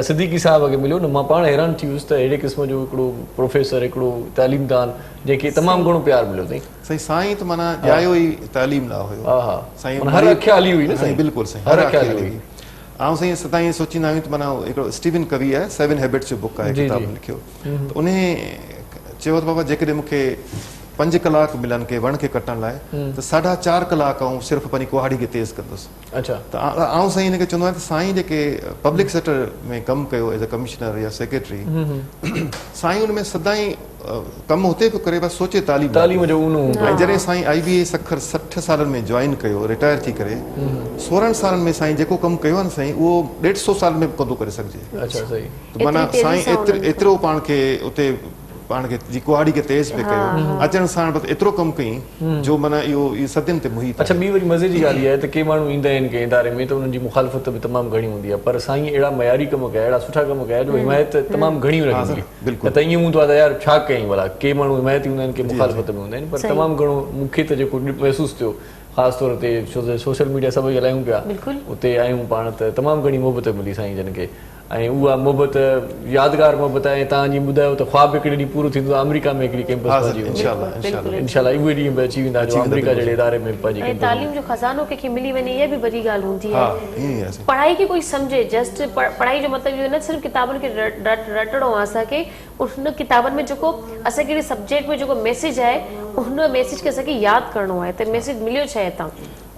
[SPEAKER 1] सिद्दीकी साहिब खे मिलियो न, मां पाण हैरान थी वियुसि त अहिड़े क़िस्म जो हिकिड़ो प्रोफेसर, हिकिड़ो तालीमदान जंहिंखे तमामु घणो प्यारु मिलियो अथई।
[SPEAKER 5] साईं, साईं त माना ॼायो ई तालीम न हुयो।
[SPEAKER 1] हा हा,
[SPEAKER 5] साईं
[SPEAKER 1] हर अखिया हली हुई न साईं?
[SPEAKER 5] बिल्कुलु साईं, हर अखिया हली हुई। ऐं साईं असां ईअं सोचींदा आहियूं त माना हिकिड़ो स्टीवन कवी आहे, 7 हैबिट्स जो बुक आहे, किताब लिखियो, त उन चयो त बाबा जेकॾहिं मूंखे 5 कलाक मिलनि के वण खे कटण लाइ त 4.5 कलाक आऊं सिर्फ़ु पंहिंजी कुहाड़ी खे तेज़ कंदुसि।
[SPEAKER 1] अच्छा
[SPEAKER 5] त आऊं साईं हिनखे चवंदो आहियां त साईं जेके पब्लिक सेक्टर में कमु कयो एज़ अ कमिश्नर या सेक्रेटरी, साईं उन में सदाई कमु हुते पियो करे, बसि सोचे तालीम
[SPEAKER 1] जो ऊनो
[SPEAKER 5] ऐं जॾहिं साईं IBA सखर 60 सालनि में जॉइन कयो, रिटायर थी करे 16 सालनि में साईं जेको कमु कयो आहे न साईं, उहो 150 साल में कंदो करे सघिजे।
[SPEAKER 1] अच्छा सही।
[SPEAKER 5] माना साईं एतिरो पाण खे उते पाण खे जी कुहाड़ी खे तेज़ पे कयो, अचण साण बस एतिरो कमु कई जो माना इहो सदियुनि ते मुहित।
[SPEAKER 1] अच्छा ॿी वरी मज़े जी ॻाल्हि इहा आहे त के माण्हू ईंदा आहिनि के इदारे में त उन्हनि जी मुखालफ़त बि तमामु घणी हूंदी आहे, पर साईं अहिड़ा मयारी कम कया, अहिड़ा सुठा कम कया जो हिमायत तमामु घणी रखंदी। त ईअं हूंदो आहे त यार छा कयईं भला, के माण्हू हिमायती हूंदा आहिनि, के मुखालफ़त में हूंदा आहिनि, पर तमामु घणो मूंखे त जेको महसूसु थियो ख़ासि तौर ते छो त सोशल मीडिया सभई हलायूं पिया, उते आहियूं पाण त तमामु घणी मोहबत मिली साईं जन खे, ऐं उहा मोहबत यादगार मोहबत आहे। तव्हां जीअं ॿुधायो त ख़्वाबु हिकिड़े ॾींहुं पूरो थींदो आहे, अमेरिका में हिकिड़ी कैंपस पहुची वेंदी, इंशाल्लाह उहे ॾींहं बि अची वेंदा जो अमेरिका जहिड़े इदारे में पहुची
[SPEAKER 2] ऐं तालीम जो खज़ानो कंहिंखे मिली वञे, इहा बि वॾी ॻाल्हि हूंदी आहे। पढ़ाई खे कोई सम्झे, जस्ट पढ़ाई जो मतिलबु इहो न सिर्फ़ु किताबनि खे रटणो आहे, असांखे उन किताबनि में जेको असांखे कहिड़े सब्जेक्ट में जेको मैसेज आहे उन मैसेज खे असांखे यादि करणो आहे, त मैसेज मिलियो छा आहे हितां।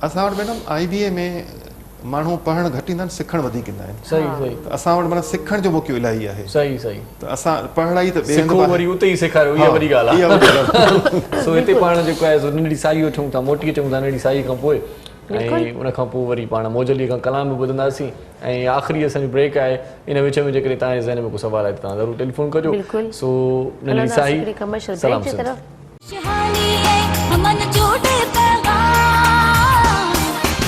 [SPEAKER 5] असां वटि मैडम IBA में माण्हू पढ़णु घटि ईंदा आहिनि, सिखणु वधीक ईंदा आहिनि।
[SPEAKER 1] सही सही।
[SPEAKER 5] त असां वटि माना सिखण जो मौक़ो इलाही आहे।
[SPEAKER 1] सही सही।
[SPEAKER 5] त असां पढ़ाई त
[SPEAKER 1] सिखो वरी उते ई सेखारियो, इहा वॾी ॻाल्हि आहे। सो हिते पाण जेको आहे सो नंढड़ी साई वठूं था, मोटी अचूं था नंढड़ी साई खां पोइ, ऐं उन खां पोइ वरी पाण मौजलीअ खां कलाम बि ॿुधंदासीं, ऐं आख़िरी असांजी ब्रेक आहे। इन विच में जेकॾहिं तव्हांजे ज़हन में को सुवाल आहे त तव्हां ज़रूरु टेलीफोन कजो। सो नंढड़ी साई सलाम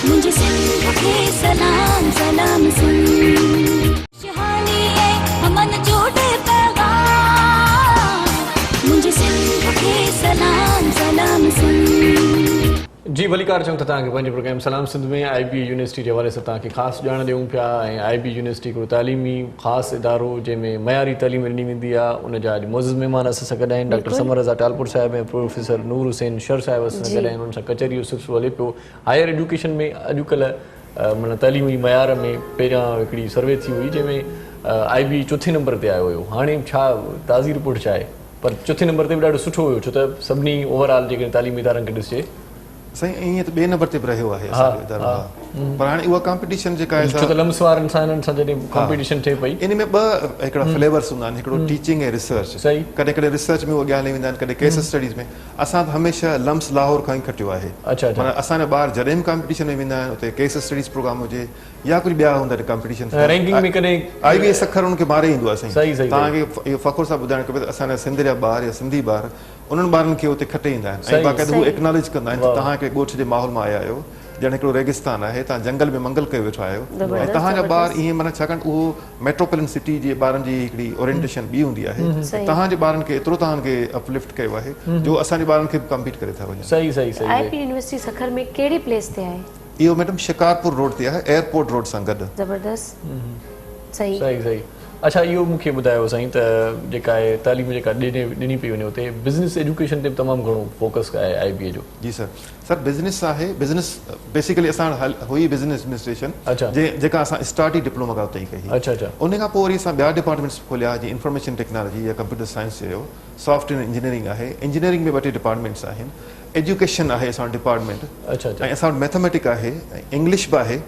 [SPEAKER 8] मुझे सिंध के सलाम सलाम सुन, शहानी है हमन जोड़े पैगाम, मुझे सिंध के सलाम सलाम सुन।
[SPEAKER 1] जी भलीकार चऊं त तव्हांखे पंहिंजे प्रोग्राम सलाम सिंध में IBA यूनिवर्सिटी जे हवाले सां तव्हांखे ख़ासि ॼाण ॾियूं पिया, ऐं IBA यूनिवर्सिटी हिकिड़ो तालीमी ख़ासि इदारो जंहिंमें मयारी तालीम ॾिनी वेंदी आहे। उन जा अॼु मोज़िज़ महिमान असां सां गॾु आहिनि, डॉक्टर समर रज़ा टालपुर साहिब ऐं प्रोफेसर नूर हुसैन शर साहिब असां सां गॾु आहिनि। उन सां कचहरी जो सिलसिलो हले पियो। हायर एजुकेशन में अॼुकल्ह माना तालीमी मयार में पहिरियां हिकिड़ी सर्वे थी हुई जंहिंमें IBA चौथे नंबर ते आयो हुयो, हाणे छा ताज़ी रिपोर्ट छा आहे, पर चौथे नंबर ते बि ॾाढो सुठो हुयो, छो त सभिनी ओवरऑल जेकॾहिं तालीमी इदारनि खे ॾिसे
[SPEAKER 5] साईं ईअं त 2 नंबर ते बि रहियो आहे असांजो इदारो, पर हाणे उहा कॉम्पिटिशन जेका आहे
[SPEAKER 1] छो त लम्स वारनि सां हिननि सां जॾहिं कॉम्पिटिशन थिए पई,
[SPEAKER 5] इन में 2 हिकिड़ा फ्लेवर्स हूंदा आहिनि, हिकिड़ो टीचिंग ऐं रिसर्च।
[SPEAKER 1] सही।
[SPEAKER 5] कॾहिं कॾहिं रिसर्च में उहे ॻाल्हाए वेंदा आहिनि, कॾहिं केस स्टडीज़ में। असां त हमेशह लम्स लाहौर खां ई खटियो आहे।
[SPEAKER 1] अच्छा
[SPEAKER 5] माना असांजा ॿार जॾहिं बि कॉम्पिटिशन में वेंदा आहिनि, उते केस स्टडीज़ प्रोग्राम हुजे या कुझु ॿिया हूंदा आहिनि कॉम्पिटिशन,
[SPEAKER 1] रैंकिंग में कॾहिं
[SPEAKER 5] IBA सखर उनखे मारे ईंदो आहे।
[SPEAKER 1] सही सही।
[SPEAKER 5] तव्हांखे इहो फ़ख़ुर सां ॿुधाइणु खपे त असांजा सिंध जा ॿार या सिंधी ॿार उन्हनि ॿारनि खे उते खटे ईंदा आहिनि, ऐं बाक़ाइदा हू एक्नॉलेज कंदा आहिनि त तव्हां हिकिड़े ॻोठ जे माहौल मां आया आहियो, ॼण हिकिड़ो रेगिस्तान आहे, तव्हां जंगल में मंगल कयो वेठा आहियो, ऐं तव्हांजा ॿार ईअं माना छाकाणि उहो मेट्रोपोलिटन सिटी जे ॿारनि जी हिकिड़ी ओरिएंटेशन ॿी हूंदी आहे, तव्हांजे ॿारनि खे एतिरो तव्हांखे अपलिफ्ट कयो आहे जो असांजे ॿारनि खे बि कम्पीट करे था वञनि।
[SPEAKER 1] सही सही सही।
[SPEAKER 2] IBA यूनिवर्सिटी सखर में कहिड़ी प्लेस ते आहे?
[SPEAKER 5] इहो मैडम शिकारपुर रोड ते आहे, एयरपोर्ट रोड सां गॾु।
[SPEAKER 2] ज़बरदस्त। सही
[SPEAKER 1] सही सही। अच्छा इहो मूंखे ॿुधायो साईं त जेका आहे तालीम जेका ॾिनी पई वञे उते बिज़नेस एजुकेशन ते बि तमामु घणो फोकस आहे IBA जो।
[SPEAKER 5] जी सर बिज़नेस आहे, बिज़नेस बेसिकली असां हुई बिज़नेस एडमिनिस्ट्रेशन, जेका असां स्टार्ट ई डिप्लोमा खां उते ई कई।
[SPEAKER 1] अच्छा अच्छा।
[SPEAKER 5] उन खां पोइ वरी असां ॿिया डिपार्टमेंट्स खोलिया, जीअं इंफॉर्मेशन टेक्नोलॉजी या कंप्यूटर साइंस चयो, सॉफ्टवेयर इंजीनियरिंग आहे, इंजीनियरिंग में 2 डिपार्टमेंट्स आहिनि, एजुकेशन आहे असां वटि डिपार्टमेंट।
[SPEAKER 1] अच्छा अच्छा।
[SPEAKER 5] ऐं असां वटि मैथमेटिक आहे, इंग्लिश बि आहे।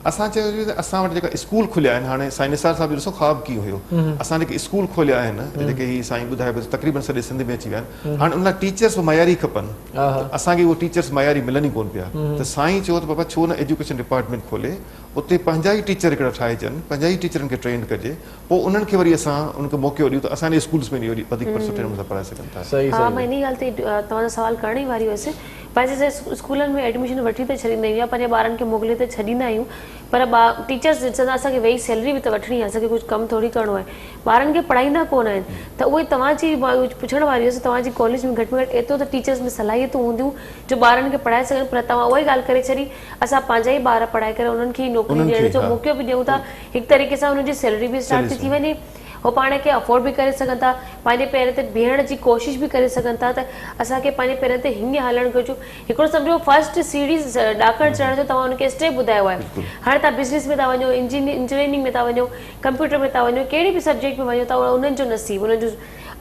[SPEAKER 5] असां चयो त असां वटि जेका स्कूल खोलिया आहिनि, हाणे साईं निसार साहिब ॾिसो ख़्वाबु कीअं हुयो, असां जेके स्कूल खोलिया आहिनि जेके ही साईं ॿुधाए पियो तक़रीबन सॼे सिंध में अची विया आहिनि, हाणे उन लाइ टीचर्स बि मयारी खपनि, असांखे उहे टीचर्स मयारी मिलनि ई कोन पिया। त साईं चयो त बाबा छो न एजुकेशन डिपार्टमेंट खोले, उते पंहिंजा ई टीचर हिकिड़ा ठाहिजनि, पंहिंजा ई टीचरनि खे ट्रेन कजे, पोइ उन्हनि खे वरी असां उनखे मौक़ो ॾियूं त असांजे स्कूल्स में वधीक सुठे नमूने सां पढ़ाए सघनि था।
[SPEAKER 2] हा, मां इन ॻाल्हि ते तव्हांजो सवाल करण ई वारी हुअसि। पंहिंजे स्कूलनि में एडमिशन वठी त छॾींदा आहियूं या पंहिंजे ॿारनि खे मोकिले त छॾींदा आहियूं, पर टीचर्स ॾिसंदा असांखे वेही सैलरी बि त वठणी आहे, असांखे कुझु कमु थोरी करिणो आहे, ॿारनि खे पढ़ाईंदा कोन आहिनि। त उहे तव्हांजी पुछण वारी हुअसि, तव्हांजी कॉलेज में घटि में घटि एतिरो त टीचर्स में सलाहियतूं हूंदियूं जो ॿारनि खे पढ़ाए सघनि, पर तव्हां उहा ई ॻाल्हि करे छॾी, असां पंहिंजा ई ॿार पढ़ाए करे उन्हनि खे नौकिरी ॾियण जो मौक़ो बि ॾियूं था, हिकु तरीक़े सां हुनजी सैलरी बि स्टार्ट थी वञे, हो पाण खे अफोर्ड भी करे सघनि था, पंहिंजे पेरनि ते बीहण जी कोशिशि बि करे सघनि था। त असांखे पंहिंजे पेरनि ते हीअं हलणु घुरिजे। हिकिड़ो सम्झो फर्स्ट सीढ़ी ॾाकण चढ़ण जो तव्हां हुनखे स्टेप ॿुधायो आहे। हाणे तव्हां बिज़नेस में था वञो, इंजीनियरिंग में था वञो, कंप्यूटर में था वञो, कहिड़े बि सब्जेक्ट में वञो था, उन्हनि जो नसीबु, उन्हनि जो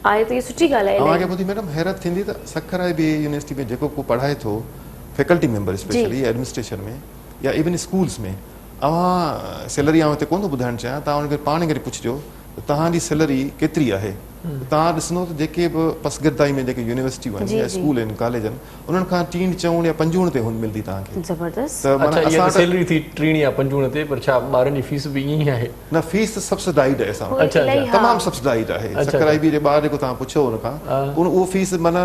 [SPEAKER 2] आहे त इहा सुठी ॻाल्हि आहे
[SPEAKER 5] तव्हांखे
[SPEAKER 2] इलाही।
[SPEAKER 5] ॿुधी मैडम हैरत थींदी त सखर IB यूनिवर्सिटी में जेको को पढ़ाए थो फैकल्टी मेंबर स्पेशली एडमिनिस्ट्रेशन में या इवन स्कूल्स में अवां सैलरी आउं हिते कोन थो ॿुधाइणु चाहियां, तव्हां हुनखे पाण करे पुछिजो त तव्हांजी सैलरी केतिरी आहे। तव्हां ॾिसंदो त जेके बि पसगिरदाई में जेके यूनिवर्सिटियूं आहिनि या स्कूल आहिनि कॉलेज आहिनि उन्हनि खां 3 4 या 5 ते हुन मिलंदी तव्हांखे।
[SPEAKER 2] ज़बरदस्त।
[SPEAKER 5] त माना
[SPEAKER 1] अच्छा,
[SPEAKER 5] असां
[SPEAKER 1] सैलरी थी 3 या 5 ते, पर छा ॿारनि जी फीस बि ईअं ई आहे?
[SPEAKER 5] न फीस सब्सिडाइड आहे असां वटि,
[SPEAKER 2] इलाही, हा।
[SPEAKER 5] तमामु सब्सिडाइड आहे। सखर IB जे ॿार जेको तव्हां पुछो हुन खां उहो फीस माना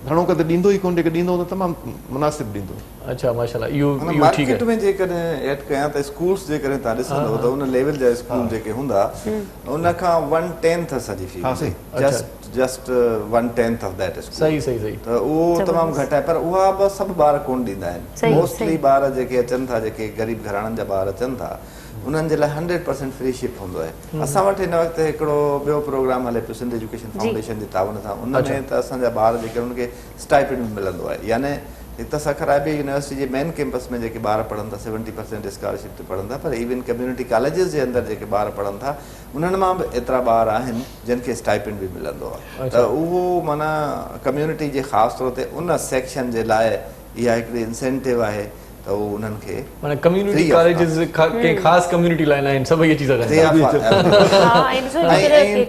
[SPEAKER 5] घणो करे ॾींदो ई कोन, जेके ॾींदो त तमामु मुनासिबु ॾींदो।
[SPEAKER 1] अच्छा माशाल्लाह, इहो ठीक
[SPEAKER 3] मार्केट
[SPEAKER 1] आहे।
[SPEAKER 3] में जेकॾहिं एड कयां त स्कूल्स जेकॾहिं तव्हां ॾिसंदव त उन लेवल जा स्कूल जेके हूंदा उन खां 1/10 असांजी फी,
[SPEAKER 5] हा, सही।
[SPEAKER 3] Just 1/10 of that school.
[SPEAKER 1] सही सही सही।
[SPEAKER 3] त उहो तमामु घटि आहे, पर उहा बि सभु ॿार कोन ॾींदा आहिनि। मोस्टली ॿार जेके अचनि था, जेके ग़रीब घराणनि जा ॿार अचनि था, उन्हनि जे लाइ 100% फ्री शिप हूंदो आहे। असां वटि हिन वक़्तु हिकिड़ो ॿियो प्रोग्राम हले पियो सिंध एजुकेशन फाउंडेशन जे ताउन सां, उन में त असांजा ॿार जेके उनखे स्टाइपेंड मिलंदो आहे। यानी हिकु त सखर IB यूनिवर्सिटी जे मेन कैंपस में जेके ॿार पढ़नि था 70% स्कॉलरशिप ते पढ़नि था, पर इवन कम्युनिटी कॉलेजिस जे अंदरि जेके ॿार पढ़नि था उन्हनि मां बि एतिरा ॿार आहिनि जिन खे स्टाइपेंड बि मिलंदो आहे। त उहो माना कम्युनिटी जे ख़ासि तौर ते उन सेक्शन जे लाइ इहा हिकिड़ी इंसेंटिव आहे त उहो उन्हनि खे
[SPEAKER 1] माना कम्युनिटी कॉलेजेस कंहिं ख़ासि कम्युनिटी लाइ न आहिनि, सभई अची सघनि।
[SPEAKER 2] हाँ, इन सो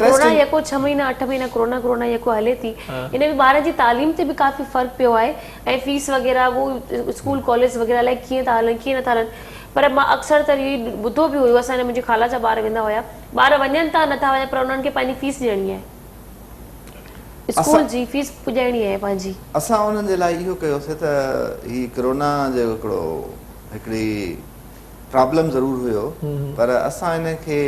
[SPEAKER 2] कोरोना यको 6 महीना 8 महीना कोरोना यको हले थी, इन में ॿार जी तालीम ते बि काफ़ी फ़र्क़ु पियो आहे ऐं फीस वग़ैरह वो स्कूल कॉलेज वग़ैरह लाइ कीअं था हलनि कीअं नथा हलनि। पर मां अक्सर त इहो ॿुधो बि हुयो, असांजे मुंहिंजी ख़ाला जा ॿार वेंदा हुया, ॿार वञनि था नथा वञनि, पर उन्हनि खे पंहिंजी फीस ॾियणी आहे, स्कूल जी फीस पुॼाइणी आहे पंहिंजी।
[SPEAKER 3] असां उन्हनि जे लाइ इहो कयोसीं त ही कोरोना जो हिकिड़ी प्रॉब्लम ज़रूरु हुयो, पर असां हिन खे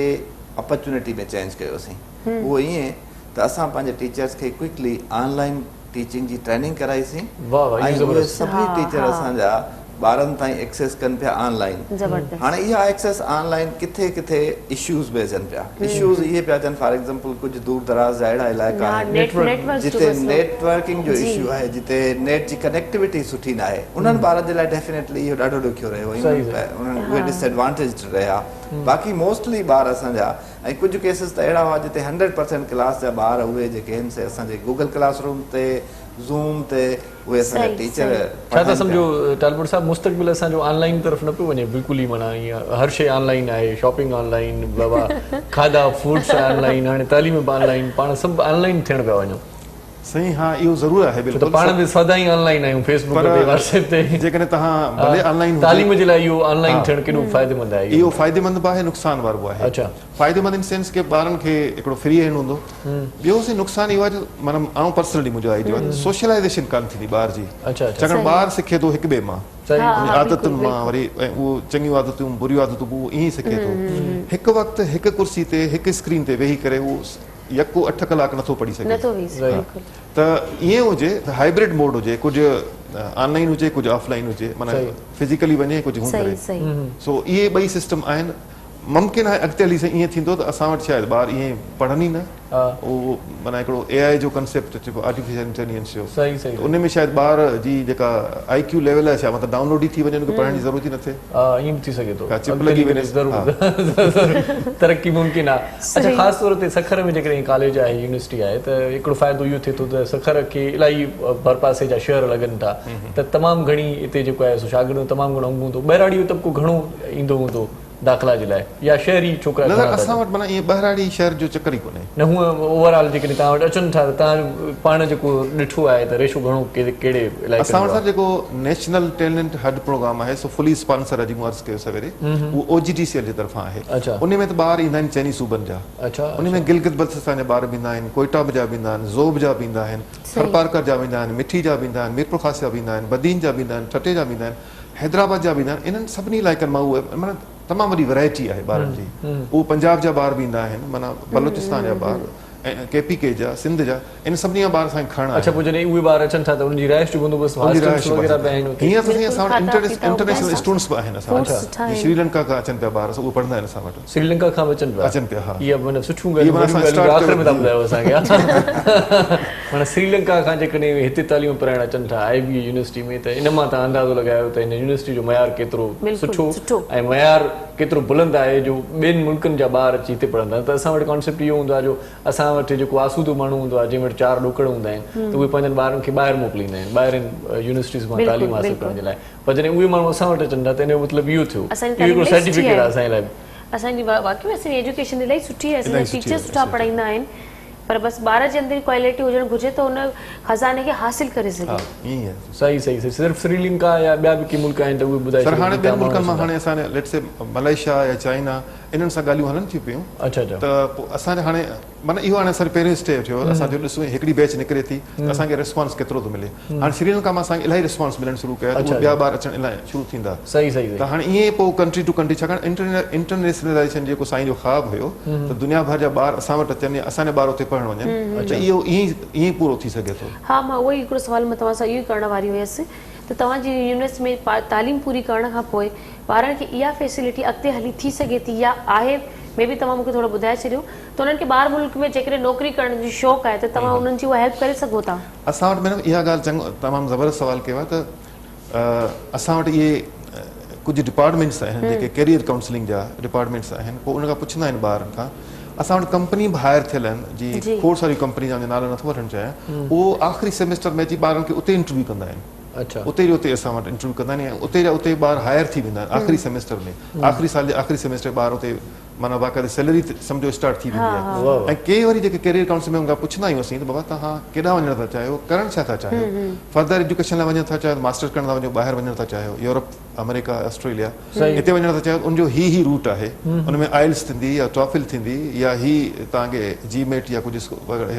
[SPEAKER 3] अपॉर्चुनिटी में चेंज कयोसीं। उहो ईअं त असां पंहिंजे टीचर्स खे क्विकली ऑनलाइन टीचिंग जी ट्रेनिंग कराईसीं ऐं उहे सभई टीचर असांजा ॿारनि ताईं एक्सेस कनि पिया ऑनलाइन। हाणे इहा एक्सेस ऑनलाइन किथे किथे इश्यूज़ बि अचनि पिया। इश्यूज़ इहे पिया अचनि, फॉर एग्जांपल कुझु दूर दराज जा अहिड़ा इलाइक़ा आहिनि जिते नेटवर्किंग जो इशू आहे, जिते नेट जी कनेक्टिविटी सुठी न आहे, उन्हनि ॿारनि जे लाइ डेफिनेटली इहो ॾाढो ॾुखियो रहियो, उन्हनि उहे डिसएडवांटेज रहिया। बाक़ी मोस्टली ॿार असांजा, ऐं कुझु केसिस त अहिड़ा हुआ जिते 100% क्लास जा ॿार उहे जेके आहिनि से असांजे गूगल क्लासरूम ते ज़ूम ते उहे असांजा टीचर।
[SPEAKER 1] छा था सम्झो टालपुर साहब, मुस्तक़बिल असांजो ऑनलाइन तरफ़ न पियो वञे बिल्कुलु ई? माना ईअं हर शइ ऑनलाइन आहे, शॉपिंग ऑनलाइन, बाबा खाधा फूड्स ऑनलाइन, हाणे तालीम बि ऑनलाइन, पाण सभु ऑनलाइन थियण पिया वञूं।
[SPEAKER 5] सही, हाँ, इहो ज़रूरु आहे बिल्कुलु।
[SPEAKER 1] पाण बि सदा ई ऑनलाइन आहियूं, फेसबुक ते, व्हाट्सएप ते।
[SPEAKER 5] जेकॾहिं तव्हां भले ऑनलाइन
[SPEAKER 1] तालीम जे लाइ इहो ऑनलाइन थियणु केॾो फ़ाइदेमंद आहे?
[SPEAKER 5] इहो फ़ाइदेमंद बि आहे, नुक़सान वारो बि आहे।
[SPEAKER 1] अच्छा,
[SPEAKER 5] फ़ाइदेमंद इन सेंस के ॿारनि खे हिकिड़ो फ्री एंड हूंदो। ॿियो से नुक़सान इहो आहे, माना आउं पर्सनली मुंहिंजो आइडियो आहे, सोशलाइज़ेशन कान थींदी ॿार जी। छाकाणि ॿारु सिखे थो हिक ॿिए मां, आदतुनि मां, वरी उहो चङियूं आदतूं बुरियूं आदतूं उहो ईअं ई सिखे थो। हिकु वक़्तु हिकु कुर्सी ते हिकु स्क्रीन ते वेही करे उहो यको 8 कलाक नथो पढ़ी सघे। त ईअं हुजे त हाइब्रिड मोड हुजे, कुझु ऑनलाइन हुजे कुझु ऑफलाइन हुजे, माना फिजिकली वञे कुझु हूं करे। सो इहे ॿई सिस्टम आहिनि। मुमकिन आहे अॻिते हली ईअं थींदो त असां वटि शायदि ॿार ईअं पढ़नि ई न, उहो माना हिकिड़ो AI जो कंसेप्ट अचे पियो, आर्टिफिशियल इंटेलिजेंस जो।
[SPEAKER 1] सही सही।
[SPEAKER 5] उन में शायदि ॿार जी जेका IQ लेवल आहे, छा मतिलबु डाउनलोड ई थी वञे, उनखे पढ़ण जी ज़रूरत ई न थिए।
[SPEAKER 1] ईअं थी सघे थो,
[SPEAKER 5] चिप लॻी वञे,
[SPEAKER 1] ज़रूरु तरक़ी मुमकिन आहे। अच्छा, ख़ासि तौर ते सखर में जेकॾहिं कॉलेज आहे, यूनिवर्सिटी आहे, त हिकिड़ो फ़ाइदो इहो थिए थो त सखर खे इलाही भरपासे जा शहर लॻनि था, त तमामु घणी हिते जेको आहे सो शागिर्दु तमामु घणो हूंदो, ॿहिराड़ी जो तबिको घणो ईंदो हूंदो दाख़िला जे लाइ, या शहरी छोकिरा?
[SPEAKER 5] असां वटि माना ईअं ॿहिराड़ी शहर जो चकर ई कोन्हे
[SPEAKER 1] न। हूअं ओवरऑल जेकॾहिं तव्हां वटि अचनि था, तव्हां पाण जेको ॾिठो आहे त रेशो घणो कहिड़े इलाइक़े?
[SPEAKER 5] असां वटि जेको नेशनल टैलेंट हड प्रोग्राम आहे सो फुली स्पॉन्सर आहे, जीअं अर्ज़ु कयो सवेरे, उहो OGTCL जी तरफ़ां आहे। उन में त ॿार ईंदा आहिनि चइनी सूबनि जा। उन में गिलगित बल्तिस्तान जा ॿार बि ईंदा आहिनि, कोयटा जा बि ईंदा आहिनि, ज़ोब जा बि ईंदा आहिनि, थरपारकर जा बि ईंदा आहिनि, मिठी जा बि ईंदा आहिनि, मीरपुर ख़ास जा बि ईंदा आहिनि, बदीन जा बि ईंदा आहिनि, टटे जा बि ईंदा आहिनि, हैदराबाद जा बि ईंदा आहिनि। इन्हनि सभिनी इलाइक़नि मां उहे माना तमामु वॾी वैरायटी आहे ॿारनि जी। उहो पंजाब जा ॿार बि ईंदा आहिनि, माना बलोचिस्तान जा ॿार, ऐं KPK जा, सिंध जा, इन सभिनी जा ॿार असांखे खणणा।
[SPEAKER 1] अच्छा, पोइ जॾहिं उहे ॿार अचनि था त उनजी रिहाइश जो बंदोबस्तु हीअं त असां वटि इंटरनेशनल स्टूडेंट्स बि आहिनि। असां वटि श्रीलंका खां अचनि पिया ॿार, उहे पढ़ंदा आहिनि असां वटि। श्रीलंका खां अचनि पिया? हा। इहा माना सुठियूं ॻाल्हियूं आख़िर में था ॿुधायो असांखे। माना श्रीलंका खां जेकॾहिं हिते तालीम पढ़ाइण अचनि था IBA यूनिवर्सिटी में त इन मां तव्हां अंदाज़ो लॻायो त हिन यूनिवर्सिटी जो मयार केतिरो सुठो ऐं मयार केतिरो बुलंद आहे जो ॿियनि मुल्कनि जा ॿार अची हिते पढ़ंदा त असां वटि कॉन्सेप्ट इहो हूंदो आहे जो असां वटि जेको आसूदो माण्हू हूंदो आहे जंहिं वटि 4 ॾोकड़ हूंदा आहिनि त उहे पंहिंजनि ॿारनि खे ॿाहिरि मोकिलींदा आहिनि ॿाहिरि यूनिवर्सिटीज़ मां तालीम हासिल करण जे लाइ पर जॾहिं उहे माण्हू असां वटि अचनि था त इन जो मतिलबु इहो थियो इहो हिकिड़ो सर्टिफिकेट आहे असांजे लाइ
[SPEAKER 2] असांजी वाकई में असांजी एजुकेशन इलाही सुठी आहे असांजा टीचर सुठा पढ़ाईंदा आहिनि पर बस ॿार जे अंदरि क्वालिटी हुजणु घुरिजे त हुन खज़ाने खे हासिल करे सघे
[SPEAKER 1] सही सिर्फ़ु श्रीलंका या ॿिया बि के मुल्क आहिनि त उहे ॿुधाए
[SPEAKER 5] सर हाणे ॿियनि मुल्कनि मां हाणे असांजे लेट्स से मलेशिया या चाइना इन्हनि सां ॻाल्हियूं हलनि थियूं पियूं त पोइ असांजे हाणे माना इहो हाणे असांजो पहिरियों स्टेप थियो असांजो ॾिसूं हिकिड़ी बैच निकिरे थी असांखे रिस्पॉन्स केतिरो थो मिले हाणे श्रीलंका मां असांखे इलाही रिस्पॉन्स मिलणु शुरू कया त ॿिया ॿार अचणु इलाही शुरू थींदा त हाणे ईअं पोइ कंट्री टू कंट्री छाकाणि इंटरनेशनलाइज़ेशन जेको साईं जो ख़्वाबु हुयो त दुनिया भर जा ॿार असां वटि अचनि असांजा ॿार उते पढ़णु वञनि त इहो ईअं पूरो थी सघे थो
[SPEAKER 2] हा मां उहो ई हिकिड़ो सुवाल मां तव्हां सां इहो ई करण वारी हुयसि त तव्हांजी यूनिवर्सिटी में तालीम पूरी करण खां पोइ ॿारनि खे इहा फैसिलिटी अॻिते हली थी सघे थी या आहे मे बि तव्हां मूंखे थोरो ॿुधाए छॾियो त उन्हनि खे ॿाहिरि मुल्क में जेकॾहिं नौकिरी करण जी शौक़ु आहे त तव्हां उन्हनि जी उहा हेल्प करे सघो था
[SPEAKER 5] असां वटि मैडम इहा ॻाल्हि चङो तमामु ज़बरदस्त सुवालु कयो आहे त असां वटि इहे कुझु डिपार्टमेंट्स आहिनि जेके कैरियर काउंसलिंग जा डिपार्टमेंट्स आहिनि पोइ उन खां पुछंदा आहिनि ॿारनि खां असां वटि कंपनी ॿाहिरि थियल आहिनि जी खोड़ सारी कंपनी जा नालो नथो वठणु चाहियां उहो आख़िरी सेमेस्टर में अची ॿारनि खे उते इंटरव्यू कंदा आहिनि उते जो उते असां वटि इंटरव्यू कंदा आहिनि उते जा उते ॿार हायर थी वेंदा आहिनि आख़िरी सेमेस्टर में आख़िरी साल जे आख़िरी सेमेस्टर ॿार उते माना बाक़ाइदा सैलरी सम्झो स्टार्ट थी वेंदी आहे ऐं के वरी जेके कैरियर काउंसिल में उनखां पुछंदा आहियूं असीं त बाबा तव्हां केॾां वञणु था चाहियो करणु छा था चाहियो फर्दर एजुकेशन लाइ वञणु था चाहियो मास्टर करण था वञो ॿाहिरि वञणु था चाहियो यूरोप अमेरिका ऑस्ट्रेलिया हिते वञणु था चाहियो उनजो ही रूट आहे उनमें आइल्स थींदी या टॉफिल थींदी या ही तव्हांखे GMAT या कुझु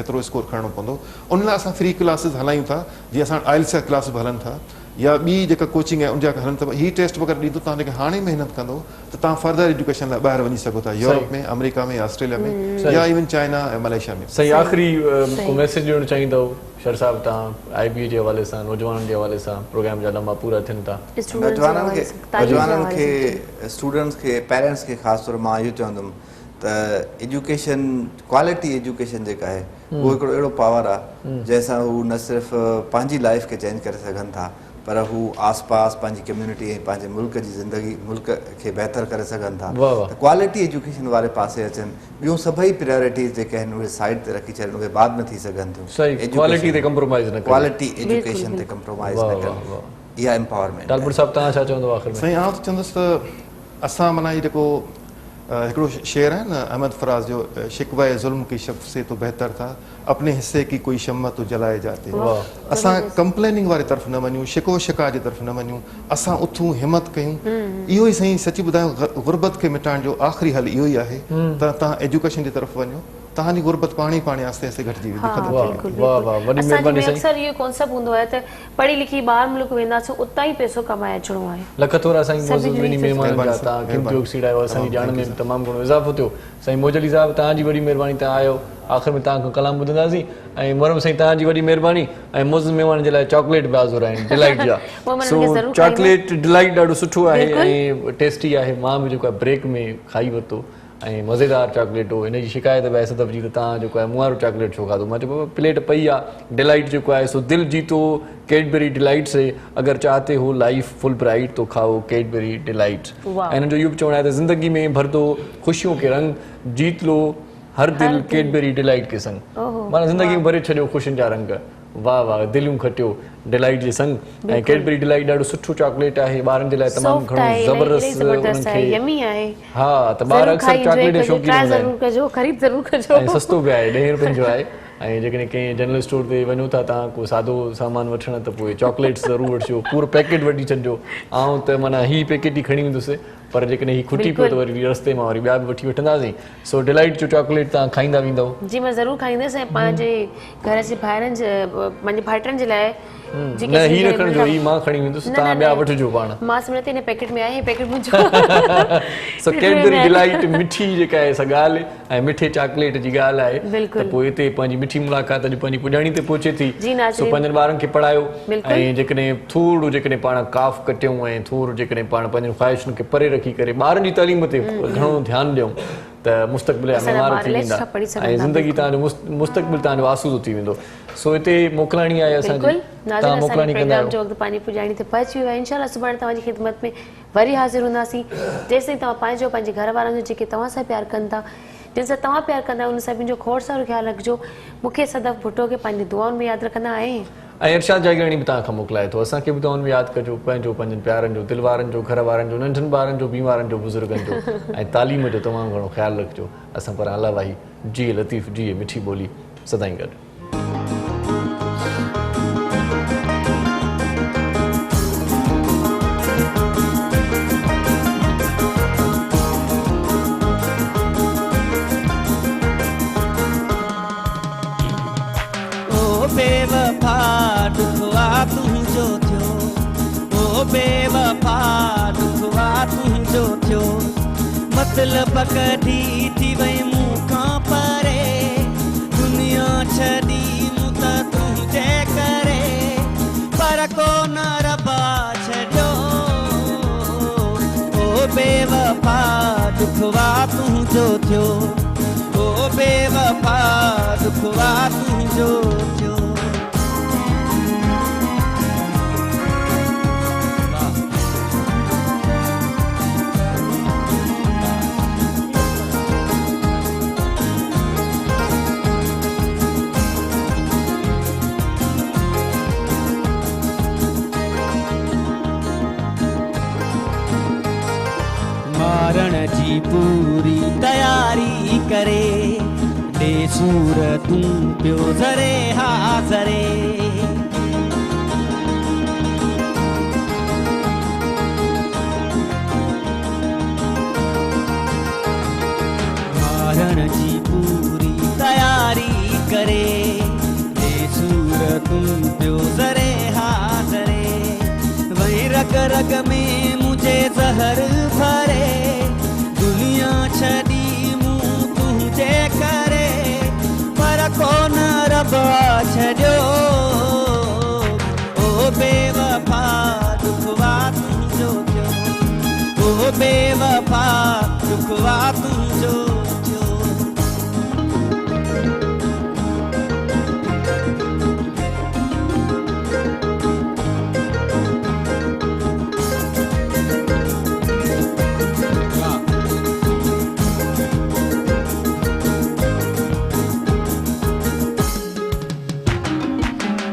[SPEAKER 5] हेतिरो स्कोर खणणो पवंदो उन लाइ असां फ्री क्लासिस हलायूं था जीअं असां आइल्स जा क्लास बि हलनि था या ॿी जेका कोचिंग आहे उनजा हलनि था ही टेस्ट वग़ैरह ॾींदो तव्हां जेके हाणे महिनत कंदो त तव्हां फर्दर एजुकेशन लाइ ॿाहिरि वञी सघो था यूरोप में अमेरिका में ऑस्ट्रेलिया में या इवन चाइना ऐं मलेशिया में
[SPEAKER 1] सही आख़िरी मैसेज ॾियणु चाहींदव शर साहब तव्हां IBA जे हवाले सां नौजवाननि जे हवाले सां प्रोग्राम जा लम्हा पूरा थियनि था
[SPEAKER 3] नौजवाननि खे स्टूडेंट्स खे पेरेंट्स खे ख़ासि तौर मां इहो चवंदुमि त एजुकेशन क्वालिटी एजुकेशन जेका आहे उहो हिकिड़ो अहिड़ो पावर आहे जंहिंसां हू न सिर्फ़ु पंहिंजी लाइफ खे चेंज करे सघनि था पर हू आस पास पंहिंजी कम्युनिटी ऐं पंहिंजे मुल्क जी ज़िंदगी मुल्क खे बहितर करे सघनि था त क्वालिटी एजुकेशन वारे पासे अचनि ॿियूं सभई प्रायोरिटीज़ जेके आहिनि उहे साइड ते रखी छॾनि उहे बाद में थी सघनि थियूं क्वालिटी एजुकेशन ते कंप्रोमाइज़ न कनि इहा एम्पावरमेंट
[SPEAKER 1] टालपुर साहब तव्हां छा चवंदव आख़िर में
[SPEAKER 5] साईं आउं त चवंदुसि त असां माना हीउ जेको हिकिड़ो शेर आहे न अहमद फराज़ जो शिकवा ज़ुल्म की शब से तो बहितर था अपने हिस्से की कोई शम्मा तो जलाए जाते असां कंप्लेनिंग वारे तरफ़ न वञूं शिको शिका जे तरफ़ न वञूं असां उथूं हिमत कयूं इहो ई साईं सची ॿुधायो गुरबत खे मिटाइण जो आख़िरी हल इहो ई आहे त तव्हां एजुकेशन जी तरफ़ वञो तव्हांजी गुरबत पाणी आस्ते आस्ते घटिजी वेंदी
[SPEAKER 2] असांजी अक्सर इहो कॉन्सेप्ट हूंदो आहे त पढ़ी लिखी ॿाहिरि मुल्क वेंदासीं उतां ई पैसो कमाए अचिणो आहे
[SPEAKER 1] लख थोरा साईं महिरबानी जा तव्हां क़ीमती वक़्त आयो असांजी ॼाण में तमामु घणो इज़ाफ़ो थियो साईं मोजली साहिबु तव्हांजी वॾी महिरबानी तव्हां आयो आख़िर में तव्हां खां कलाम ॿुधंदासीं ऐं मुरम साईं तव्हांजी वॾी महिरबानी ऐं मोज़ महिमान जे लाइ चॉकलेट बि हाज़ुर आहिनि डिलाइट जा सो चॉकलेट डिलाइट ॾाढो सुठो आहे ऐं टेस्टी आहे मां बि जेको आहे ब्रेक में खाई वरितो ऐं मज़ेदार चॉकलेट हो हिनजी शिकायत बि आहे सदब जी त तव्हां जेको आहे मुआरो चॉकलेट छो खाधो मां चयो प्लेट पई आहे डिलाइट जेको आहे सो दिलि जीतो कैडबरी डिलाइट से अगर चाहते हो लाइफ फुल ब्राइट तो खाओ कैडबरी डिलाइट ऐं हिननि जो इहो बि चवणो आहे त ज़िंदगी में भर दो खुशियों के रंग जीत लो हर दिल कैडबरी डिलाइट के संग माना ज़िंदगी में भरे छॾियो ख़ुशियुनि जा रंग वाह वाह दिलियूं खटियो डिलाइट जे संग ऐं कैडबरी डिलाइट ॾाढो सुठो चॉकलेट आहे ॿारनि जे लाइ तमामु घणो ज़बरदस्त हा त ॿार अक्सर चॉकलेट जा शौक़ीन हूंदा आहिनि ऐं सस्तो बि आहे 10 रुपयनि जो आहे ऐं जेकॾहिं कंहिं जनरल स्टोर ते वञो था तव्हां को सादो सामान वठणु त पोइ चॉकलेट्स ज़रूरु वठिजो पूरो पैकेट वठी छॾिजो ऐं त माना हीअ पैकेट ई खणी वेंदुसि पर जेकॾहिं हीअ खुटी पियो त वरी रस्ते मां वरी ॿिया बि वठी वठंदासीं सो डिलाइट जो चॉकलेट तव्हां खाईंदा वेंदव
[SPEAKER 2] जी मां ज़रूरु खाईंदसि ऐं पंहिंजे घर जे ॿाहिरनि जे पंहिंजे भाइटनि जे लाइ
[SPEAKER 1] न ही रखण जो ही मां खणी वेंदुसि तव्हां ॿिया वठिजो पाण
[SPEAKER 2] मां सम्झां हिन पैकेट में आहे पैकेट मुंहिंजो
[SPEAKER 1] सो कैडबरी डिलाइट मिठी जेका आहे सा ॻाल्हि ऐं मिठे चॉकलेट जी ॻाल्हि आहे त पोइ हिते पंहिंजी मिठी मुलाक़ात अॼु पंहिंजी पुॼाणी ते पहुचे थी सो पंहिंजनि ॿारनि खे पढ़ायो ऐं जेकॾहिं थोरो जेकॾहिं पाण काफ़ कटियूं ऐं थोरो जेकॾहिं पाण पंहिंजनि ख़्वाहिशुनि खे परे रखी करे ॿारनि जी तालीम ते घणो ध्यानु ॾियूं त मुस्तक़बिल
[SPEAKER 2] असां
[SPEAKER 1] अनवार
[SPEAKER 2] ॿार
[SPEAKER 1] थी
[SPEAKER 2] लाइ
[SPEAKER 1] वेंदा
[SPEAKER 2] सुठा पढ़ी सघंदा,
[SPEAKER 1] ऐं ज़िंदगी तव्हांजो मुस्तक़बिल तव्हांजो आसूदो थी वेंदो। सो हिते मोकिलाणी आहे असांजी,
[SPEAKER 2] बिल्कुलु
[SPEAKER 1] तव्हां
[SPEAKER 2] नाज़रीन,
[SPEAKER 1] मोकिलाणी
[SPEAKER 2] असांजे
[SPEAKER 1] कंदा
[SPEAKER 2] प्रोग्राम जो
[SPEAKER 1] आहियो।
[SPEAKER 2] वक़्तु पानी पुॼाइणी ते पहुची वियो आहे। इंशाल्लाह सुभाणे तव्हांजी ख़िदमत में वरी हाज़िर हूंदासीं। जेसिताईं तव्हां पंहिंजो पंहिंजे घर वारनि जो जेके तव्हां सां प्यार कनि था, जिन सां तव्हां प्यार कंदा आहियो, उन सभिनि जो खोड़ सारो ख्यालु रखिजो। मूंखे सदफ़ भुट्टो खे पंहिंजी दुआउनि में यादि रखंदा आहिनि।
[SPEAKER 1] ऐं इरशाद जागराणी बि तव्हांखां मोकिलाए थो, असांखे बि दुआउनि में यादि कजो, पंहिंजो पंहिंजनि प्यारनि जो, दिलि वारनि जो, घर वारनि जो, नंढनि ॿारनि जो, बीमारनि जो, बुज़ुर्गनि जो ऐं तालीम जो तमामु घणो ख़्यालु रखिजो। असां पर अलावा ही जी लतीफ़ जी मिठी ॿोली सदाईं गॾु।
[SPEAKER 7] बेवफा दुखवा तुंहिंजो थियो, ओ बेवफा दुखवा तुंहिंजो थियो, मतलब कढी थी वई मूंखां परे, दुनिया छॾी मूं त तुंहिंजे करे, पर कोन रबा छॾियो, ओ बेवफा दुखवा तुंहिंजो थियो, ओ बेवफा दुखवा तुंहिंजो थियो। मारण जी पूरी तयारी करे, दे सूर तूं पियो ज़रे हाज़रे, मारण जी पूरी तयारी करे, दे सूर तूं पियो ज़रे हाज़रे, वही रग रग में मुझे ज़हर भरे, दुनिया छॾी मूं तुंहिंजे करे, पर कोन रबा छॾियो, ओ बेवफा दुखवा तुंहिंजो थियो, ओ बेवफा दुखवा तुंहिंजो थियो।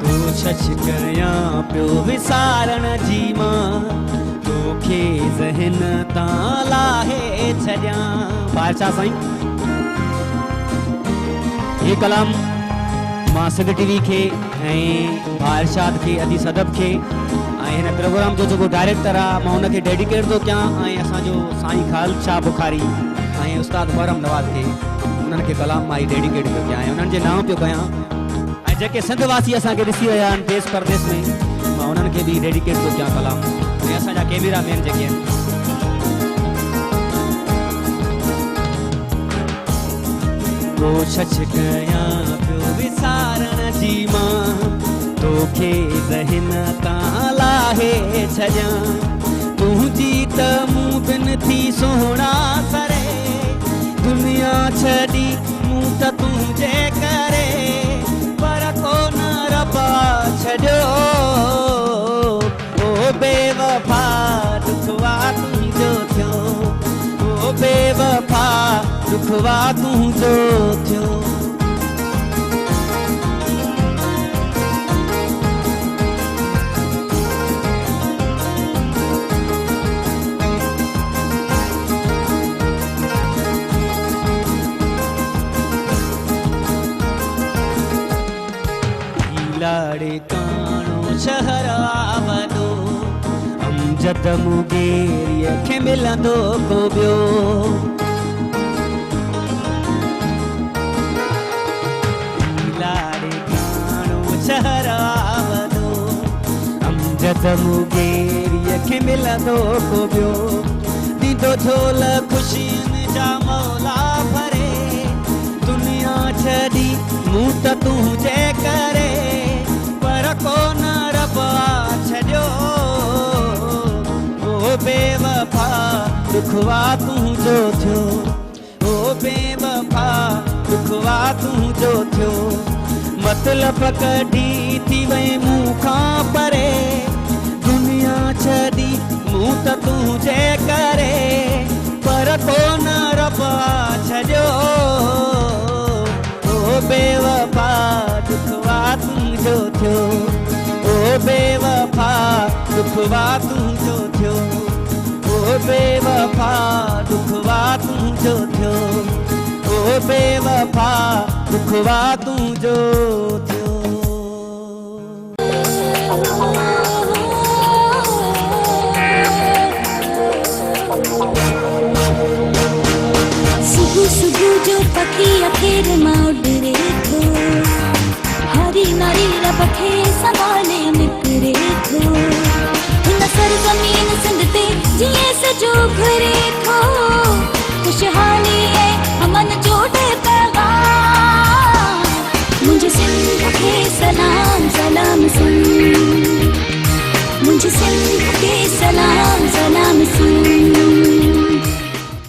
[SPEAKER 7] कोशिश कयां पियो विसारण जी मां, तोखे ज़हन तां लाहे छॾियां। बादशाह साईं, ये कलाम मां सिंध टीवी खे ऐं बादशाह खे, अदी सदब खे ऐं हिन प्रोग्राम जो जेको डायरेक्टर आहे, मां हुनखे डेडिकेट थो कयां, ऐं असांजो साईं ख़ालिद शाह बुखारी ऐं उस्ताद मुहर्रम नवाज़ खे, उन्हनि खे कलाम मां ई डेडिकेट पियो कयां ऐं उन्हनि जे नाम पियो कयां। ऐं जेके सिंध वासी असांखे ॾिसी रहिया आहिनि देश परदेश में, मां उन्हनि खे बि डेडिकेट थो कयां कलाम, ऐं असांजा कैमरा मैन जेके आहिनि। कोशिश कयां पियो विसारण जी मां, तोखे ज़हन तां लाहे छॾियां, तुंहिंजी त मूं बिन थी सोहणा सरे, दुनिया छॾी मूं त तुंहिंजे करे, पर कोन रबा छॾियो, ओ बेवफा दुखवा तुंहिंजो थियो, ओ बेवफा दुखवा तुंहिंजो थियो। लाड़े काणो शहर आवदो, अमजद मुगेरिय खे मिलंदो को ॿियो, लाड़े काणो शहर आवदो, अमजद मुगेरिय खे मिलंदो को ॿियो, ॾींदो झोल ख़ुशियुनि जा मौला भरे, दुनिया छॾी मूं त तुंहिंजे करे, पर कोन रबा छॾियो, ओ बेवफा दुखवा तुंहिंजो थियो, ओ दुखवा तुंहिंजो थियो मतलब कढी थी वई मूं खां परे दुनिया छॾी मूं त तुंहिंजे करे पर कोन रबा छॾियो ओ बेवफा दुखवा तुंहिंजो थियो ओ बेवफा दुखवा तुंहिंजो थियो ओ बेवफा दुखवा तुंहिंजो थियो ओ बेवफा दुखवा तुंहिंजो थियो
[SPEAKER 8] सुबह सुबह जो पखी अखेर मां उडरे थो हरी नारी रब खे संभाले निकिरे थो हिन सरज़मीन सिंध ते जीअं सजो घुरे थो खुशहाली ऐं अमन जो पैगाम मुंहिंजे सिंध खे सलाम सलाम सिंध मुंहिंजे सिंध खे सलाम सलाम सिंध